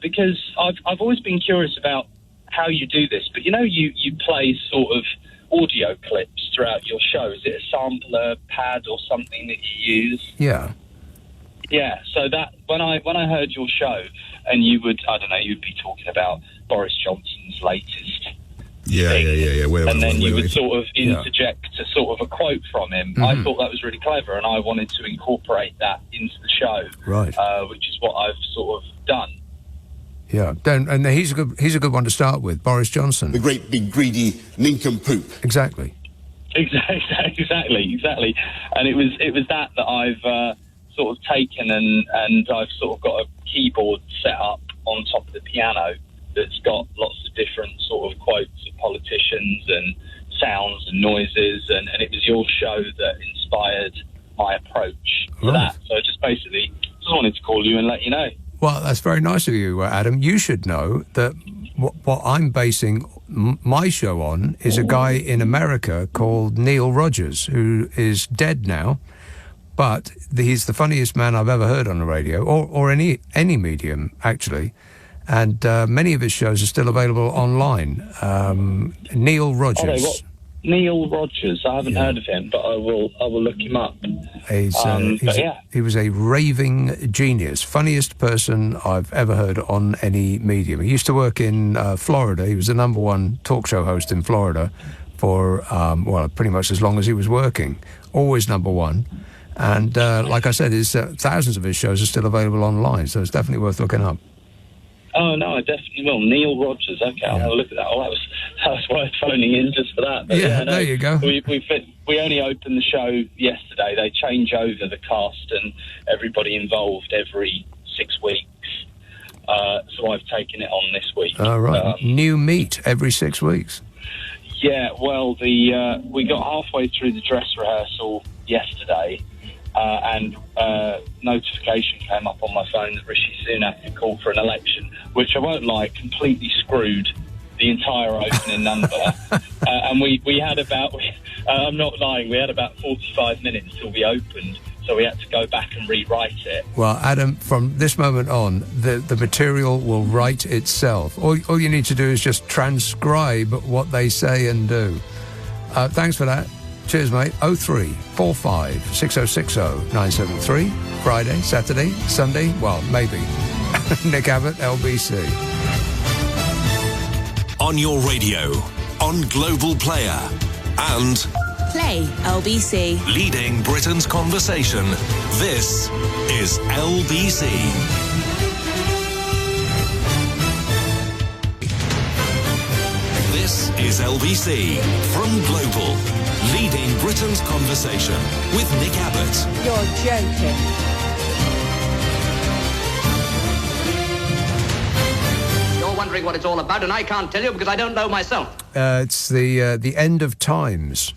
Because I've always been curious about how you do this. But, you play sort of audio clips throughout your show. Is it a sampler pad or something that you use? Yeah. Yeah, so that when I heard your show, and you'd be talking about Boris Johnson's latest thing, and then you would sort of interject to sort of a quote from him. Mm-hmm. I thought that was really clever, and I wanted to incorporate that into the show, right? Which is what I've sort of done. Yeah, and he's a good one to start with, Boris Johnson, the great big greedy nincompoop. Exactly. Exactly. And it was that I've sort of taken and I've sort of got a keyboard set up on top of the piano that's got lots of different sort of quotes of politicians and sounds and noises, and it was your show that inspired my approach to that. So I just wanted to call you and let you know. Well, that's very nice of you, Adam. You should know that what I'm basing my show on is a guy in America called Neil Rogers, who is dead now, but he's the funniest man I've ever heard on the radio, or any medium, actually. And many of his shows are still available online. Neil Rogers. Neil Rogers. I haven't heard of him, but I will look him up. He was a raving genius, funniest person I've ever heard on any medium. He used to work in Florida. He was the #1 talk show host in Florida for, pretty much as long as he was working. Always #1. And like I said, thousands of his shows are still available online, so it's definitely worth looking up. Oh, no, I definitely will. Neil Rogers. Okay, I'll have a look at that. Oh, that was worth phoning in just for that. But there you go. We only opened the show yesterday. They change over the cast and everybody involved every 6 weeks. So I've taken it on this week. All right. New meat every 6 weeks. Yeah, well, we got halfway through the dress rehearsal yesterday, and notification came up on my phone that Rishi Sunak had called for an election, which I won't lie, completely screwed the entire opening number. And we had about, I'm not lying, we had about 45 minutes till we opened, so we had to go back and rewrite it. Well, Adam, from this moment on, the material will write itself. All you need to do is just transcribe what they say and do. Thanks for that. Cheers, mate. 0345 6060 973. Friday, Saturday, Sunday, well, maybe. Nick Abbot, LBC. On your radio, on Global Player, and Play LBC. Leading Britain's conversation. This is LBC. This is LBC from Global. Leading Britain's conversation with Nick Abbott. You're joking. You're wondering what it's all about, and I can't tell you because I don't know myself. It's the end of times.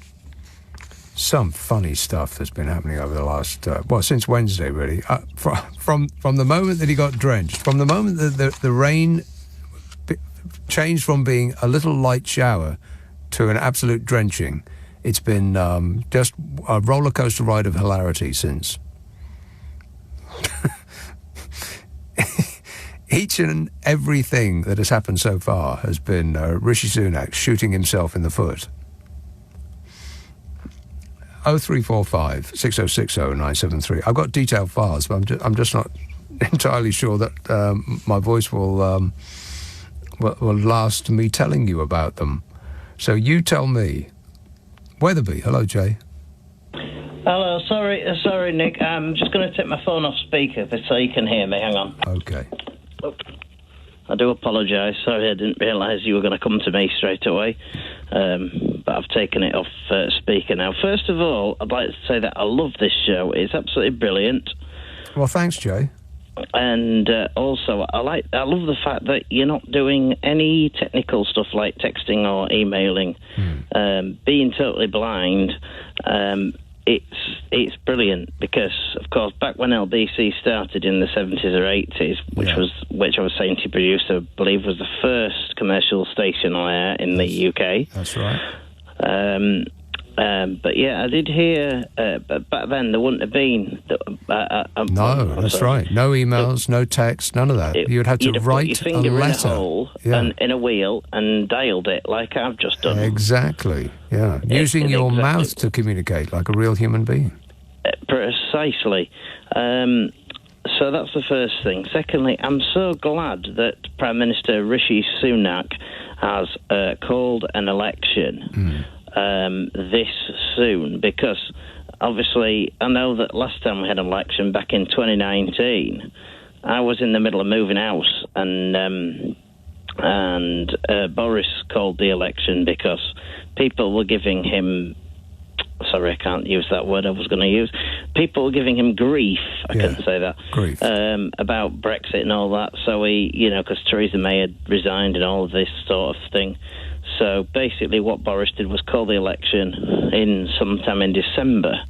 Some funny stuff that's been happening over the last, since Wednesday, really. From the moment that he got drenched, from the moment that the rain changed from being a little light shower to an absolute drenching, it's been just a roller coaster ride of hilarity since. Each and everything that has happened so far has been Rishi Sunak shooting himself in the foot. 0345 6060 973. I've got detailed files, but I'm just not entirely sure that my voice will last me telling you about them. So you tell me. Weatherby, hello, Jay. Hello, sorry, Nick. I'm just going to take my phone off speaker so you can hear me. Hang on. Okay. Oh, I do apologise. Sorry, I didn't realise you were going to come to me straight away. But I've taken it off speaker now. First of all, I'd like to say that I love this show. It's absolutely brilliant. Well, thanks, Jay. And also, I love the fact that you're not doing any technical stuff like texting or emailing. Being totally blind, it's brilliant because, of course, back when LBC started in the 70s or 80s, which I was saying to your producer, I believe was the first commercial station on air in the UK. That's right. But yeah, I did hear, but back then there wouldn't have been. No, that's right. No emails, no text, none of that. You'd have to write put your finger a letter. In a hole and in a wheel and dialed it like I've just done. Exactly, yeah. Using your mouth to communicate like a real human being. Precisely. So that's the first thing. Secondly, I'm so glad that Prime Minister Rishi Sunak has called an election this soon, because obviously I know that last time we had an election back in 2019, I was in the middle of moving house and Boris called the election because people were giving him, sorry, I can't use that word I was going to use. People were giving him grief, I can say that, grief. About Brexit and all that. So he, because Theresa May had resigned and all of this sort of thing. So basically what Boris did was call the election in sometime in December.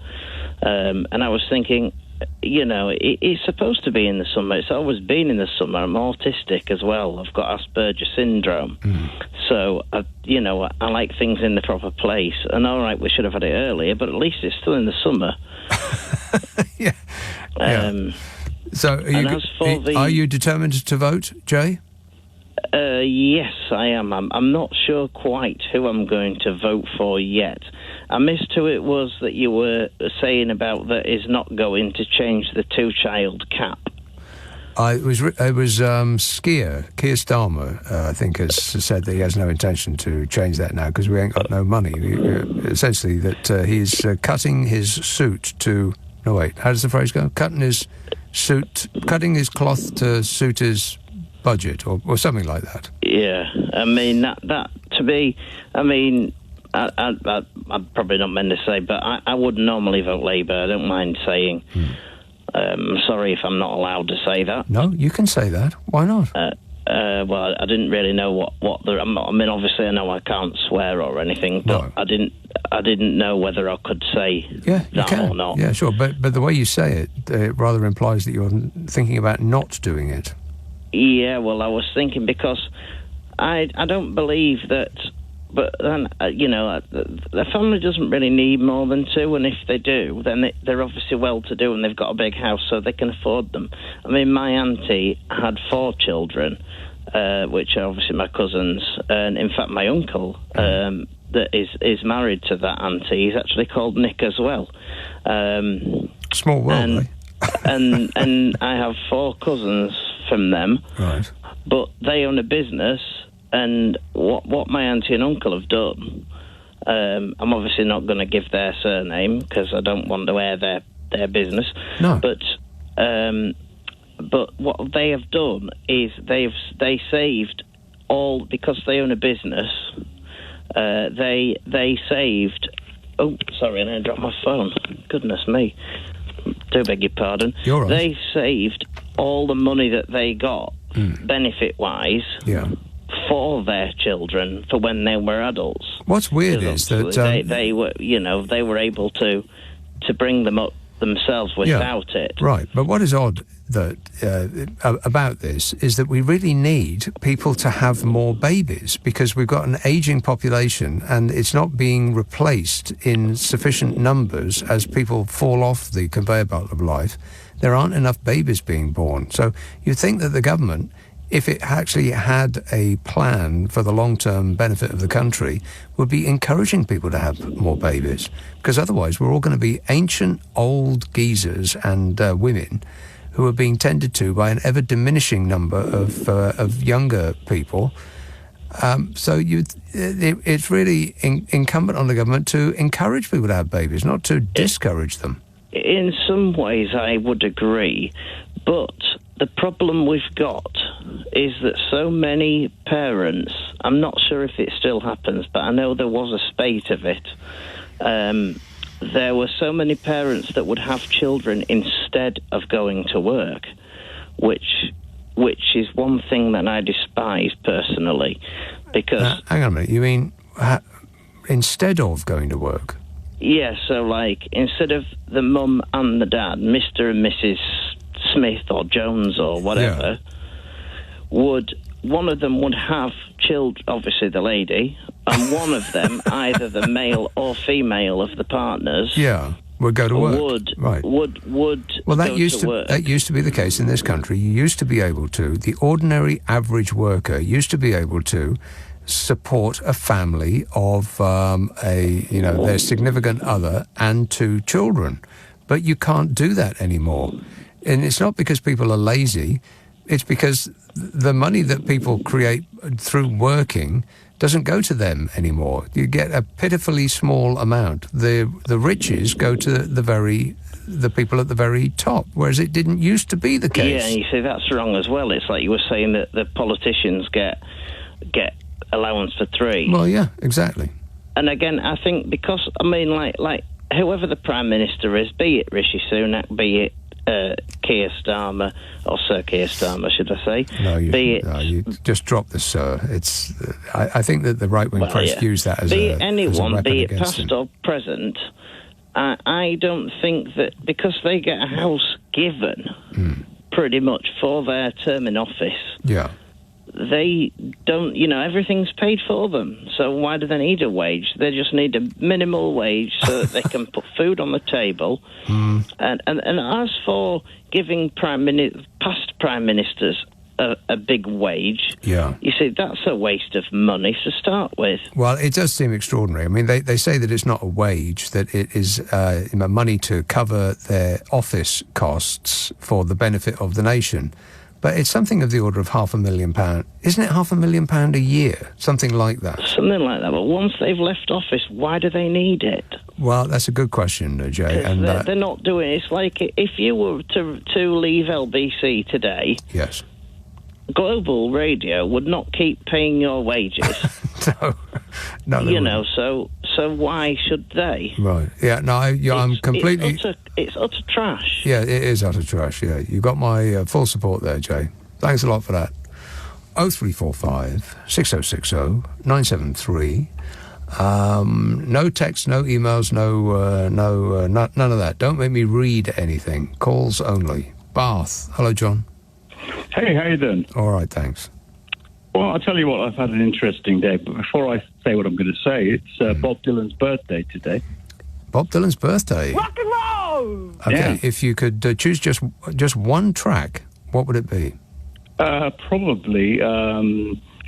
And I was thinking, it's supposed to be in the summer. It's always been in the summer. I'm autistic as well. I've got Asperger's syndrome. So, I like things in the proper place. And all right, we should have had it earlier, but at least it's still in the summer. So are you determined to vote, Jay? Yes, I am. I'm not sure quite who I'm going to vote for yet. I missed who it was that you were saying about that is not going to change the two-child cap. It was Keir Starmer, I think, has said that he has no intention to change that now because we ain't got no money. Essentially, that he's cutting his suit to... No, wait, how does the phrase go? Cutting his cloth to suit his budget, or something like that. Yeah, I mean, that to be... I mean, I'm probably not meant to say, but I would normally vote Labour. I don't mind saying... I'm sorry if I'm not allowed to say that. No, you can say that. Why not? Well, I didn't really know what the... I mean, obviously, I know I can't swear or anything, but no. I didn't know whether I could say that or not. Yeah, sure. But the way you say it rather implies that you're thinking about not doing it. Yeah, well, I was thinking because I don't believe that... But then, the family doesn't really need more than two, and if they do, then they're obviously well-to-do and they've got a big house, so they can afford them. I mean, my auntie had 4 children, which are obviously my cousins, and in fact my uncle that is married to that auntie, he's actually called Nick as well. Small world, and I have 4 cousins from them, right? But they own a business. And what my auntie and uncle have done, I'm obviously not going to give their surname because I don't want to air their business. No. But what they have done is they saved all, because they own a business. They saved. Oh, sorry, and I dropped my phone. Goodness me. Do beg your pardon. You're right. They saved all the money that they got, benefit-wise. Yeah. For their children, for when they were adults. What's weird is that they were able to bring them up themselves without it. Right, but what is odd about this is that we really need people to have more babies because we've got an ageing population and it's not being replaced in sufficient numbers as people fall off the conveyor belt of life. There aren't enough babies being born. So you'd think that the government, if it actually had a plan for the long-term benefit of the country, would be encouraging people to have more babies. Because otherwise we're all going to be ancient old geezers and women who are being tended to by an ever-diminishing number of younger people. So it's really incumbent on the government to encourage people to have babies, not to discourage them. In some ways I would agree, but the problem we've got is that so many parents, I'm not sure if it still happens, but I know there was a spate of it. There were so many parents that would have children instead of going to work, which is one thing that I despise personally, because... hang on a minute, you mean instead of going to work? Yeah, so like instead of the mum and the dad, Mr. and Mrs. Smith or Jones or whatever, one of them would have children, obviously the lady, and one of them, either the male or female of the partners, would go to work. Well, that used to be the case in this country. You used to be able to, the ordinary average worker used to be able to support a family of their significant other and 2 children, but you can't do that anymore. And it's not because people are lazy, it's because the money that people create through working doesn't go to them anymore. You get a pitifully small amount. The riches go to the people at the very top, whereas it didn't used to be the case. Yeah, and you say that's wrong as well. It's like you were saying that the politicians get allowance for 3. Well, yeah, exactly. And again, I think because, I mean, like whoever the Prime Minister is, be it Rishi Sunak, be it Keir Starmer, or Sir Keir Starmer, should I say? No, you just drop the Sir. It's. I think that the right-wing press use that as anyone, be it past past or present. I don't think that because they get a house given pretty much for their term in office. Yeah. They don't, everything's paid for them. So why do they need a wage? They just need a minimal wage so that they can put food on the table. And as for giving past prime ministers a big wage. Yeah. You see, that's a waste of money to start with. Well, it does seem extraordinary. I mean, they say that it's not a wage, that it is money to cover their office costs for the benefit of the nation. But it's something of the order of £500,000. Isn't it £500,000 a year? Something like that. Something like that. But once they've left office, why do they need it? Well, that's a good question, Jay. And they're not doing it. It's like if you were to leave LBC today... Yes. Global Radio would not keep paying your wages. No, you know, so why should they? Right. Yeah, no, I'm completely... It's utter trash. Yeah, it is utter trash, yeah. You got my full support there, Jay. Thanks a lot for that. 0345 6060 973. No text, no emails, none of that. Don't make me read anything. Calls only. Bath. Hello, John. Hey, how you doing? All right, thanks. Well, I'll tell you what, I've had an interesting day, but before I say what I'm going to say, it's Bob Dylan's birthday today. Bob Dylan's birthday? Rock and roll! Okay, Yeah. if you could choose just one track, what would it be? Probably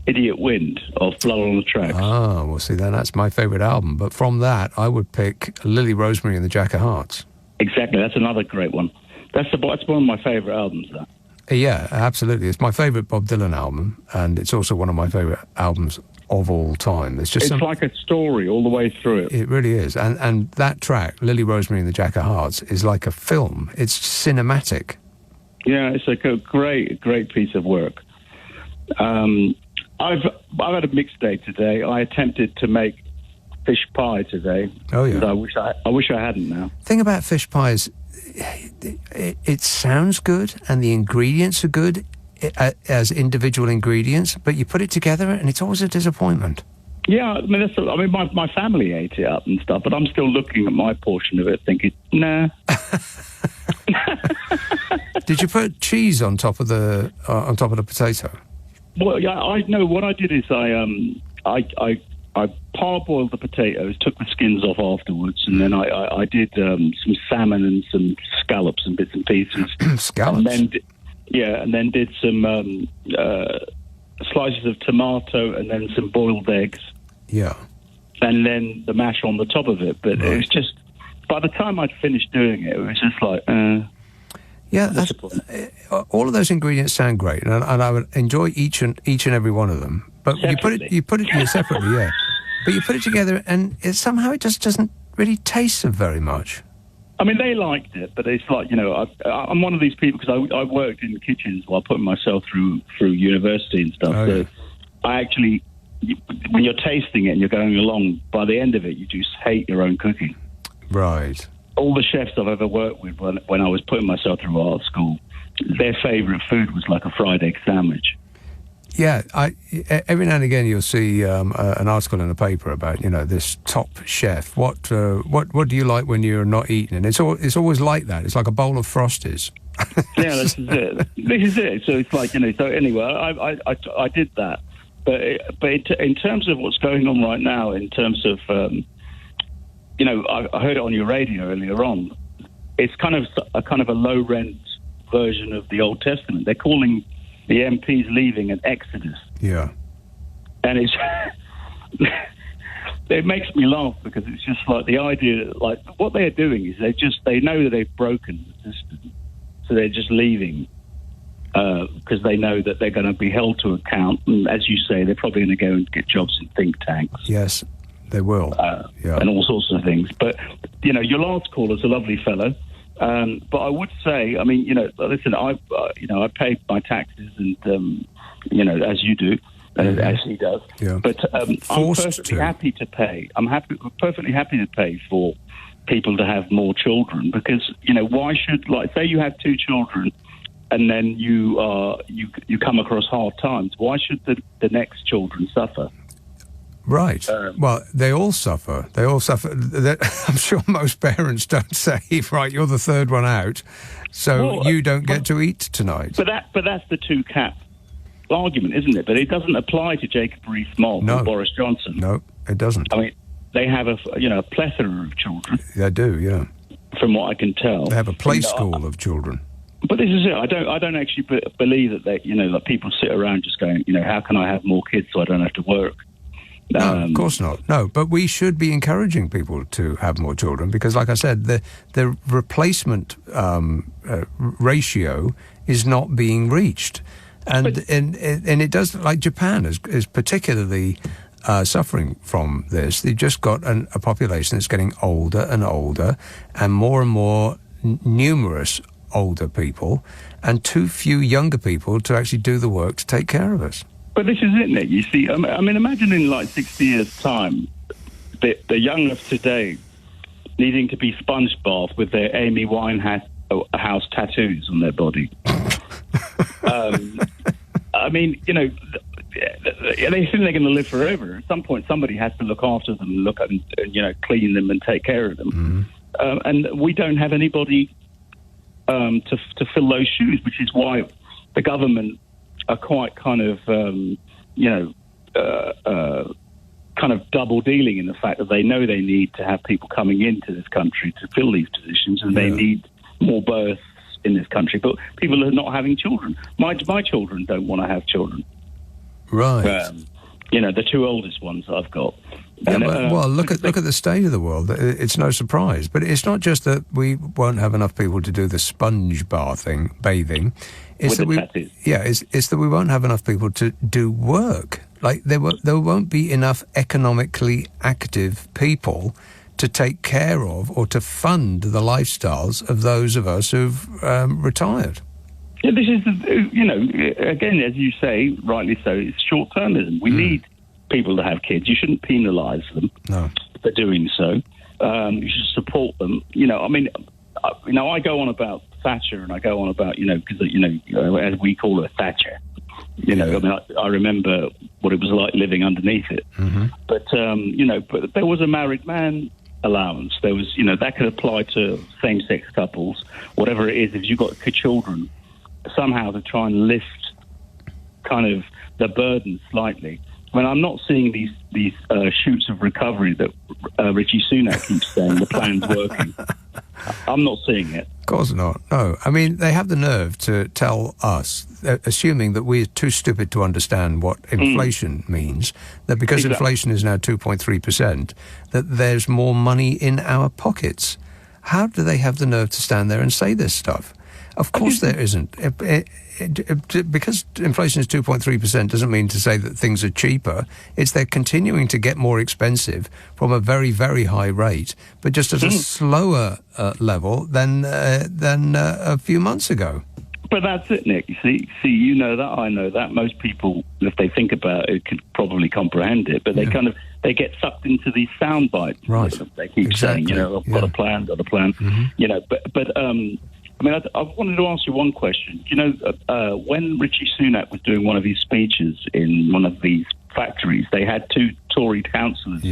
Idiot Wind of Blood on the Tracks. Ah, well, see, then that's my favourite album. But from that, I would pick Lily Rosemary and the Jack of Hearts. Exactly, that's another great one. That's one of my favourite albums, that. Yeah, absolutely. It's my favourite Bob Dylan album, and it's also one of my favourite albums of all time. It's like a story all the way through it. It really is. And that track, Lily Rosemary and the Jack of Hearts, is like a film. It's cinematic. Yeah, it's a great piece of work. I've had a mixed day today. I attempted to make fish pie today. Oh yeah. I wish I hadn't now. Thing about fish pie is it sounds good and the ingredients are good as individual ingredients, but you put it together and it's always a disappointment. Yeah, I mean, my family ate it up and stuff, but I'm still looking at my portion of it, thinking, nah. Did you put cheese on top of the potato? Well, yeah, I know. What I did is I parboiled the potatoes, took the skins off afterwards, and then I did some salmon and some scallops and bits and pieces. Scallops? And then did some slices of tomato and then some boiled eggs. Yeah. And then the mash on the top of it. But it was just, by the time I'd finished doing it, it was just like, yeah, all of those ingredients sound great, and I would enjoy each and every one of them. But separately. you put it separately, yeah. But you put it together, and somehow it just doesn't really taste of very much. I mean, they liked it, but it's like, you know, I'm one of these people because I worked in kitchens while putting myself through university and stuff. Oh, so yeah. I actually, when you're tasting it and you're going along, by the end of it, you just hate your own cooking. Right. All the chefs I've ever worked with when I was putting myself through art school, their favourite food was like a fried egg sandwich. Yeah, every now and again you'll see an article in the paper about, you know, this top chef. What do you like when you're not eating? And it's always like that. It's like a bowl of Frosties. Yeah, this is it. This is it. So it's like, you know. So anyway, I did that, but in terms of what's going on right now, in terms of you know, I heard it on your radio earlier on. It's kind of a low rent version of the Old Testament. They're calling the MPs leaving an exodus. Yeah. And it's it makes me laugh because it's just like the idea, like what they're doing is they know that they've broken the system, so they're just leaving because they know that they're going to be held to account. And as you say, they're probably going to go and get jobs in think tanks. Yes, they will. Yeah. And all sorts of things. But you know, your last caller's a lovely fellow. But I would say, I mean, you know, listen, I pay my taxes and, you know, as you do, as he does. Yeah. But I'm perfectly happy to pay. Perfectly happy to pay for people to have more children because, you know, why should, like, say you have 2 children and then you come across hard times. Why should the next children suffer? Right. Well, they all suffer. They all suffer. I'm sure most parents don't say, right, you're the third one out, so you don't get to eat tonight. But that's the 2-cap argument, isn't it? But it doesn't apply to Jacob Rees-Mogg or Boris Johnson. No, it doesn't. I mean, they have a plethora of children. They do, yeah. From what I can tell. They have a play school of children. But this is it. I don't actually believe that that people sit around just going, how can I have more kids so I don't have to work? No, of course not. No, but we should be encouraging people to have more children because, like I said, the replacement ratio is not being reached, and it does. Like Japan is particularly suffering from this. They've just got a population that's getting older and older, and more numerous older people, and too few younger people to actually do the work to take care of us. But this is it, Nick. You see, I mean, imagine in like 60 years' time, the young of today needing to be sponge bathed with their Amy Winehouse tattoos on their body. I mean, they think they're going to live forever. At some point, somebody has to look after them, look at them, clean them and take care of them. And we don't have anybody to fill those shoes, which is why the government are quite kind of, kind of double dealing in the fact that they know they need to have people coming into this country to fill these positions, and they need more births in this country. But people are not having children. My children don't want to have children. Right. The two oldest ones I've got. Yeah, well, look at the state of the world. It's no surprise, but it's not just that we won't have enough people to do the sponge bathing. It's that it's that we won't have enough people to do work. Like there won't be enough economically active people to take care of or to fund the lifestyles of those of us who've retired. Yeah, this is again, as you say, rightly so. It's short-termism. We need people to have kids. You shouldn't penalise them for doing so. You should support them. I go on about Thatcher, and I go on about because as we call her Thatcher. I remember what it was like living underneath it. But but there was a married man allowance. There was that could apply to same-sex couples, whatever it is. If you've got children, somehow to try and lift kind of the burden slightly. I mean, I'm not seeing these shoots of recovery that Rishi Sunak keeps saying the plan's working. I'm not seeing it. Of course not. No. I mean, they have the nerve to tell us, assuming that we're too stupid to understand what inflation means, that because inflation is now 2.3%, that there's more money in our pockets. How do they have the nerve to stand there and say this stuff? Of course there isn't. Because inflation is 2.3% doesn't mean to say that things are cheaper. It's they're continuing to get more expensive from a very, very high rate, but just at a slower level than a few months ago. But that's it, Nick. You see, you know that, I know that. Most people, if they think about it, could probably comprehend it. But they get sucked into these sound bites. Right. They keep saying, I've got a plan. But I mean, I wanted to ask you one question. When Rishi Sunak was doing one of his speeches in one of these factories, they had two Tory councillors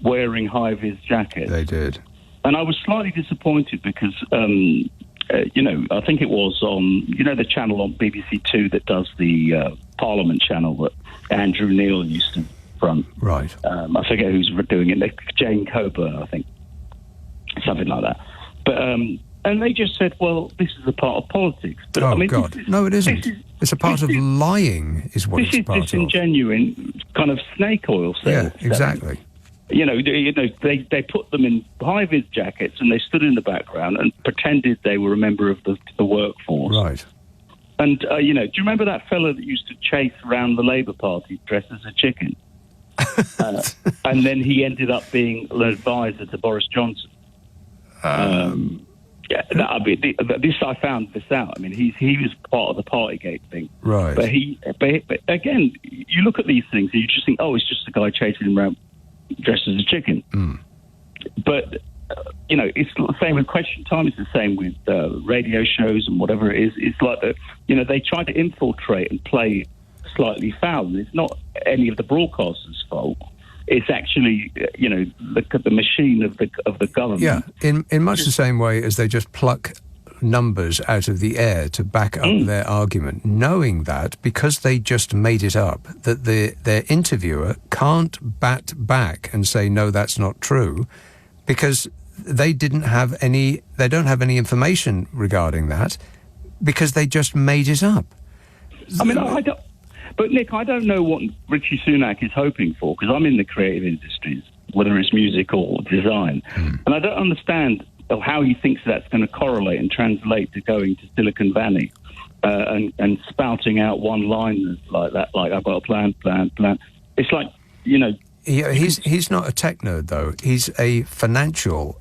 wearing high-vis jackets. They did. And I was slightly disappointed because, I think it was on, the channel on BBC Two that does the Parliament channel that Andrew Neil used to run. Right. I forget who's doing it. Jane Coburn, I think. Something like that. But... and they just said, well, this is a part of politics. But, God. No, it isn't. It's a part of lying is what it's part of. This is disingenuine kind of snake oil sales. Yeah, exactly. They put them in high-vis jackets and they stood in the background and pretended they were a member of the workforce. Right. And, do you remember that fella that used to chase around the Labour Party dressed as a chicken? And then he ended up being an advisor to Boris Johnson. I found this out. I mean, he was part of the Partygate thing, right? But again, you look at these things and you just think, oh, it's just a guy chasing him around dressed as a chicken. But it's the same with Question Time. It's the same with radio shows and whatever it is. It's like they try to infiltrate and play slightly foul. And it's not any of the broadcasters' fault. It's actually, the machine of the government. Yeah, in much the same way as they just pluck numbers out of the air to back up their argument, knowing that because they just made it up, that their interviewer can't bat back and say, no, that's not true, because they don't have any information regarding that. because they just made it up. I mean, I don't... But, Nick, I don't know what Rishi Sunak is hoping for, because I'm in the creative industries, whether it's music or design, and I don't understand how he thinks that's going to correlate and translate to going to Silicon Valley and spouting out one-liners like that, like, I've got a plan. It's like, you know... He's not a tech nerd, though. He's a financial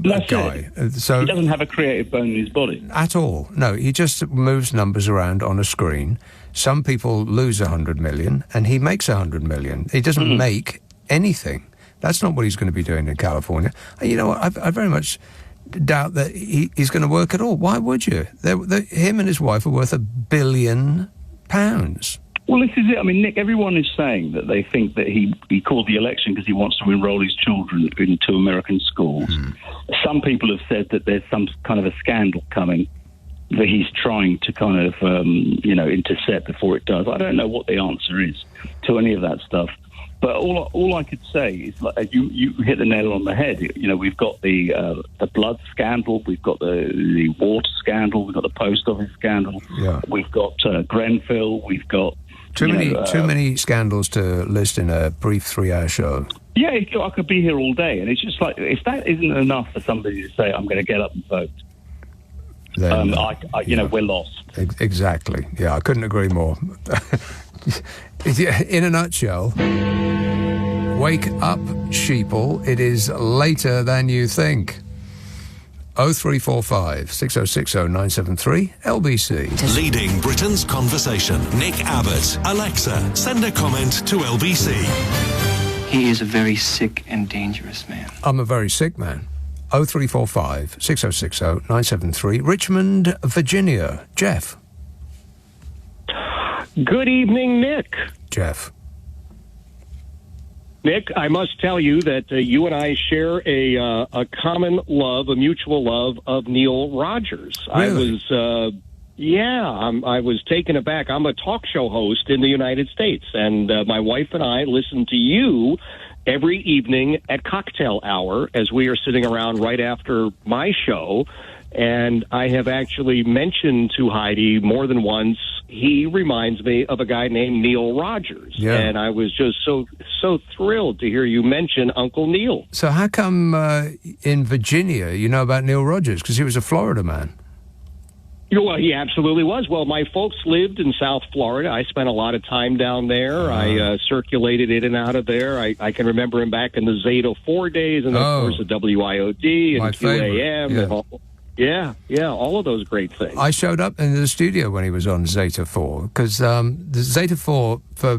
guy. So he doesn't have a creative bone in his body. At all. No, he just moves numbers around on a screen. Some people lose 100 million, and he makes 100 million. He doesn't make anything. That's not what he's going to be doing in California. And you know what? I very much doubt that he's going to work at all. Why would you? Him and his wife are worth £1 billion. Well, this is it. I mean, Nick, everyone is saying that they think that he called the election because he wants to enroll his children into American schools. Some people have said that there's some kind of a scandal coming that he's trying to kind of, intercept before it does. I don't know what the answer is to any of that stuff. But all I could say is, like, you hit the nail on the head. You know, we've got the blood scandal, we've got the water scandal, we've got the post office scandal, we've got Grenfell, we've got... Too many scandals to list in a brief 3-hour show. Yeah, I could be here all day, and it's just like, if that isn't enough for somebody to say, I'm going to get up and vote, then, we're lost. Exactly. Yeah, I couldn't agree more. In a nutshell, wake up, sheeple. It is later than you think. 0345 6060 973 LBC. Leading Britain's conversation. Nick Abbott. Alexa, send a comment to LBC. He is a very sick and dangerous man. I'm a very sick man. 0345 6060 973 Richmond, Virginia. Jeff. Good evening, Nick. Jeff. Nick, I must tell you that you and I share a common love, a mutual love of Neil Rogers. Really? I was taken aback. I'm a talk show host in the United States, and my wife and I listen to you every evening at cocktail hour as we are sitting around right after my show. And I have actually mentioned to Heidi more than once, he reminds me of a guy named Neil Rogers. Yeah. And I was just so thrilled to hear you mention Uncle Neil. So how come in Virginia you know about Neil Rogers? Because he was a Florida man. Well, he absolutely was. Well, my folks lived in South Florida. I spent a lot of time down there. I circulated in and out of there. I can remember him back in the Zeta 4 days, and of course the WIOD and QAM and all. Yeah, all of those great things. I showed up in the studio when he was on Zeta 4, because the Zeta 4, for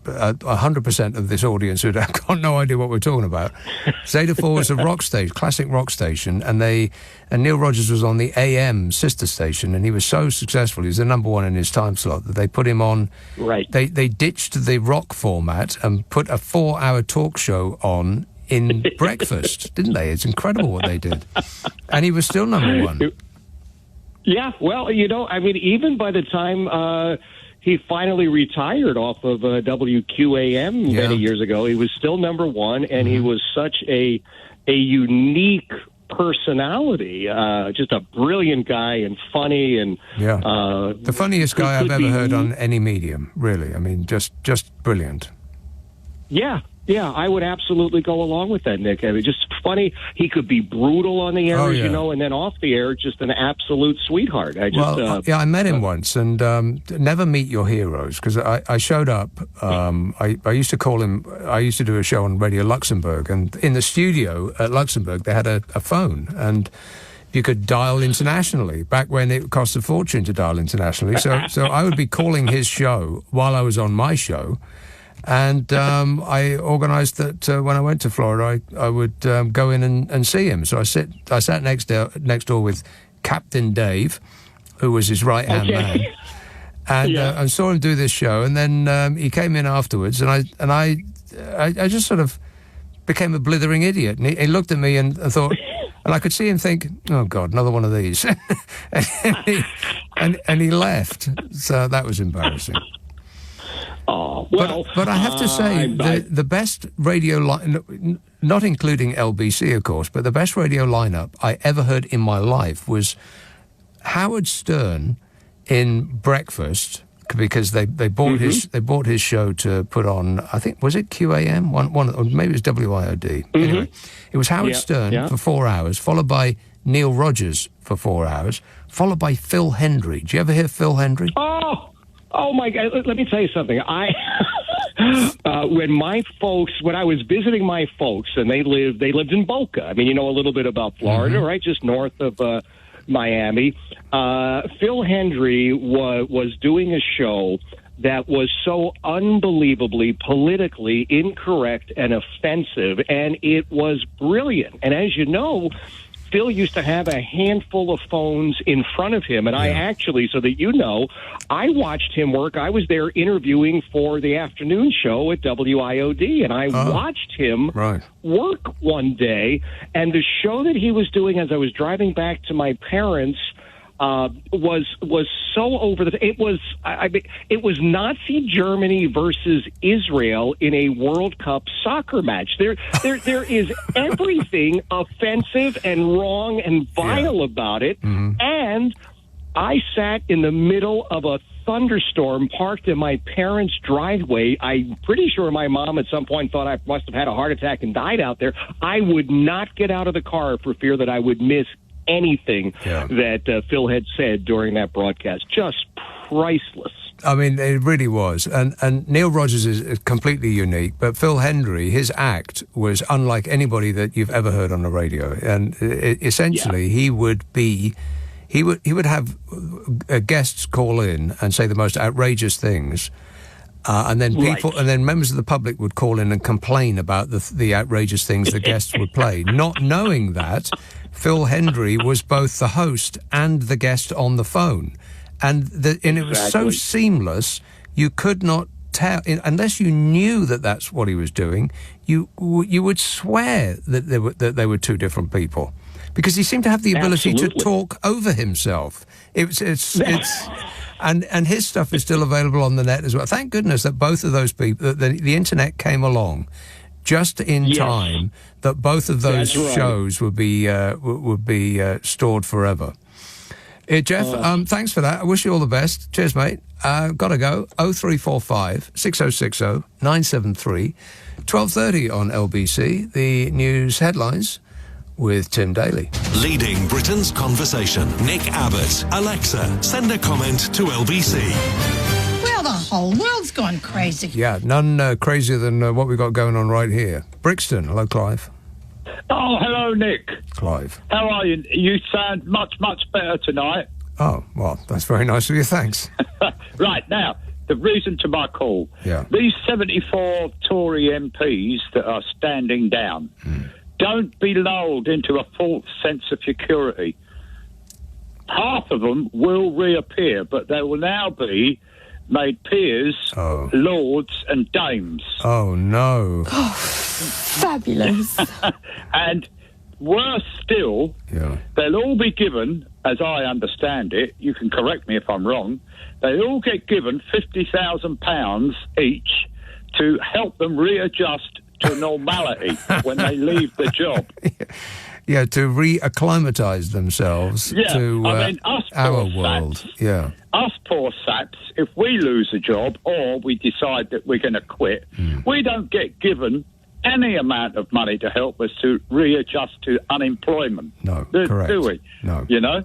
100% of this audience who have got no idea what we're talking about, Zeta 4 was a rock station, classic rock station, and Neil Rogers was on the AM sister station, and he was so successful, he was the number one in his time slot, that they put him on. Right. They ditched the rock format and put a 4-hour talk show on in breakfast, didn't they? It's incredible what they did. And he was still number one. Yeah, well, even by the time he finally retired off of WQAM many years ago, he was still number one, and he was such a unique personality, just a brilliant guy and funny, and the funniest guy I've ever heard on any medium, really. I mean, just brilliant. Yeah, I would absolutely go along with that, Nick. I mean, just funny. He could be brutal on the air, and then off the air, just an absolute sweetheart. I met him once, and never meet your heroes, because I showed up. I used to call him. I used to do a show on Radio Luxembourg, and in the studio at Luxembourg, they had a phone, and you could dial internationally, back when it cost a fortune to dial internationally. So I would be calling his show while I was on my show. And I organised that when I went to Florida, I would go in and see him. So I sat next door with Captain Dave, who was his right-hand man, and saw him do this show. And then he came in afterwards, and I just sort of became a blithering idiot. And he looked at me and thought, and I could see him think, oh God, another one of these, and he left. So that was embarrassing. Oh, well, but I have to say, the best radio line, not including LBC, of course, but the best radio lineup I ever heard in my life was Howard Stern in Breakfast, because they bought his show to put on, I think, was it QAM? One or maybe it was WIOD. Anyway, it was Howard Stern for 4 hours, followed by Neil Rogers for 4 hours, followed by Phil Hendry. Do you ever hear Phil Hendry? Oh my God! Let me tell you something. When I was visiting my folks, and they lived in Boca. I mean, you know a little bit about Florida, right? Just north of Miami. Phil Hendry was doing a show that was so unbelievably politically incorrect and offensive, and it was brilliant. And as you know, Phil used to have a handful of phones in front of him, and I actually, so that you know, I watched him work. I was there interviewing for the afternoon show at WIOD, and I watched him work one day, and the show that he was doing as I was driving back to my parents' was so over the. It was Nazi Germany versus Israel in a World Cup soccer match. There is everything offensive and wrong and vile about it. And I sat in the middle of a thunderstorm parked in my parents' driveway. I'm pretty sure my mom at some point thought I must have had a heart attack and died out there. I would not get out of the car for fear that I would miss anything that Phil had said during that broadcast. Just priceless. I mean, it really was. And Neil Rogers is completely unique, but Phil Hendry, his act was unlike anybody that you've ever heard on the radio. And essentially, he would have guests call in and say the most outrageous things. And then and then members of the public would call in and complain about the outrageous things the guests would play, not knowing that Phil Hendry was both the host and the guest on the phone. And it was so seamless, you could not tell, unless you knew that that's what he was doing, you would swear that they were two different people. Because he seemed to have the ability to talk over himself. And his stuff is still available on the net as well. Thank goodness that both of those people, the internet came along just in time that both of those shows would be stored forever. Jeff, thanks for that. I wish you all the best. Cheers, mate. Gotta go. 0345 6060 973 12:30 on LBC. The news headlines with Tim Daly. Leading Britain's conversation. Nick Abbott. Alexa, send a comment to LBC. Well, the whole world's gone crazy. Yeah, none crazier than what we've got going on right here. Brixton. Hello, Clive. Oh, hello, Nick. Clive. How are you? You sound much, much better tonight. Oh, well, that's very nice of you. Thanks. Right, now, the reason to my call. Yeah. These 74 Tory MPs that are standing down, don't be lulled into a false sense of security. Half of them will reappear, but they will now be made peers, lords and dames. Oh, no. Oh, fabulous. And worse still, they'll all be given, as I understand it, you can correct me if I'm wrong, they all get given £50,000 each to help them readjust to normality when they leave the job. Yeah, to reacclimatise themselves to our world. Saps, us poor saps, if we lose a job or we decide that we're going to quit, we don't get given any amount of money to help us to readjust to unemployment. No, correct. Do we? No. You know?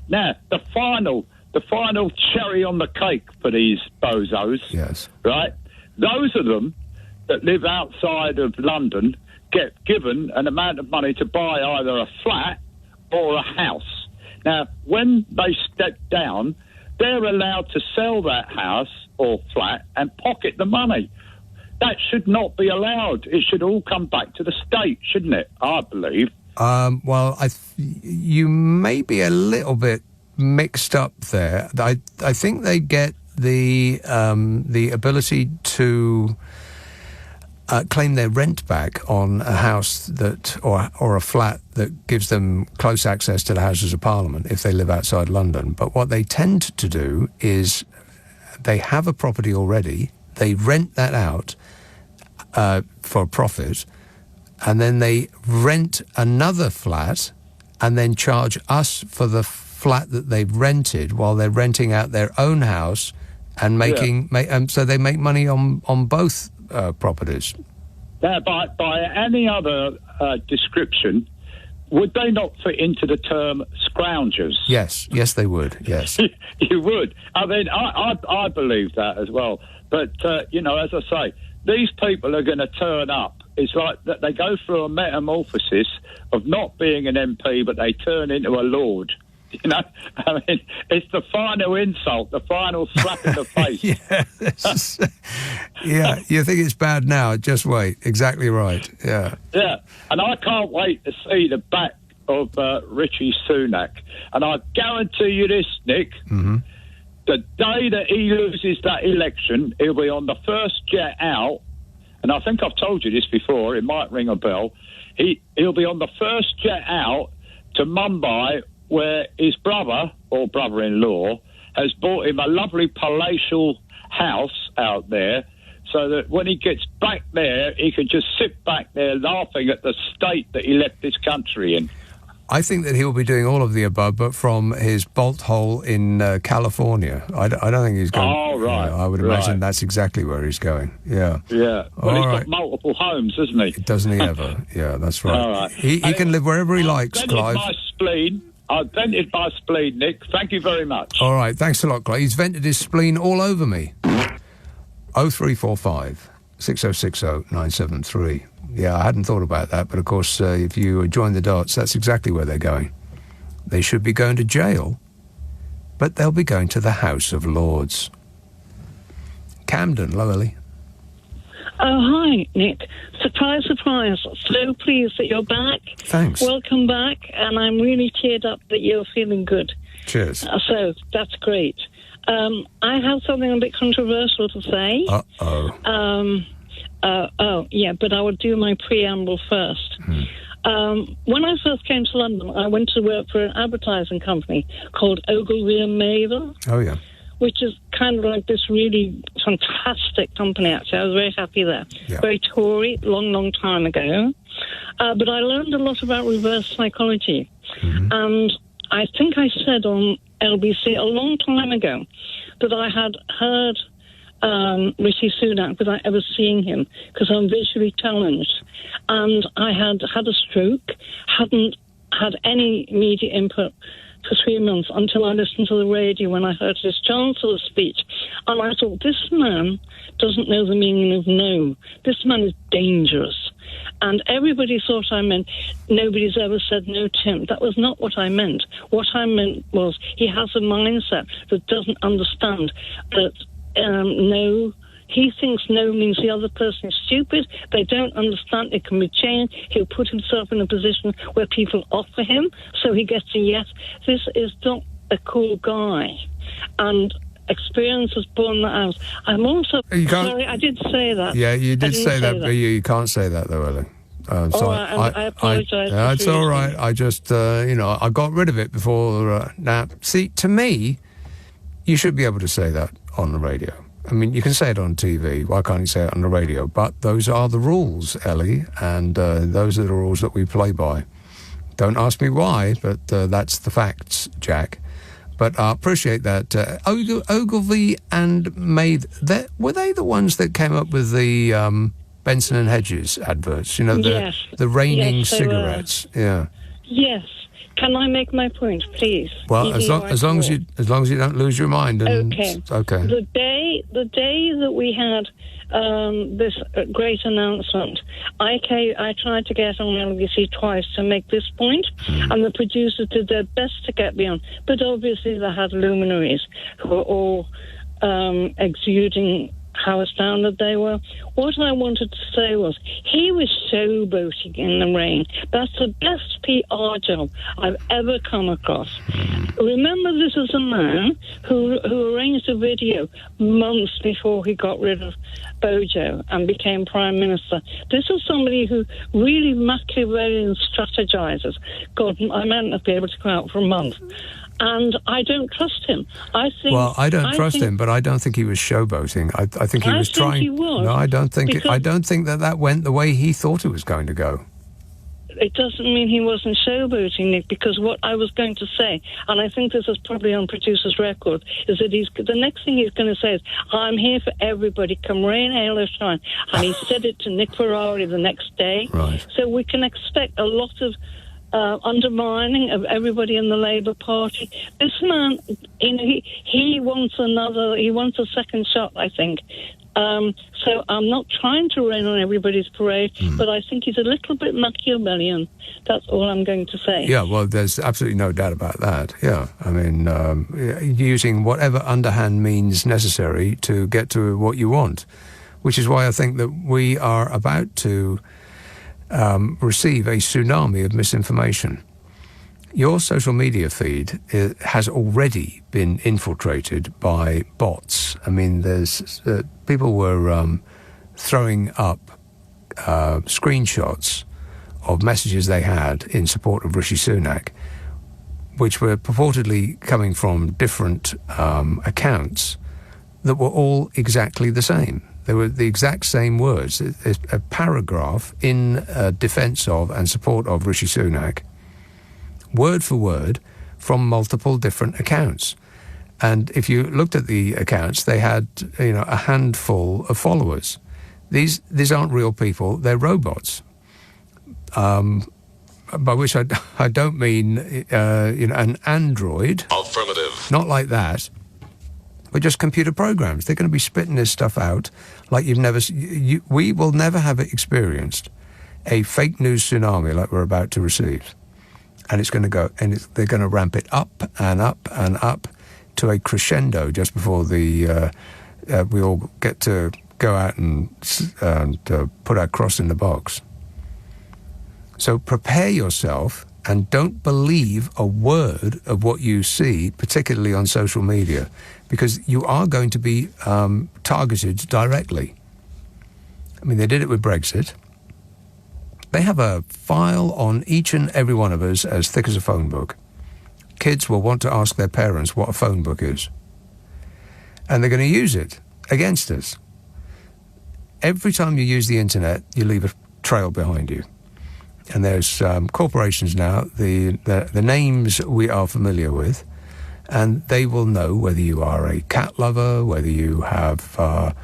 Now, the final cherry on the cake for these bozos, right? Those of them that live outside of London get given an amount of money to buy either a flat or a house. Now, when they step down, they're allowed to sell that house or flat and pocket the money. That should not be allowed. It should all come back to the state, shouldn't it? I believe. Well, you may be a little bit mixed up there. I think they get the ability to claim their rent back on a house or a flat that gives them close access to the Houses of Parliament if they live outside London. But what they tend to do is they have a property already, they rent that out for a profit, and then they rent another flat and then charge us for the flat that they've rented while they're renting out their own house and so they make money on both properties. Now, by any other description, would they not fit into the term scroungers? Yes, they would, yes. You would. I mean, I believe that as well. But, as I say, these people are going to turn up. It's like that they go through a metamorphosis of not being an MP, but they turn into a lord. I mean, it's the final insult, the final slap in the face. Yeah, you think it's bad now, just wait. Exactly right, yeah. Yeah, and I can't wait to see the back of Rishi Sunak. And I guarantee you this, Nick, the day that he loses that election, he'll be on the first jet out, and I think I've told you this before, it might ring a bell, he'll be on the first jet out to Mumbai, where his brother, or brother-in-law, has bought him a lovely palatial house out there, so that when he gets back there, he can just sit back there laughing at the state that he left this country in. I think that he'll be doing all of the above, but from his bolt hole in California. I don't think he's going... Oh, right. I would imagine that's exactly where he's going, yeah. Yeah. Well, he's got multiple homes, hasn't he? Doesn't he ever? Yeah, that's right. All right. He can live wherever he likes, Clive. I've vented my spleen, Nick. Thank you very much. All right, thanks a lot, Clive. He's vented his spleen all over me. 0345 6060 973. Yeah, I hadn't thought about that, but of course, if you join the dots, that's exactly where they're going. They should be going to jail, but they'll be going to the House of Lords. Camden, Lowley. Oh, hi, Nick. Surprise, surprise. So pleased that you're back. Thanks. Welcome back, and I'm really cheered up that you're feeling good. Cheers. So, that's great. I have something a bit controversial to say. But I would do my preamble first. When I first came to London, I went to work for an advertising company called Ogilvy and Mather. Oh, yeah. Which is kind of like this really fantastic company, actually. I was very happy there. Yeah. Very Tory, long time ago. But I learned a lot about reverse psychology. And I think I said on LBC a long time ago that I had heard Rishi Sunak without ever seeing him, because I'm visually challenged. And I had had a stroke, hadn't had any media input for 3 months until I listened to the radio when I heard his Chancellor's speech. And I thought, this man doesn't know the meaning of no. This man is dangerous. And everybody thought I meant nobody's ever said no to him. That was not what I meant. What I meant was he has a mindset that doesn't understand that no... He thinks no means the other person is stupid. They don't understand it can be changed. He'll put himself in a position where people offer him, so he gets a yes. This is not a cool guy. And experience has borne that out. I'm also... Sorry, I did say that. Yeah, you did say that, but you can't say that, though, Ellie. So I apologise. It's all right. I just, I got rid of it before... now, see, to me, you should be able to say that on the radio. I mean, you can say it on TV. Why can't you say it on the radio? But those are the rules, Ellie, and those are the rules that we play by. Don't ask me why, but that's the facts, Jack. But I appreciate that. Ogilvy and Mather, were they the ones that came up with the Benson and Hedges adverts? You know, the raining cigarettes. Yeah. Yes. Can I make my point, please? Well, as long as you don't lose your mind. And okay. The day that we had this great announcement, I tried to get on LBC twice to make this point, and the producers did their best to get me on. But obviously they had luminaries who were all exuding how astounded they were. What I wanted to say was, he was showboating in the rain. That's the best PR job I've ever come across. Remember, this is a man who arranged a video months before he got rid of Bojo and became Prime Minister. This is somebody who really Machiavellian strategizes. God, I might not be able to go out for a month. And I don't trust him. I don't trust him, but I don't think he was showboating. I think he was trying. He was, no, I don't think. I don't think that went the way he thought it was going to go. it doesn't mean he wasn't showboating, Nick, because what I was going to say, and I think this is probably on producer's record, is that the next thing he's going to say is, I'm here for everybody, come rain, hail or shine. And he said it to Nick Ferrari the next day. Right. So we can expect a lot of undermining of everybody in the Labour Party. This man, he wants a second shot, I think. So I'm not trying to rain on everybody's parade, but I think he's a little bit Machiavellian. That's all I'm going to say. Yeah, well, there's absolutely no doubt about that. Yeah, I mean, using whatever underhand means necessary to get to what you want, which is why I think that we are about to receive a tsunami of misinformation. Your social media feed has already been infiltrated by bots. I mean, there's people were throwing up screenshots of messages they had in support of Rishi Sunak, which were purportedly coming from different accounts that were all exactly the same. They were the exact same words. A paragraph in defence of and support of Rishi Sunak, word for word, from multiple different accounts. And if you looked at the accounts, they had, a handful of followers. These aren't real people; they're robots. By which I don't mean an android. Affirmative. Not like that. But just computer programs. They're going to be spitting this stuff out like you've never. We will never have experienced a fake news tsunami like we're about to receive. And it's going to go, and they're going to ramp it up and up and up to a crescendo just before we all get to go out and put our cross in the box. So prepare yourself and don't believe a word of what you see, particularly on social media, because you are going to be targeted directly. I mean, they did it with Brexit. They have a file on each and every one of us as thick as a phone book. Kids will want to ask their parents what a phone book is. And they're going to use it against us. Every time you use the internet, you leave a trail behind you. And there's corporations now, the names we are familiar with, and they will know whether you are a cat lover, whether you have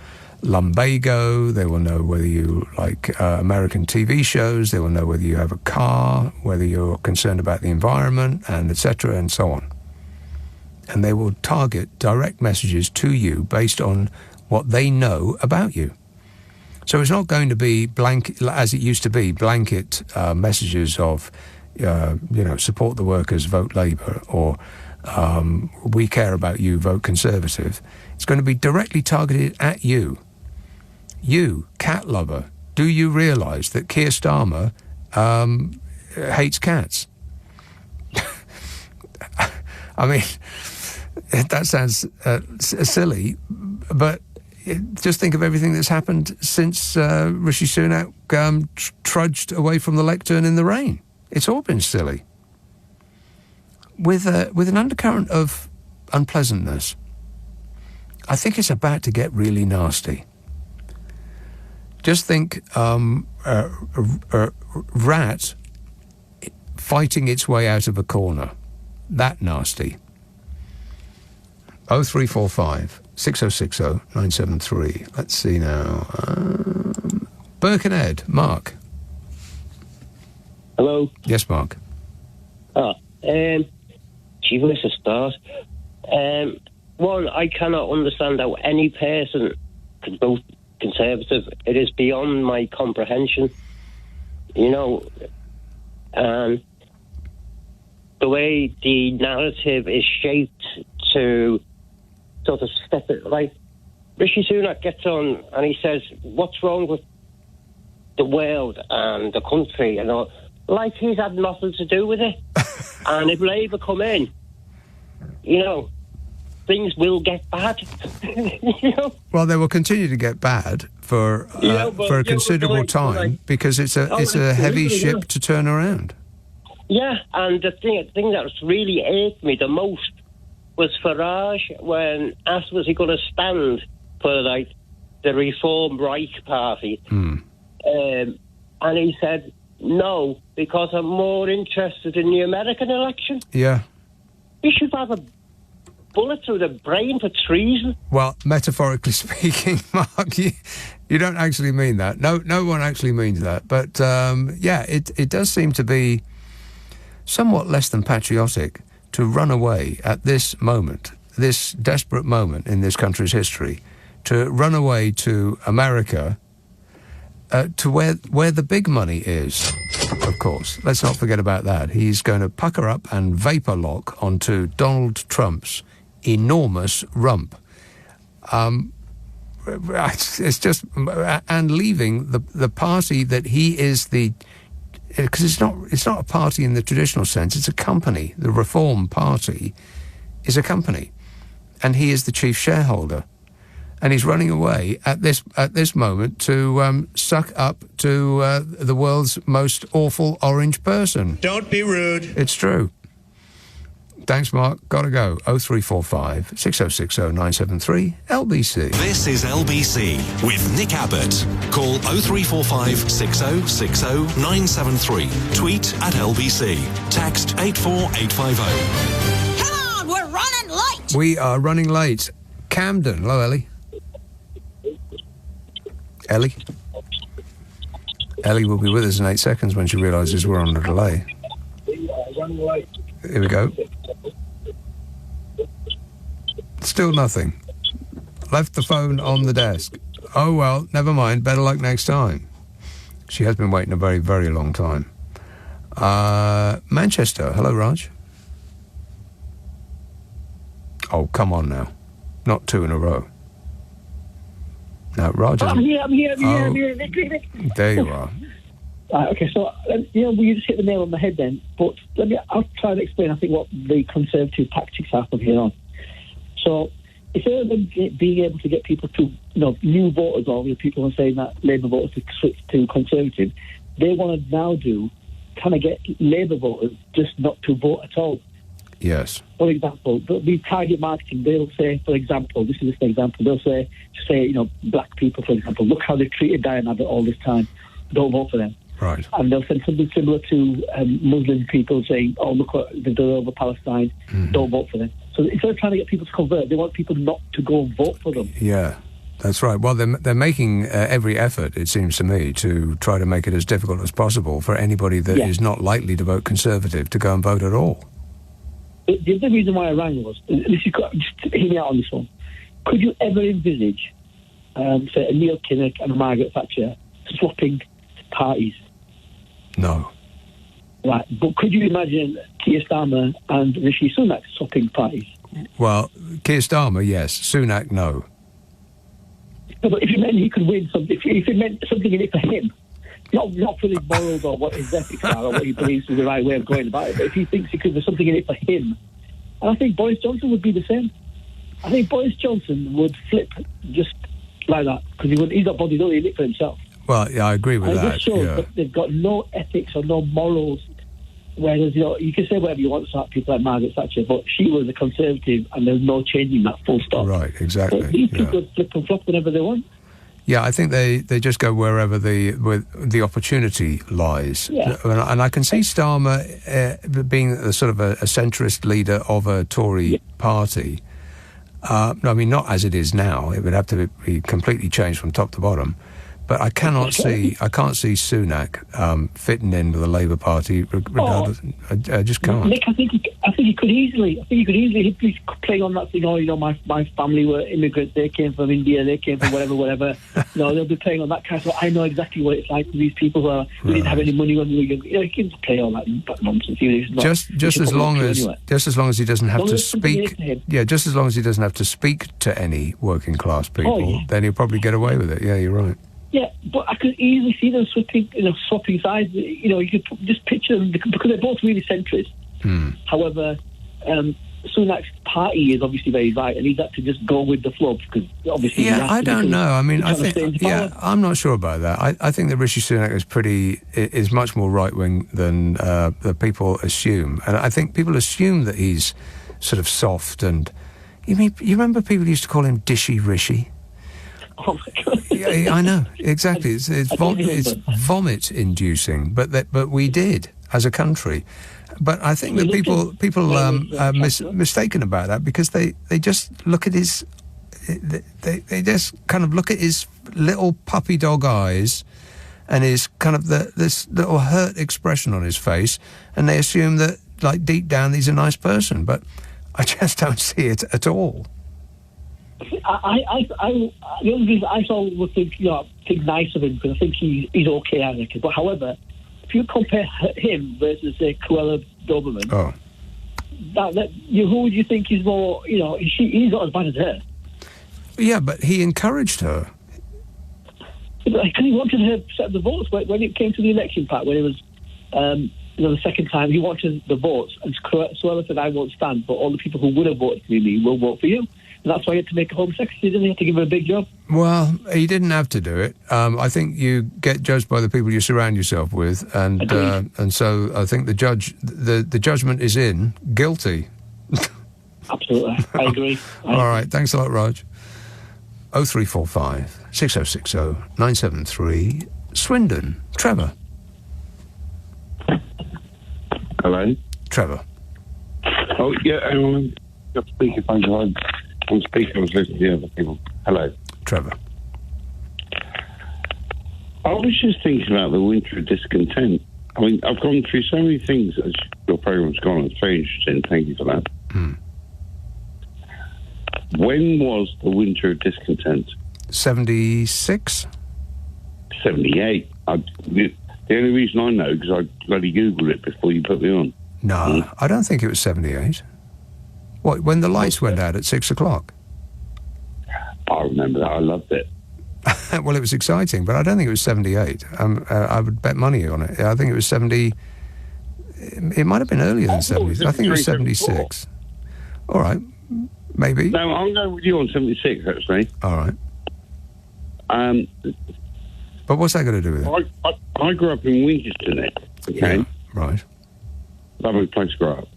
lumbago, they will know whether you like American TV shows, they will know whether you have a car, whether you're concerned about the environment, and etc. and so on. And they will target direct messages to you based on what they know about you. So it's not going to be blanket, as it used to be, blanket messages of, support the workers, vote Labour, or we care about you, vote Conservative. It's going to be directly targeted at you. You, cat lover, do you realise that Keir Starmer hates cats? I mean, that sounds silly, but just think of everything that's happened since Rishi Sunak trudged away from the lectern in the rain. It's all been silly. With an undercurrent of unpleasantness. I think it's about to get really nasty. Just think a rat fighting its way out of a corner. That nasty. 0345 6060 973. Let's see now. Birkenhead, Mark. Hello. Yes, Mark. Gee, where's the start? One, I cannot understand how any person can vote Conservative. It is beyond my comprehension. And the way the narrative is shaped to sort of step it, like Rishi Sunak gets on and he says, what's wrong with the world and the country and all, like he's had nothing to do with it. And if Labour come in, things will get bad. Well, they will continue to get bad for a considerable time because it's a heavy ship to turn around. Yeah, and the thing that's really irked me the most was Farage when asked was he going to stand for the Reform Reich Party, and he said no, because I'm more interested in the American election. Yeah. You should have a bullet through the brain for treason. Well, metaphorically speaking, Mark, you don't actually mean that. No one actually means that. But, it does seem to be somewhat less than patriotic to run away at this moment, this desperate moment in this country's history, to run away to America, to where the big money is, of course. Let's not forget about that. He's going to pucker up and vapour lock onto Donald Trump's enormous rump. It's just... And leaving the party that he is the... Because it's not a party in the traditional sense, it's a company. The Reform Party is a company. And he is the chief shareholder. And he's running away at this moment to suck up to the world's most awful orange person. Don't be rude. It's true. Thanks, Mark. Gotta go. 0345 6060 973 LBC. This is LBC with Nick Abbott. Call 0345 6060 973. Tweet at LBC. Text 84850. Come on, we're running late. We are running late. Camden. Hello, Ellie. Ellie? Ellie will be with us in 8 seconds when she realises we're on a delay. Here we go. Still nothing. Left the phone on the desk. Oh, well, never mind. Better luck next time. She has been waiting a very, very long time. Manchester. Hello, Raj. Oh, come on now. Not 2 in a row. No, Raj. I'm here. Nick. There you are. Okay, so, you just hit the nail on the head then. But I'll try and explain, I think, what the Conservative tactics are from here on. So, instead of them being able to get people to, new voters, or people who are saying that Labour voters to switch to Conservative, they want to now kind of get Labour voters just not to vote at all. Yes. For example, the target marketing, they'll say, for example, this is just an example, they'll say, black people, for example, look how they treated Diane Abbott all this time, don't vote for them. Right. And they'll send something similar to Muslim people saying, oh, look what they've done over Palestine, don't vote for them. So instead of trying to get people to convert, they want people not to go and vote for them. Yeah, that's right. Well, they're making every effort, it seems to me, to try to make it as difficult as possible for anybody that is not likely to vote Conservative to go and vote at all. The other reason why I rang was, just hear me out on this one. Could you ever envisage, say, a Neil Kinnock and a Margaret Thatcher swapping parties? No. Right, but could you imagine Keir Starmer and Rishi Sunak swapping parties? Well, Keir Starmer, yes. Sunak, no. No, but if it meant he could win something, if it meant something in it for him, not for his morals or what his ethics are or what he believes is the right way of going about it, but if he thinks it could be something in it for him, and I think Boris Johnson would be the same. I think Boris Johnson would flip just like that, because he's not bothered only in it for himself. Well, yeah, I agree with and that. It just shows that they've got no ethics or no morals. Whereas, you can say whatever you want about people like Margaret Thatcher, but she was a Conservative and there's no changing that, full stop. Right, exactly. But these people flip and flop whenever they want. Yeah, I think they just go wherever the opportunity lies. Yeah. And I can see Starmer being a sort of a centrist leader of a Tory party. No, I mean, not as it is now. It would have to be completely changed from top to bottom. But I can't see Sunak fitting in with the Labour Party. Regardless, I just can't. Nick, I think he could easily. He's playing on that thing. Oh, my family were immigrants. They came from India. They came from whatever. They'll be playing on that kind of. So I know exactly what it's like for these people who didn't have any money when we were young. He can play all that nonsense. Just as long as he doesn't have to speak. Yeah, just as long as he doesn't have to speak to any working class people, then he'll probably get away with it. Yeah, you're right. Yeah, but I could easily see them swapping sides. You could just picture them, because they're both really centrist. However, Sunak's party is obviously very right, and he's had to just go with the flow, because obviously... Yeah, I don't know. I mean, I'm not sure about that. I think that Rishi Sunak is much more right-wing than the people assume. And I think people assume that he's sort of soft and... You remember people used to call him Dishy Rishi? Oh my God. Yeah, I know exactly. It's vomit-inducing, but we did as a country. But I think that people are mistaken about that because they just look at his. They just kind of look at his little puppy dog eyes and his kind of this little hurt expression on his face, and they assume that, like, deep down he's a nice person. But I just don't see it at all. The only reason I sort of think nice of him because I think he's okay, I reckon. But however, if you compare him versus Cruella Doberman, who would you think is more? He's not as bad as her. Yeah, but he encouraged her. Because he wanted her to set the votes when it came to the election part, when it was the second time, he wanted the votes, and Cruella said, "I won't stand, but all the people who would have voted for me will vote for you." And that's why he had to make a Home Secretary, didn't he? He had to give her a big job. Well, he didn't have to do it. I think you get judged by the people you surround yourself with, and so I think the judgment is in guilty. Absolutely, I agree. All right, thanks a lot, Raj. 0345 6060 973. Swindon, Trevor. Hello, Trevor. Oh yeah, got speakerphone. On speaker, I was listening to the other people. Hello, Trevor. I was just thinking about the winter of discontent. I mean, I've gone through so many things as your programme's gone. It's very interesting. Thank you for that. When was the winter of discontent? 76? 78. The only reason I know because I bloody Googled it before you put me on. No, I don't think it was 78. What, when the lights went out at 6 o'clock? I remember that. I loved it. Well, it was exciting, but I don't think it was 78. I would bet money on it. I think it was 70. It might have been earlier than 70. I think it was 76. All right, maybe. No, I'm going with you on 76, actually. All right. But what's that got to do with it? I grew up in Winchester, okay? Yeah, right. Lovely place to grow up.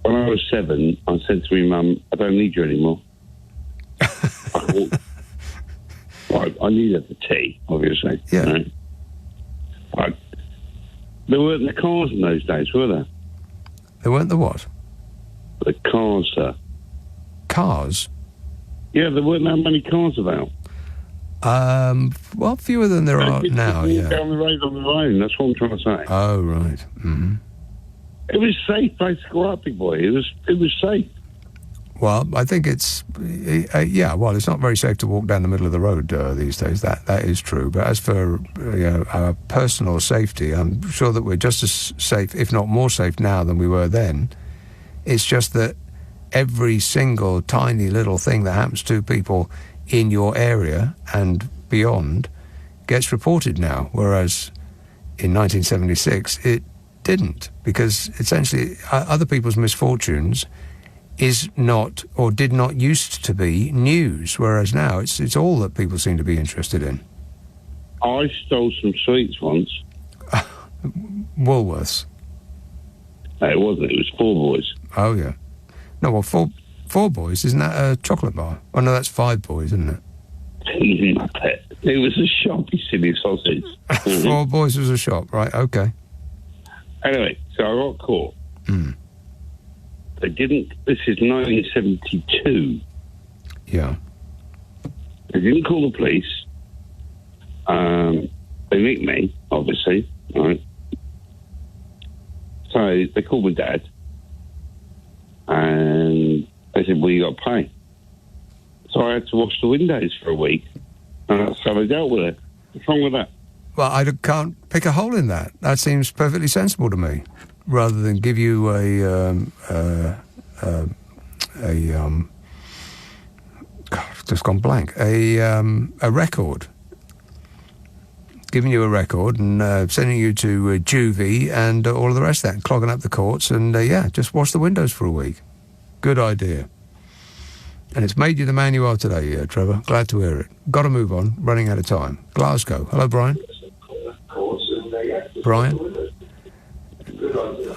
When I was 7, I said to my mum, I don't need you anymore. I needed the tea, obviously. Yeah. Right? There weren't the cars in those days, were there? There weren't the what? The cars, sir. Cars? Yeah, there weren't that many cars about. Well, fewer than there are now, yeah. Down the road on their own, that's what I'm trying to say. Oh, right. Mm-hmm. It was safe place to grow up, big boy. It was safe. Well, I think it's, well, it's not very safe to walk down the middle of the road these days. That is true. But as for our personal safety, I'm sure that we're just as safe, if not more safe now than we were then. It's just that every single tiny little thing that happens to people in your area and beyond gets reported now, whereas in 1976 it didn't, because essentially other people's misfortunes is not, or did not used to be, news, whereas now it's all that people seem to be interested in. I stole some sweets once. Woolworths? No, it wasn't. It was Four Boys. Oh, yeah. No, well, Four Boys, isn't that a chocolate bar? Oh, no, that's Five Boys, isn't it? It was a shop, you silly sausage. Four Boys was a shop, right, okay. Anyway, so I got caught. They didn't, this is 1972. Yeah. They didn't call the police. They nicked me, obviously, right? So they called my dad. And they said, well, you got to pay. So I had to wash the windows for a week. And that's how they dealt with it. What's wrong with that? Well, I can't pick a hole in that. That seems perfectly sensible to me. Rather than give you God, I've just gone blank. A record. Giving you a record and sending you to juvie and all of the rest of that, clogging up the courts, and just wash the windows for a week. Good idea. And it's made you the man you are today, Trevor. Glad to hear it. Got to move on. Running out of time. Glasgow. Hello, Brian. Brian?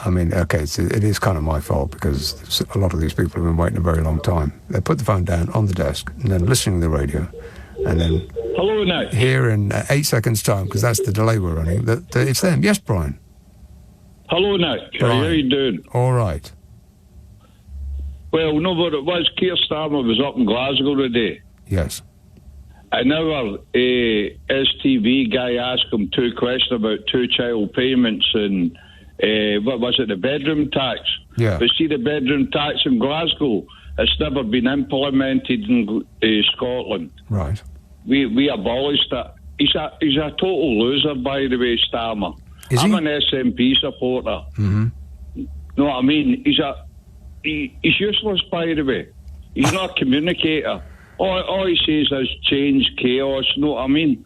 I mean, okay, it is kind of my fault because a lot of these people have been waiting a very long time. They put the phone down on the desk and then listening to the radio, and then hello now. Here in 8 seconds' time, because that's the delay we're running. That it's them. Yes, Brian. Hello now. How are you doing? All right. Well, no, what it was, Keir Starmer was up in Glasgow today. Yes. And our STV guy asked him 2 questions about 2 child payments and what was it, the bedroom tax? Yeah. But see, the bedroom tax in Glasgow, it's never been implemented in Scotland. Right. We abolished it. He's a total loser, by the way, Starmer. I'm an SNP supporter. Mm-hmm. Know what I mean? He's useless, by the way. He's not a communicator. All he says is change, chaos. Know what I mean?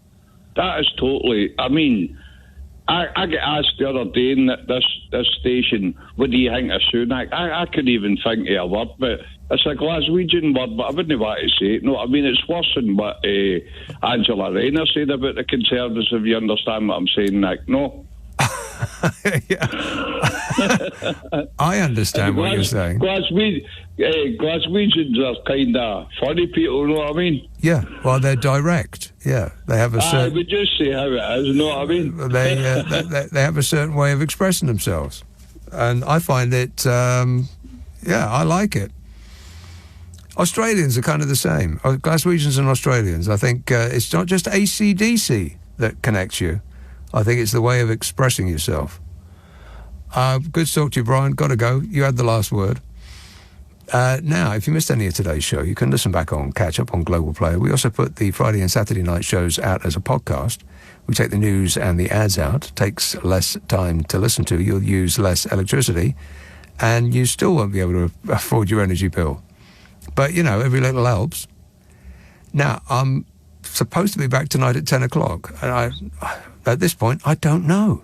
That is totally. I mean, I get asked the other day in this station, what do you think of Sunak? I couldn't even think of a word, but it's a Glaswegian word, but I wouldn't want to say it. No, I mean, it's worse than what Angela Rayner said about the Conservatives, if you understand what I'm saying, Nick. No? I understand what you're saying. Glaswegians are kind of funny people, know what I mean? Yeah, well, they're direct. Yeah, they have a certain... I would just say how it is, know what I mean? They have a certain way of expressing themselves. And I find it, I like it. Australians are kind of the same. Glaswegians and Australians. I think it's not just AC/DC that connects you. I think it's the way of expressing yourself. Good to talk to you, Brian. Got to go. You had the last word. Now, if you missed any of today's show, you can listen back on, catch up on Global Player. We also put the Friday and Saturday night shows out as a podcast. We take the news and the ads out. It takes less time to listen to. You'll use less electricity, and you still won't be able to afford your energy bill. But, every little helps. Now, I'm supposed to be back tonight at 10 o'clock, and at this point, I don't know.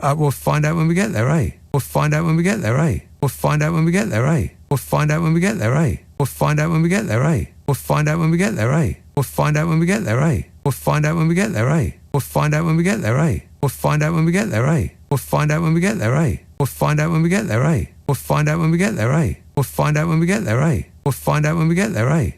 We'll find out when we get there, eh? We'll find out when we get there, eh? We'll find out when we get there, eh? We'll find out when we get there, eh? We'll find out when we get there, eh? We'll find out when we get there, eh? We'll find out when we get there, eh? We'll find out when we get there, eh? We'll find out when we get there, eh? We'll find out when we get there, eh? We'll find out when we get there, eh? We'll find out when we get there, eh? We'll find out when we get there, eh? We'll find out when we get there, eh? We'll find out when we get there, eh?